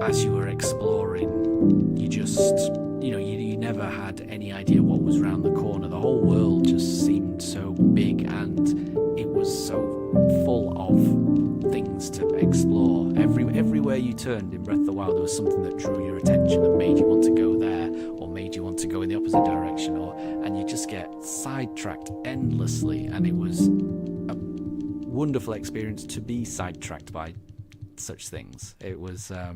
S1: as you were exploring, you just... You never had any idea what was around the corner. The whole world just seemed so big, and it was so full of things to explore. Everywhere you turned in Breath of the Wild, there was something that drew your attention, that made you want to go there, or made you want to go in the opposite direction, and you just get sidetracked endlessly. And it was a wonderful experience to be sidetracked by such things. It was, Breath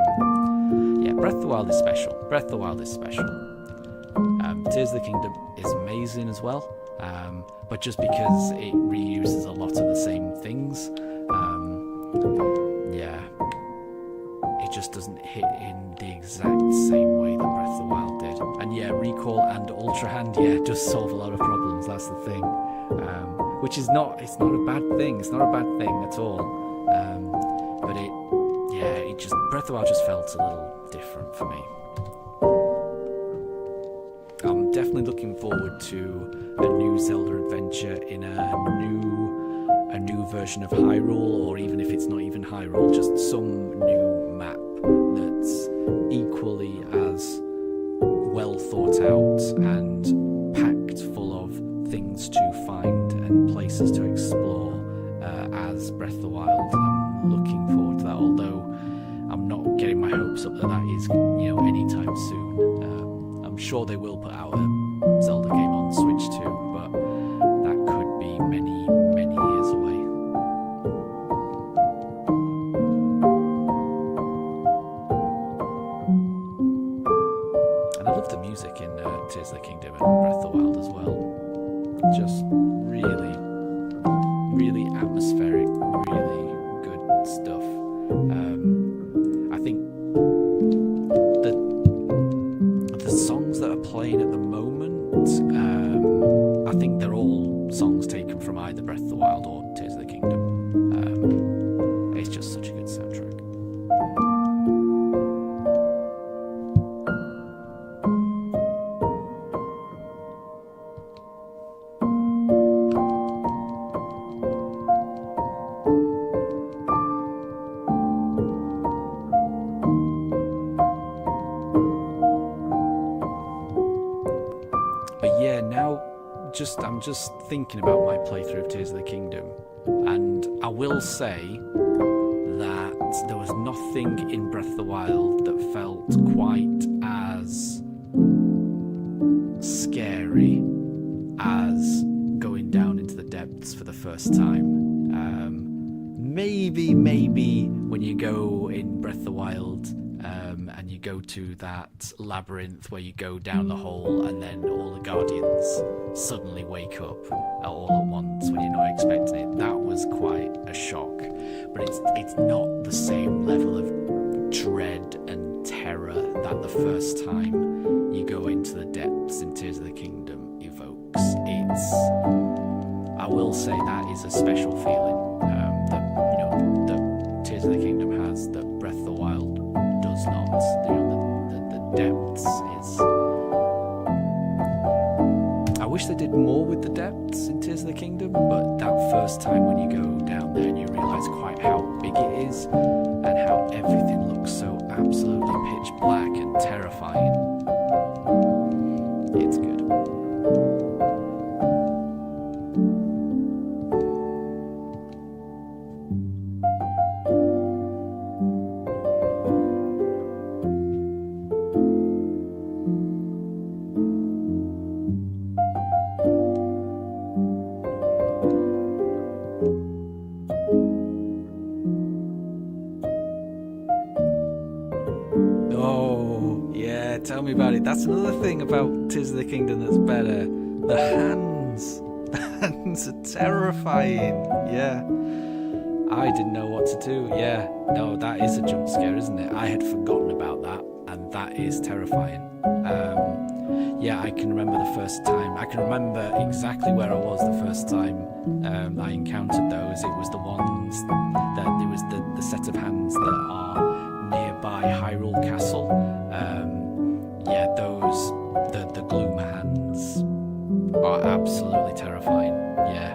S1: of the Wild is special. Breath of the Wild is special. Tears of the Kingdom is amazing as well, but just because it reuses a lot of the same things. just doesn't hit in the exact same way that Breath of the Wild did. And yeah, Recall and Ultra Hand, yeah, does solve a lot of problems, that's the thing. Which is not, it's not a bad thing, it's not a bad thing at all. But it just, Breath of the Wild just felt a little different for me. I'm definitely looking forward to a new Zelda adventure in a new version of Hyrule, or even if it's not even Hyrule, just some new map that's equally as well thought out and packed full of things to find and places to explore as Breath of the Wild. I'm looking forward to that, although I'm not getting my hopes up that is, anytime soon. I'm sure they will put out a Zelda game on Switch too, but that could be many, many years away. And I love the music in Tears of the Kingdom and Breath of the Wild as well. Just really, really atmospheric, really good stuff. I think the songs that are playing at the moment, I think they're all songs taken from either Breath of the Wild or Tears of the Kingdom. It's just such a good soundtrack. But yeah, now I'm just thinking about my playthrough of Tears of the Kingdom, and I will say that there was nothing in Breath of the Wild that felt quite as scary as going down into the depths for the first time. Maybe when you go in Breath of the Wild and you go to that labyrinth where you go down the hole and then all the guardians suddenly wake up all at once when you're not expecting it. That was quite a shock, but it's not the same level of dread and terror that the first time you go into the depths in Tears of the Kingdom evokes. I will say that is a special feeling that Tears of the Kingdom has that Breath of the Wild does not. The depths is. I wish they did more with the depths in Tears of the Kingdom, but that first time when you go down there and you realise quite how big it is and how everything looks so absolutely pitch black and terrifying, it's good. Tell me about it. That's another thing about Tears of the Kingdom that's better. The hands. The hands are terrifying. Yeah. I didn't know what to do. Yeah. No, that is a jump scare, isn't it? I had forgotten about that, and that is terrifying. Yeah, I can remember the first time. I can remember exactly where I was the first time I encountered those. It was the ones that it was the set of hands that are nearby Hyrule Castle. Yeah, those, the gloom hands are absolutely terrifying, yeah.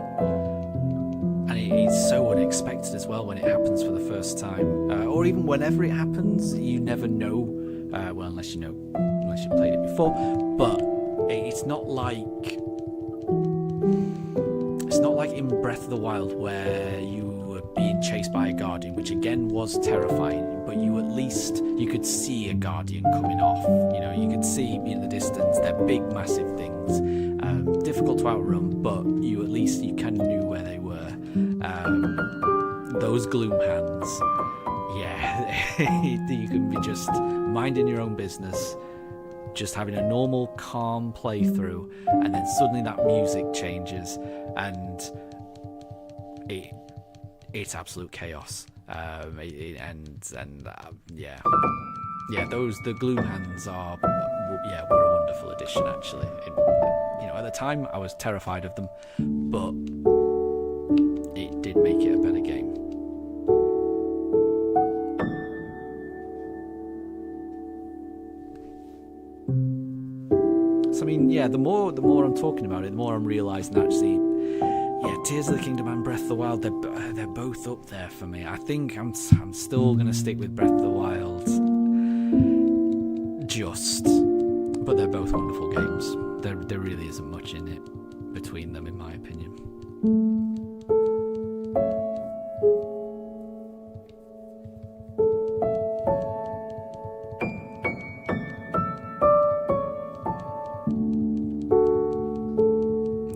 S1: And it's so unexpected as well when it happens for the first time. Or even whenever it happens, you never know, well, unless you played it before, but it's not like in Breath of the Wild where you were being chased by a guardian, which again was terrifying, but you could see a guardian coming off. You could see in the distance. They're big, massive things, difficult to outrun, but you kind of knew where they were. Those gloom hands, yeah, you can be just minding your own business, just having a normal, calm playthrough, and then suddenly that music changes, and it's absolute chaos. Yeah, the gloom hands are were a wonderful addition actually. At the time I was terrified of them, but it did make it a better game. So I mean, the more I'm talking about it, the more I'm realising actually, Tears of the Kingdom and Breath of the Wild, they're both up there for me. I think I'm still gonna stick with Breath of the Wild, but they're both wonderful games. There really isn't much in it between them, in my opinion.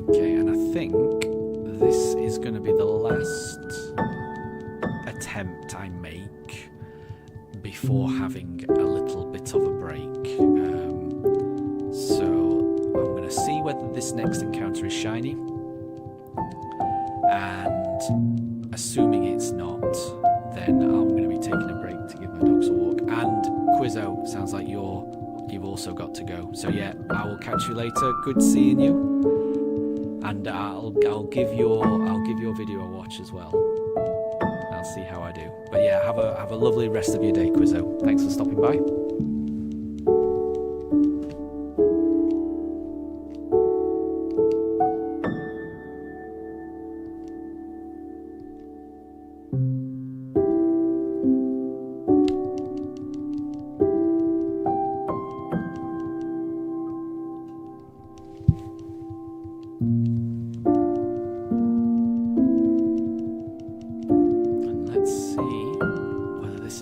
S1: Okay, and I think this is going to be the last attempt I make before having a little bit of a break. So I'm going to see whether this next encounter is shiny, and assuming it's not, then I'm going to be taking a break to give my dogs a walk. And Quizzo, sounds like you've also got to go. So I will catch you later. Good seeing you. And I'll give your video a watch as well. I'll see how I do. But have a lovely rest of your day, Quizzo. Thanks for stopping by.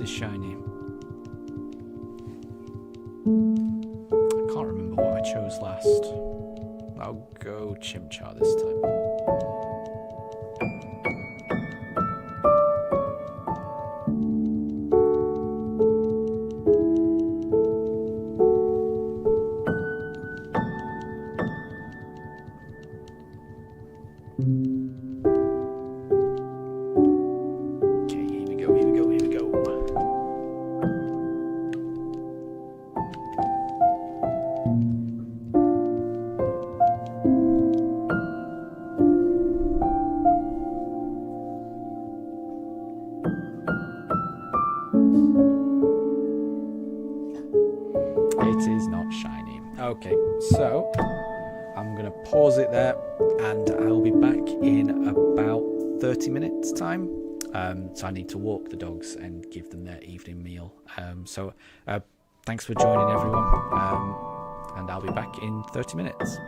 S1: Is shiny. I can't remember what I chose last. I'll go Chimchar this time. It is not shiny. Okay, so I'm going to pause it there, and I'll be back in about 30 minutes time. So I need to walk the dogs and give them their evening meal. So thanks for joining, everyone, and I'll be back in 30 minutes.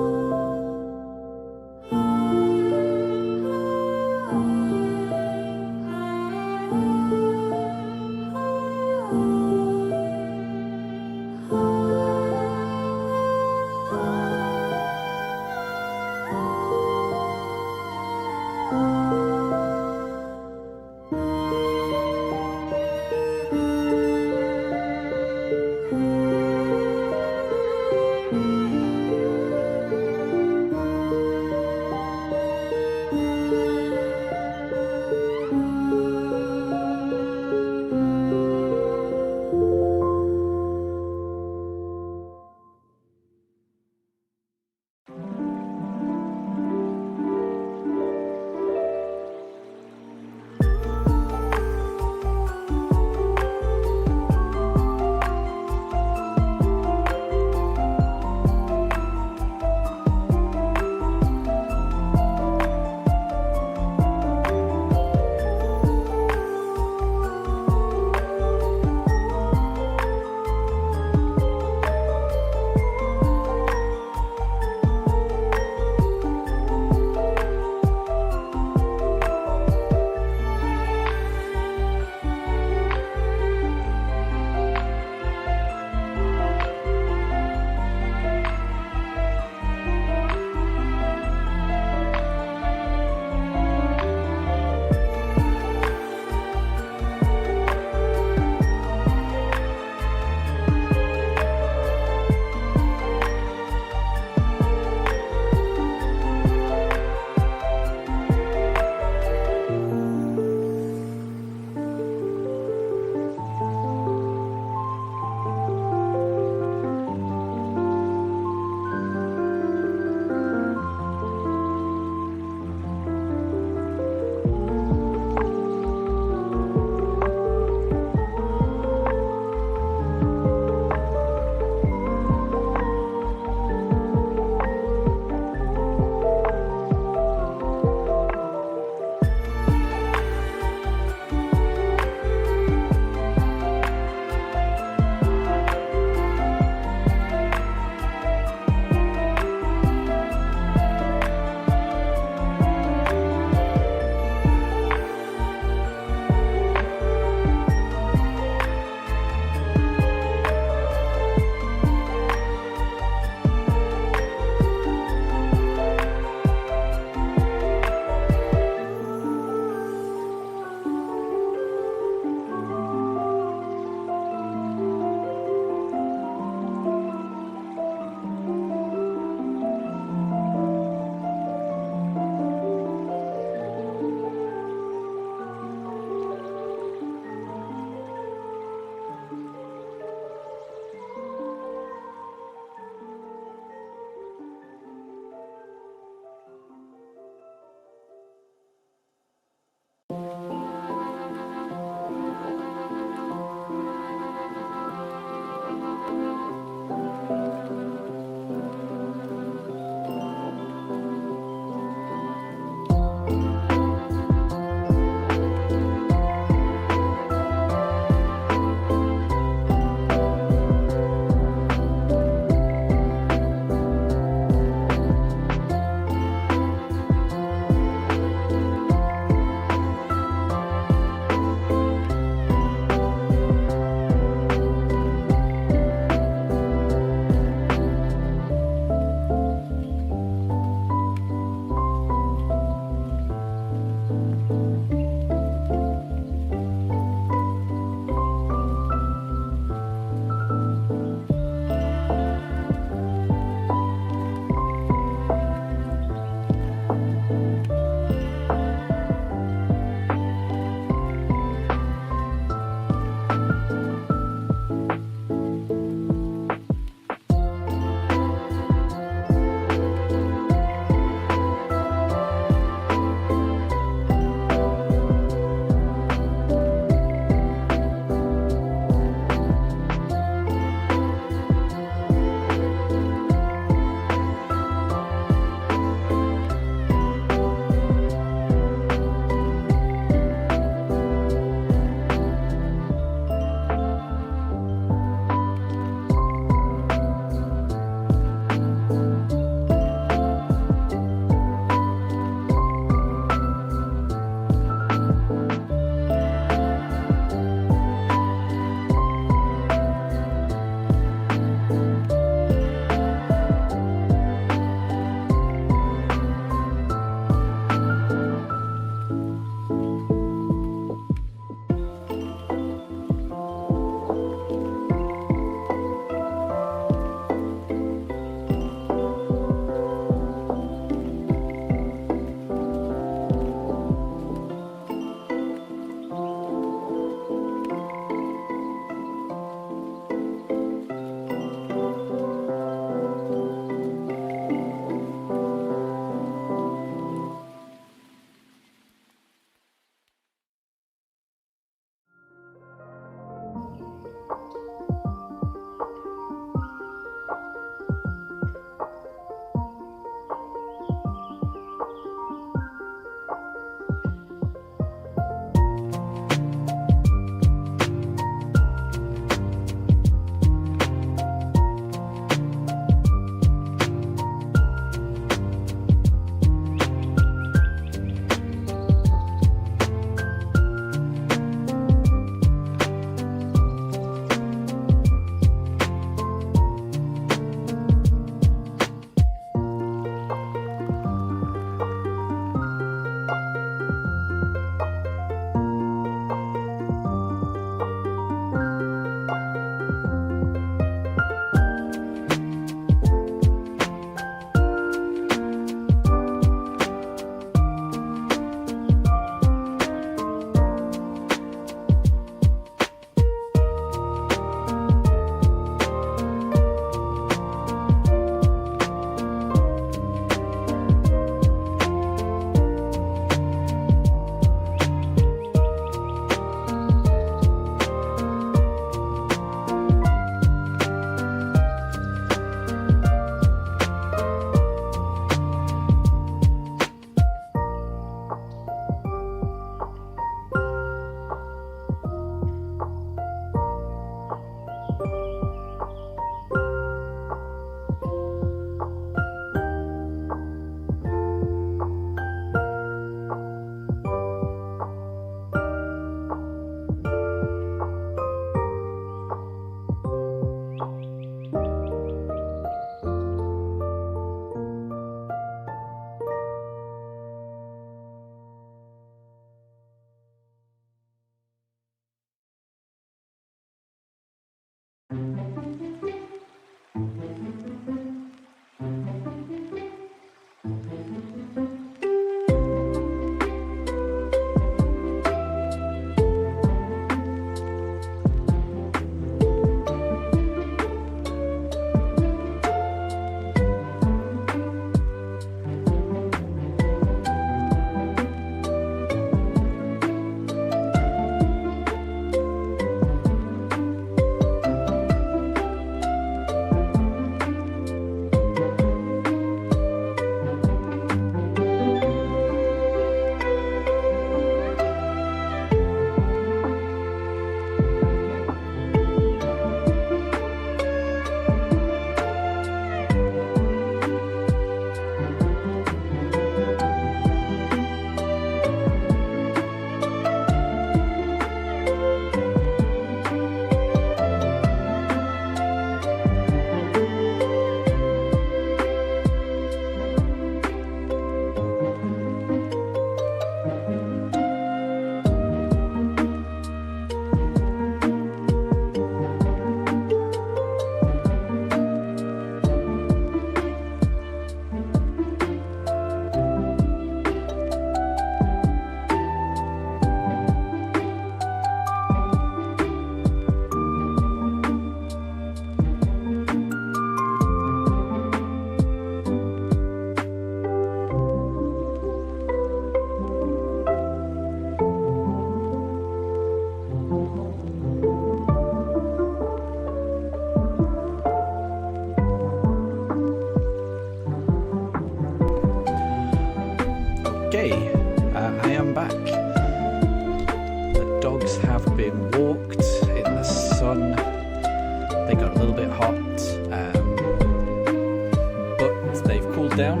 S1: down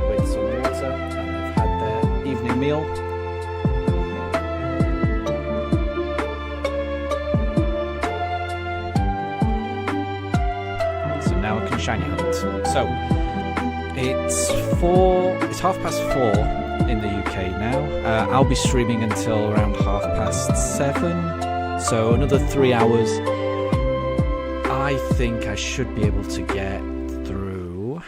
S1: with some water, and they've had their evening meal. So now I can shiny hunt. So it's 4:30 in the UK now. I'll be streaming until around 7:30, so another 3 hours. I think I should be able to get through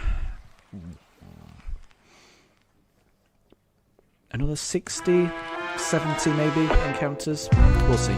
S1: another 60, 70 maybe encounters. We'll see.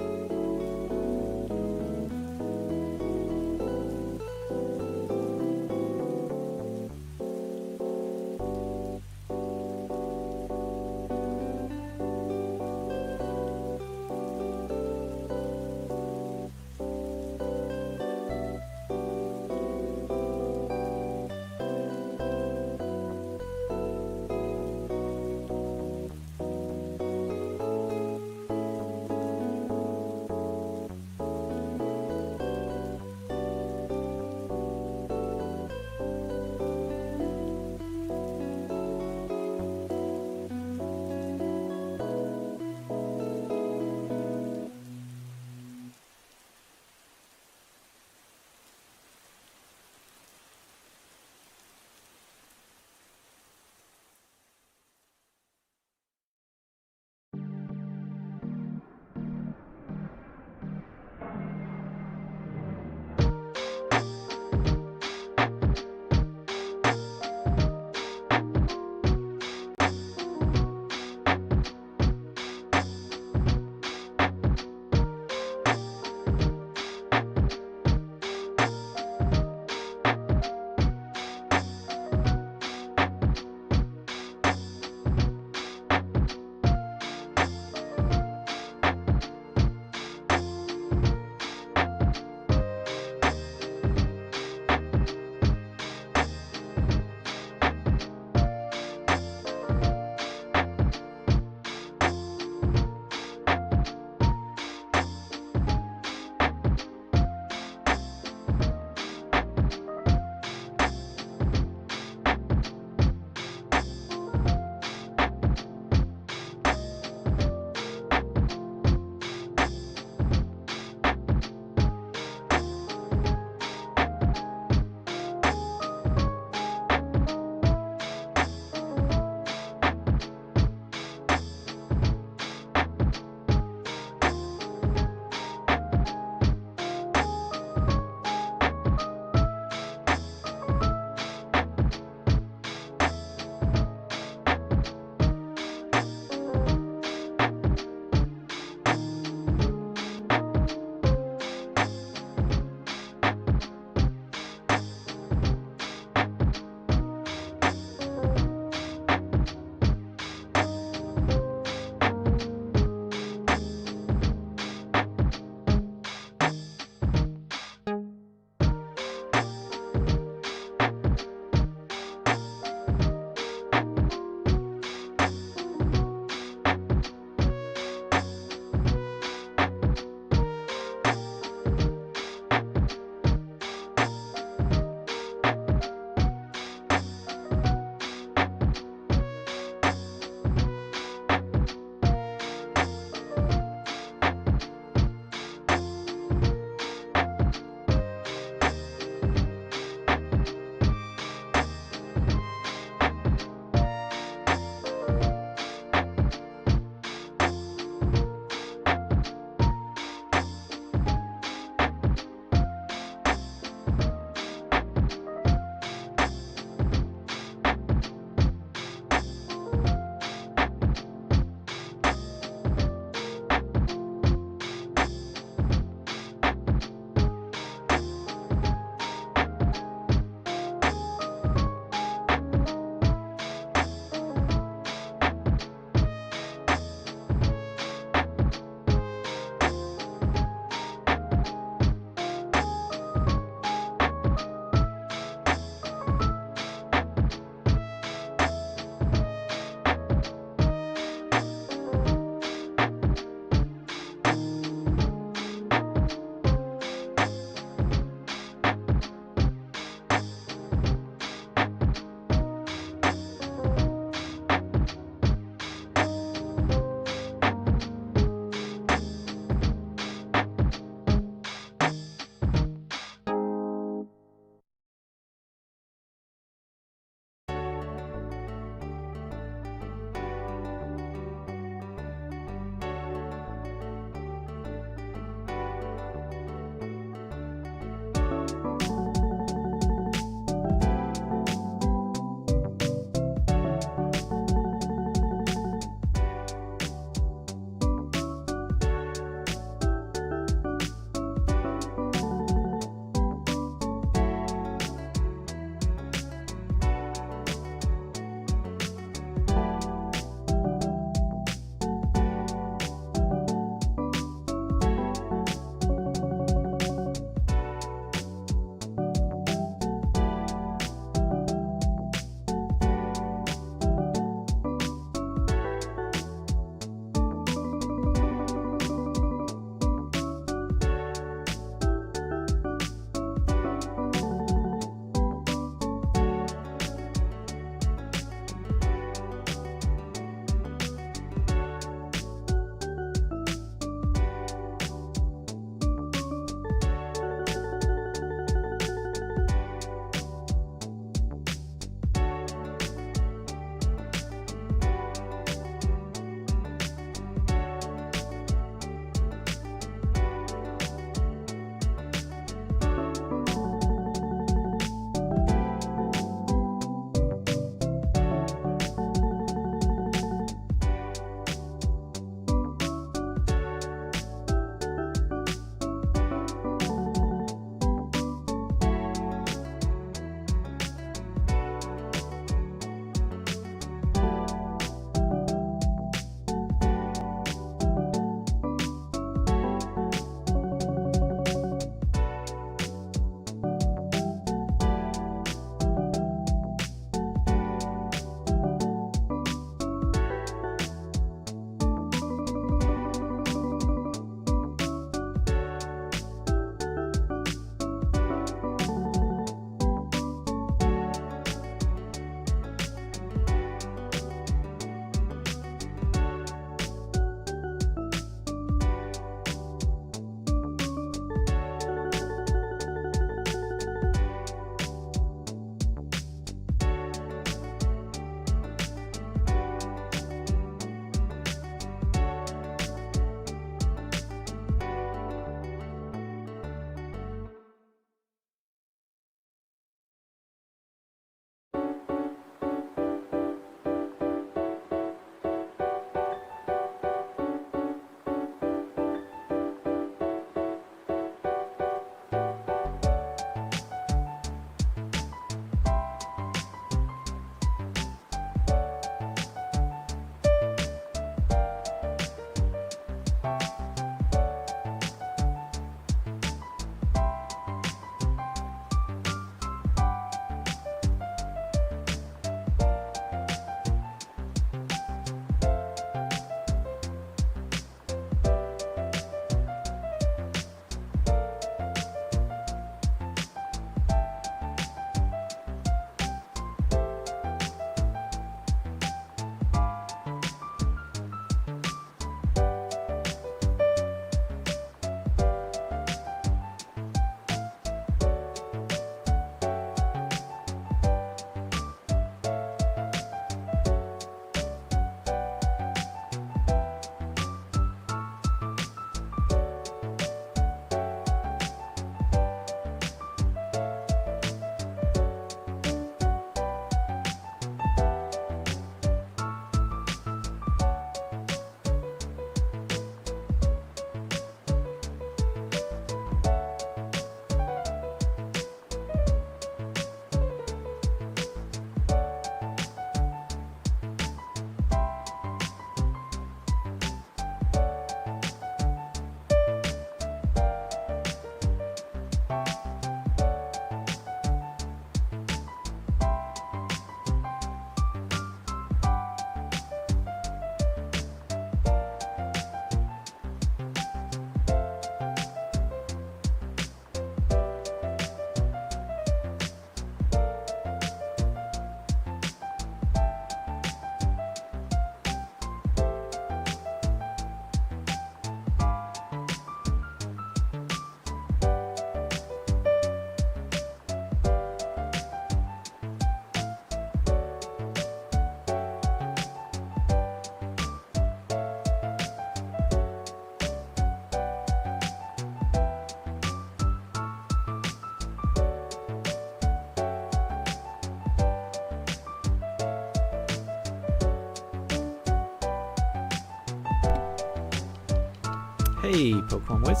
S1: Hey Pokemon Wiz,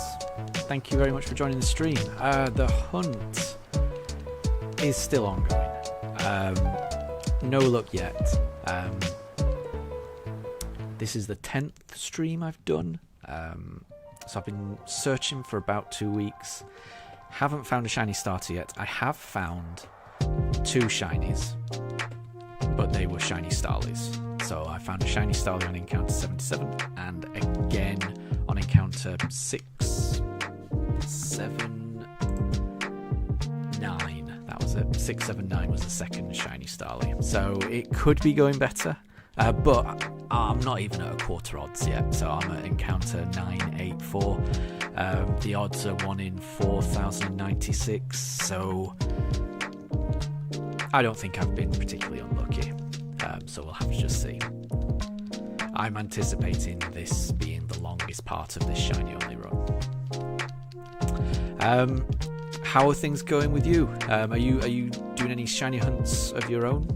S1: thank you very much for joining the stream. The hunt is still ongoing. No luck yet. This is the 10th stream I've done. So I've been searching for about 2 weeks. Haven't found a shiny starter yet. I have found 2 shinies, but they were shiny starlies. So I found a shiny starly on encounter 77 and again on encounter 6, 7, 9. That was it. 6, 7, 9 was the second shiny starly. So it could be going better, but I'm not even at a quarter odds yet. So I'm at encounter 984. The odds are 1 in 4,096. So I don't think I've been particularly unlucky. So we'll have to just see. I'm anticipating this being the longest part of this shiny only run. How are things going with you? Are you doing any shiny hunts of your own?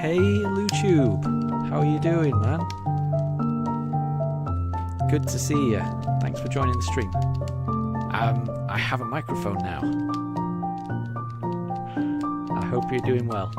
S1: Hey LuTube, how are you doing, man? Good to see you. Thanks for joining the stream. I have a microphone now. I hope you're doing well.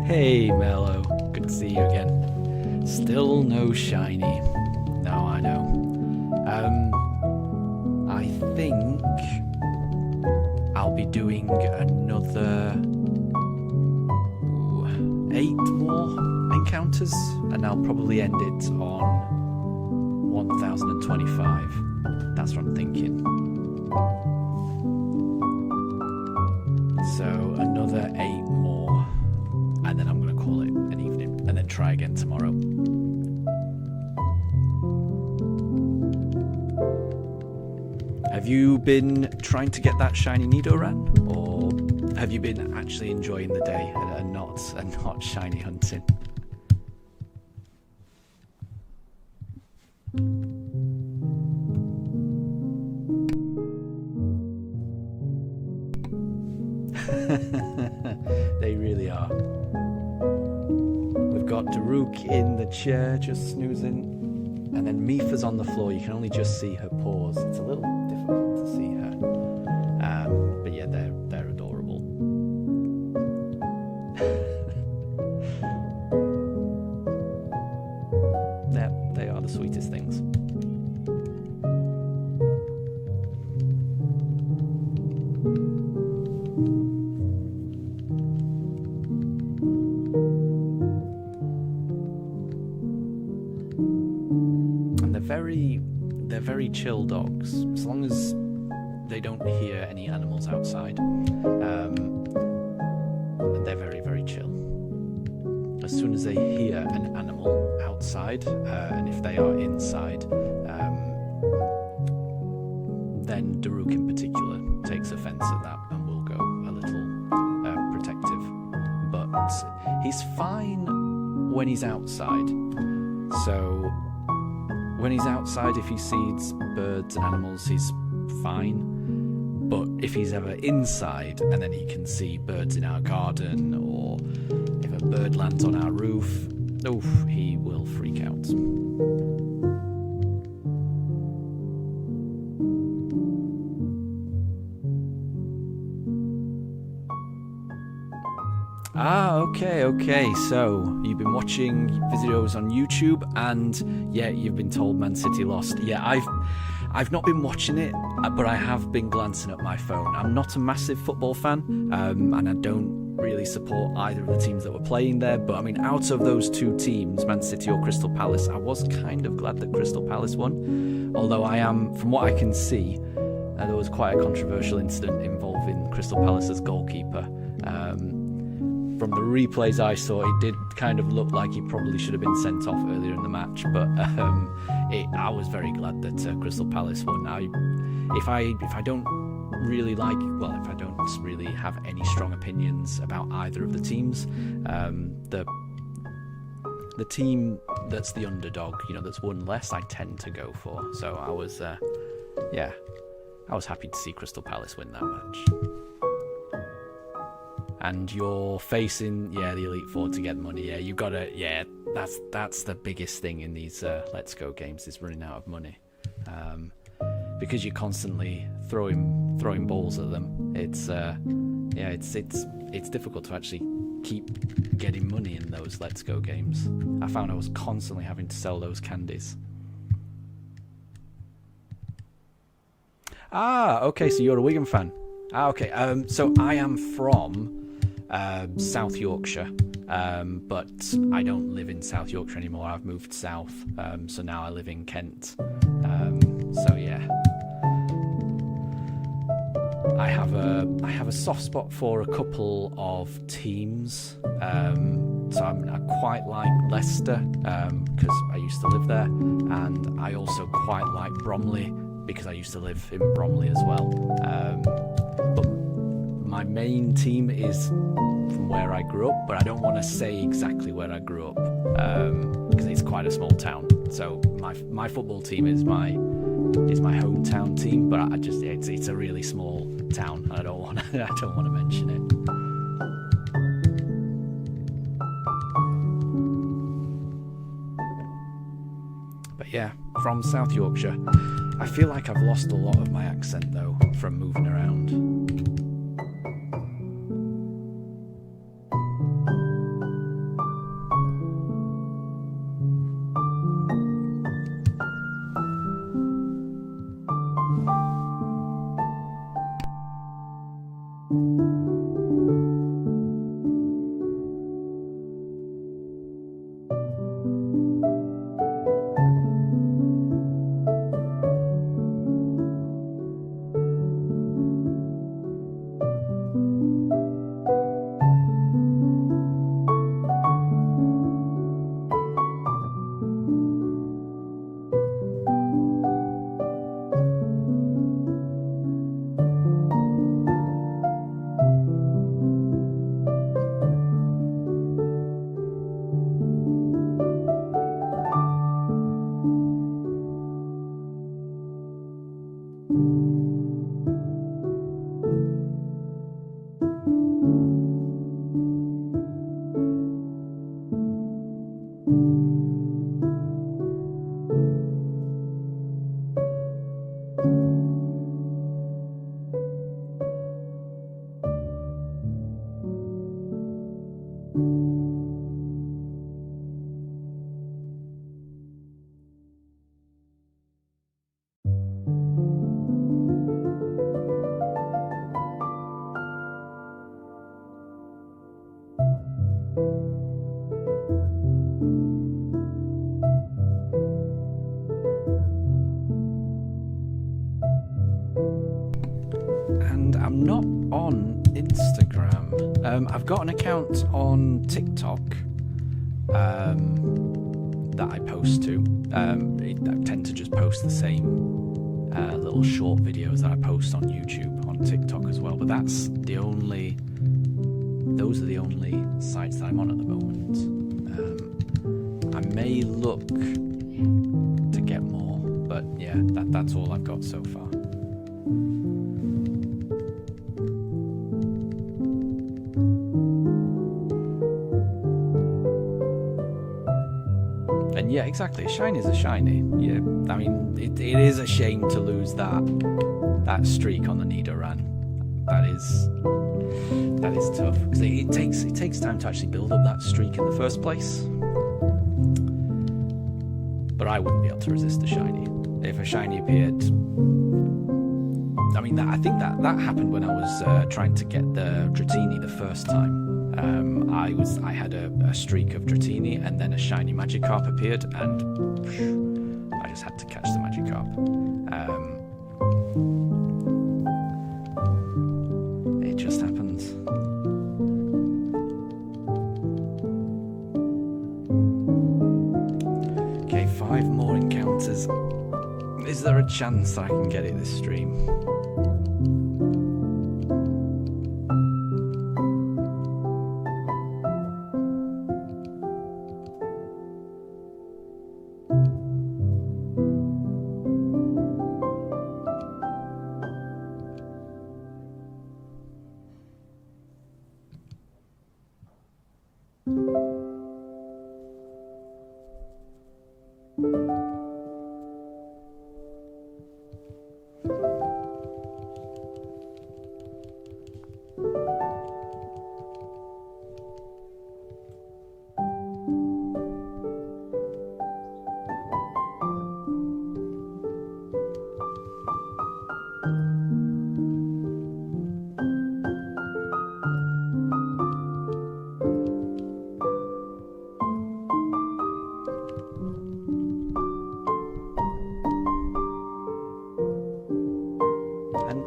S1: Hey Mello, good to see you again. Still no shiny. No, I know. I think I'll be doing another 8 more encounters, and I'll probably end it on 1025. That's what I'm thinking. So another 8 more, and then I'm going to call it an evening, and then try again tomorrow. Have you been trying to get that shiny Nidoran, or have you been actually enjoying the day and not shiny hunting? They really are. We've got Daruk in the chair just snoozing, and then Mifa's on the floor. You can only just see her paws. It's a little difficult to see her, but yeah, they're adorable. They are the sweetest things. They're very chill dogs, as long as they don't hear any animals outside. They're very, very chill. As soon as they hear an animal outside, and if they are inside, then Daruk in particular takes offense at that and will go a little protective. But he's fine when he's outside. So when he's outside, if he sees birds and animals, he's fine. But if he's ever inside and then he can see birds in our garden, or if a bird lands on our roof, he will freak out. Okay. So you've been watching videos on YouTube, and yeah, you've been told Man City lost. Yeah, I've not been watching it, but I have been glancing at my phone. I'm not a massive football fan, and I don't really support either of the teams that were playing there. But I mean, out of those two teams, Man City or Crystal Palace, I was kind of glad that Crystal Palace won. Although I am, from what I can see, there was quite a controversial incident involving Crystal Palace's goalkeeper. From the replays I saw, it did kind of look like he probably should have been sent off earlier in the match, but I was very glad that Crystal Palace won. If I don't really have any strong opinions about either of the teams, the team that's the underdog, that's won less, I tend to go for. So I was yeah, I was happy to see Crystal Palace win that match. And you're facing, yeah, the Elite Four to get money. Yeah, you've got to, yeah, that's the biggest thing in these Let's Go games, is running out of money. Because you're constantly throwing balls at them. It's yeah, it's difficult to actually keep getting money in those Let's Go games. I found I was constantly having to sell those candies. Ah, okay, so you're a Wigan fan. Ah, okay. So I am from South Yorkshire, but I don't live in South Yorkshire anymore. I've moved south, so now I live in Kent. So yeah, I have a soft spot for a couple of teams. So I quite like Leicester because I used to live there, and I also quite like Bromley because I used to live in Bromley as well. But my main team is from where I grew up, but I don't want to say exactly where I grew up because it's quite a small town. So my football team is my hometown team, but it's a really small town. I don't want to mention it. But yeah, from South Yorkshire. I feel like I've lost a lot of my accent though from moving around. I'm not on Instagram. I've got an account on TikTok that I post to. I tend to just post the same little short videos that I post on YouTube, on TikTok as well. But those are the only sites that I'm on at the moment. I may look to get more, but yeah, that's all I've got so far. And yeah, exactly. A shiny is a shiny. Yeah, I mean, it is a shame to lose that streak on the Nidoran. That is tough because it takes time to actually build up that streak in the first place. But I wouldn't be able to resist a shiny. If a shiny appeared, I mean, I think that happened when I was trying to get the Dratini the first time. I had a streak of Dratini, and then a shiny Magikarp appeared, and I just had to catch the Magikarp. It just happens. Okay, 5 more encounters. Is there a chance that I can get it this stream?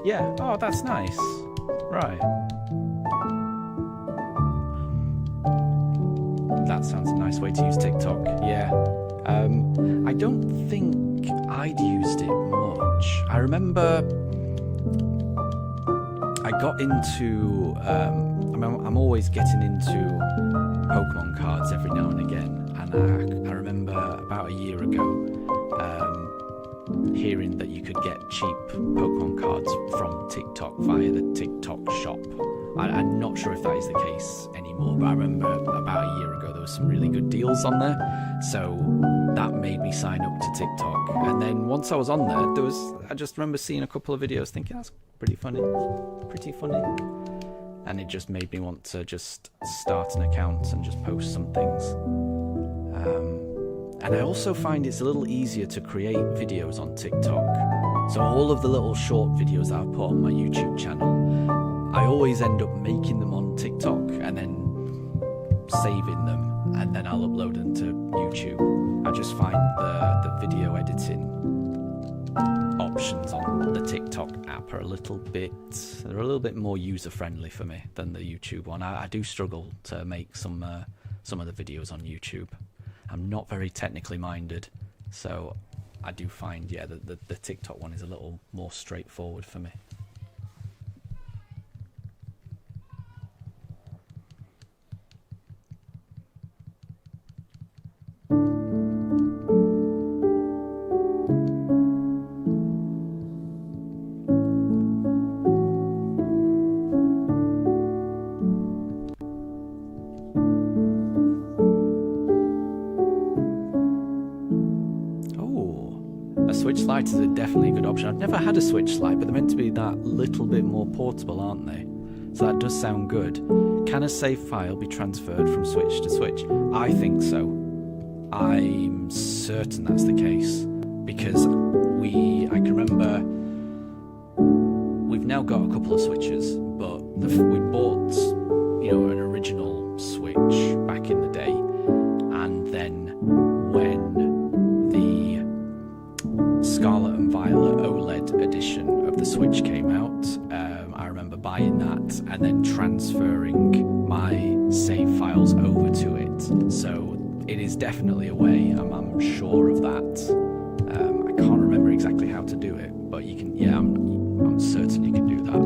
S1: Yeah, oh, that's nice. Right. That sounds a nice way to use TikTok, yeah. I don't think I'd used it much. I remember I got into, I'm always getting into Pokemon cards every now and again, and I remember about a year ago, hearing that you could get cheap Pokemon cards from TikTok via the TikTok shop. I'm not sure if that is the case anymore, but I remember about a year ago there was some really good deals on there, so that made me sign up to TikTok. And then once I was on there, I just remember seeing a couple of videos thinking that's pretty funny, and it just made me want to just start an account and just post some things. And I also find it's a little easier to create videos on TikTok. So all of the little short videos I've put on my YouTube channel, I always end up making them on TikTok and then saving them, and then I'll upload them to YouTube. I just find the video editing options on the TikTok app are a little bit more user-friendly for me than the YouTube one. I do struggle to make some of the videos on YouTube. I'm not very technically minded, so I do find, the TikTok one is a little more straightforward for me. Switch Lite is definitely a good option. I've never had a Switch Lite, but they're meant to be that little bit more portable, aren't they? So that does sound good. Can a save file be transferred from Switch to Switch? I think so. I'm certain that's the case, because I can remember we've now got a couple of Switches, but we bought, an original Switch back in the day, and then when the Scarlet and Violet OLED edition of the Switch came out, I remember buying that and then transferring my save files over to it. So it is definitely a way. I'm sure of that. I can't remember exactly how to do it, but you can. Yeah, I'm certain you can do that.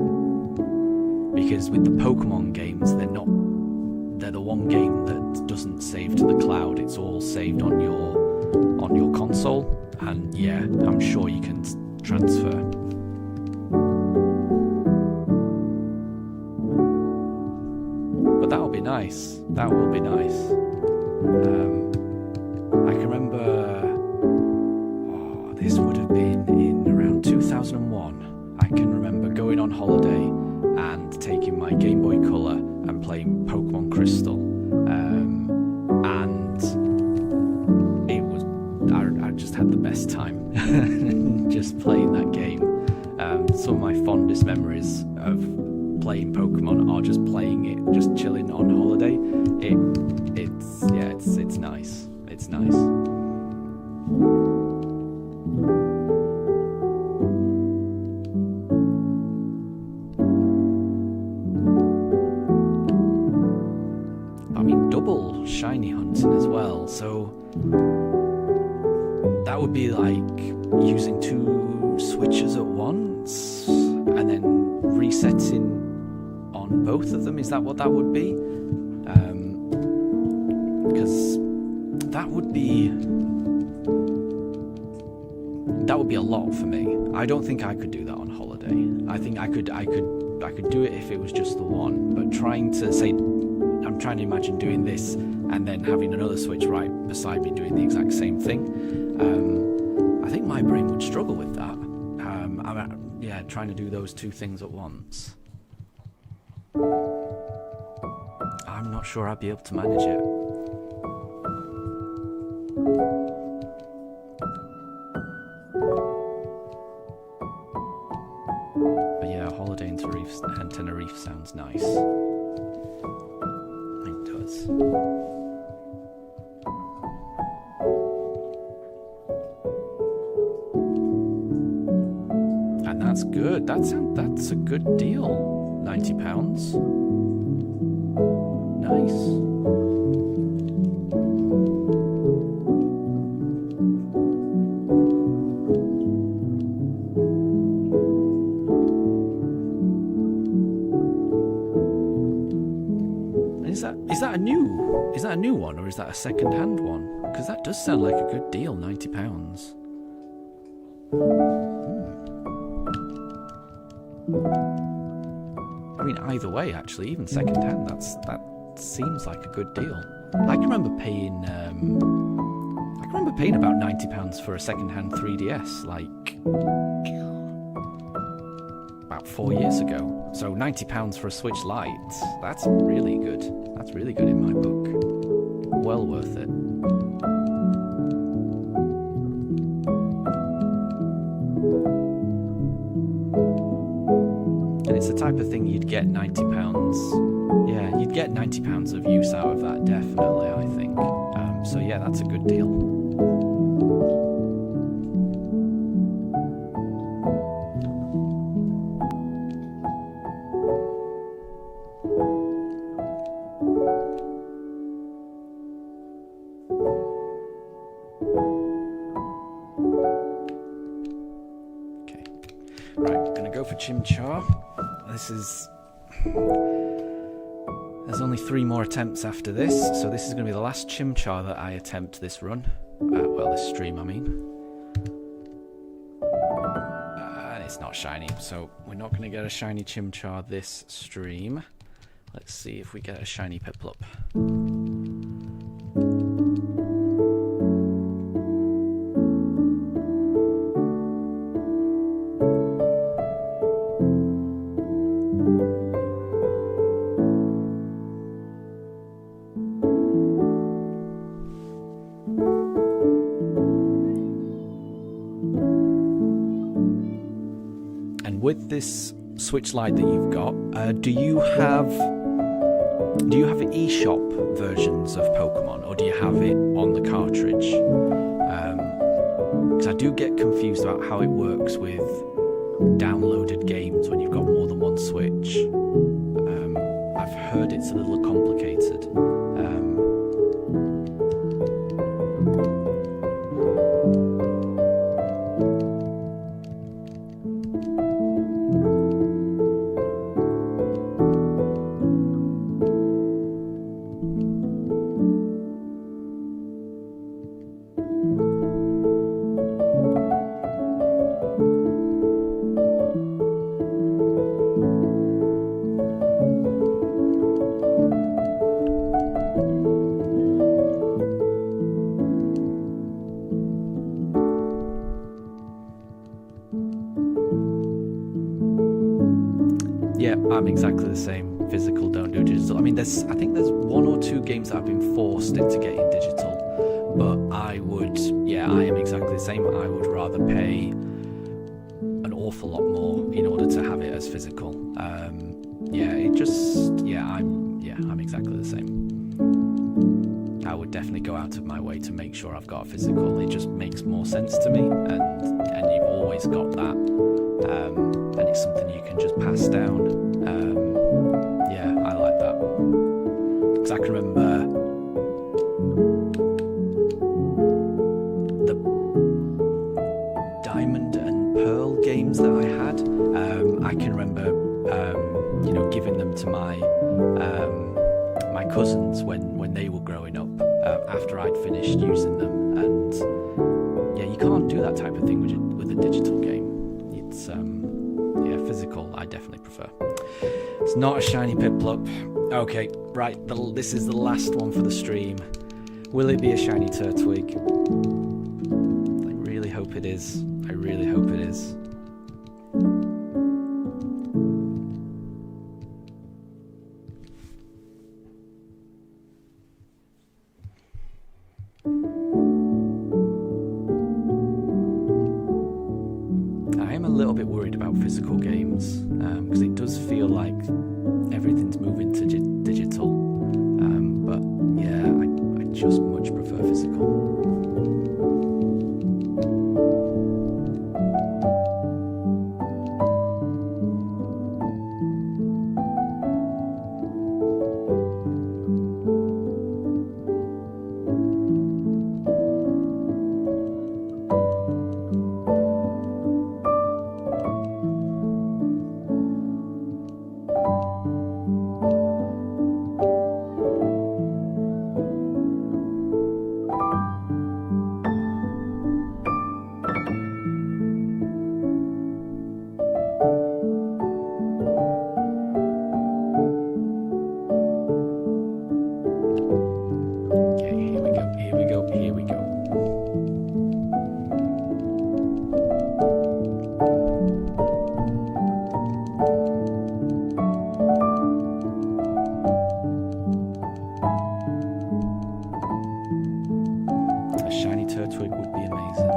S1: Because with the Pokemon games, they're the one game that doesn't save to the cloud. It's all saved on your console. And yeah, I'm sure you can transfer. But that'll be nice. That will be nice. I can remember, this would have been in around 2001. I can remember going on holiday and taking my Game Boy Color and playing Pokemon Crystal. I just had the best time just playing that game. Some of my fondest memories of playing Pokemon are just playing it, just chilling on holiday. It's nice. It's nice. I mean, double shiny hunting as well, so that would be like using two switches at once and then resetting on both of them. Is that what that would be? Because that would be a lot for me. I don't think I could do that on holiday. I think I could do it if it was just the one, but I'm trying to imagine doing this and then having another Switch right beside me doing the exact same thing. I think my brain would struggle with that. yeah, trying to do those two things at once. I'm not sure I'll be able to manage it. But yeah, a holiday in Tenerife sounds nice. It does. And that's good. That's a good deal. £90. Nice. Is that a new one, or is that a second-hand one? Because that does sound like a good deal, £90. I mean, either way, actually, even second-hand, that seems like a good deal. I can remember paying about £90 for a second-hand 3DS, like about 4 years ago. So £90 for a Switch Lite, that's really good. That's really good in my book. Well worth it. And it's the type of thing you'd get £90. Yeah, you'd get £90 of use out of that, definitely, I think. So yeah, that's a good deal. Chimchar. There's only 3 more attempts after this, so this is going to be the last Chimchar that I attempt this run. Well, this stream, I mean. And it's not shiny, so we're not going to get a shiny Chimchar this stream. Let's see if we get a shiny Piplup. With this Switch Lite that you've got, do you have eShop versions of Pokemon, or do you have it on the cartridge? Because I do get confused about how it works with downloaded games when you've got more than one Switch. I've heard it's a little complicated. I'm exactly the same. Physical, don't do digital. I mean, I think there's 1 or 2 games that I've been forced into getting digital, but I am exactly the same. I would rather pay an awful lot more in order to have it as physical. I'm exactly the same. I would definitely go out of my way to make sure I've got a physical. It just makes more sense to me, and you've always got that, and it's something you can just pass down. I like that, because I can remember the Diamond and Pearl games that I had. I can remember giving them to my cousins when they were growing up, after I'd finished using them, and you can't do that type of thing with a digital game. It's physical I definitely prefer. It's not a shiny Piplup. Okay, right, this is the last one for the stream. Will it be a shiny Turtwig? I really hope it is. I really hope it is. about physical games, because it does feel like everything's moving to digital. But yeah, I just much prefer physical. Here we go. A shiny Turtwig would be amazing.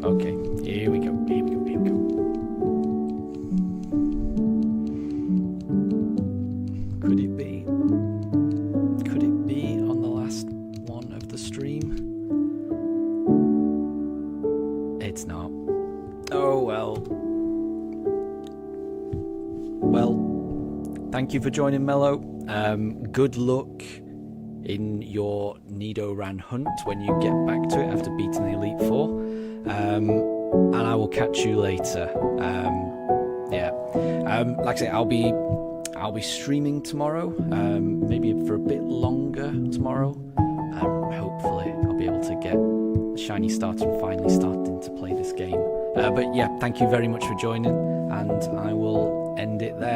S1: Okay, here we go. Could it be? Could it be on the last one of the stream? It's not. Oh well. Well, thank you for joining, Mello. Good luck in your Nidoran hunt when you get back to it after beating the Elite Four. And I will catch you later. Like I say, I'll be streaming tomorrow. Maybe for a bit longer tomorrow. Hopefully, I'll be able to get Shiny started and finally starting to play this game. But yeah, thank you very much for joining, and I will end it there.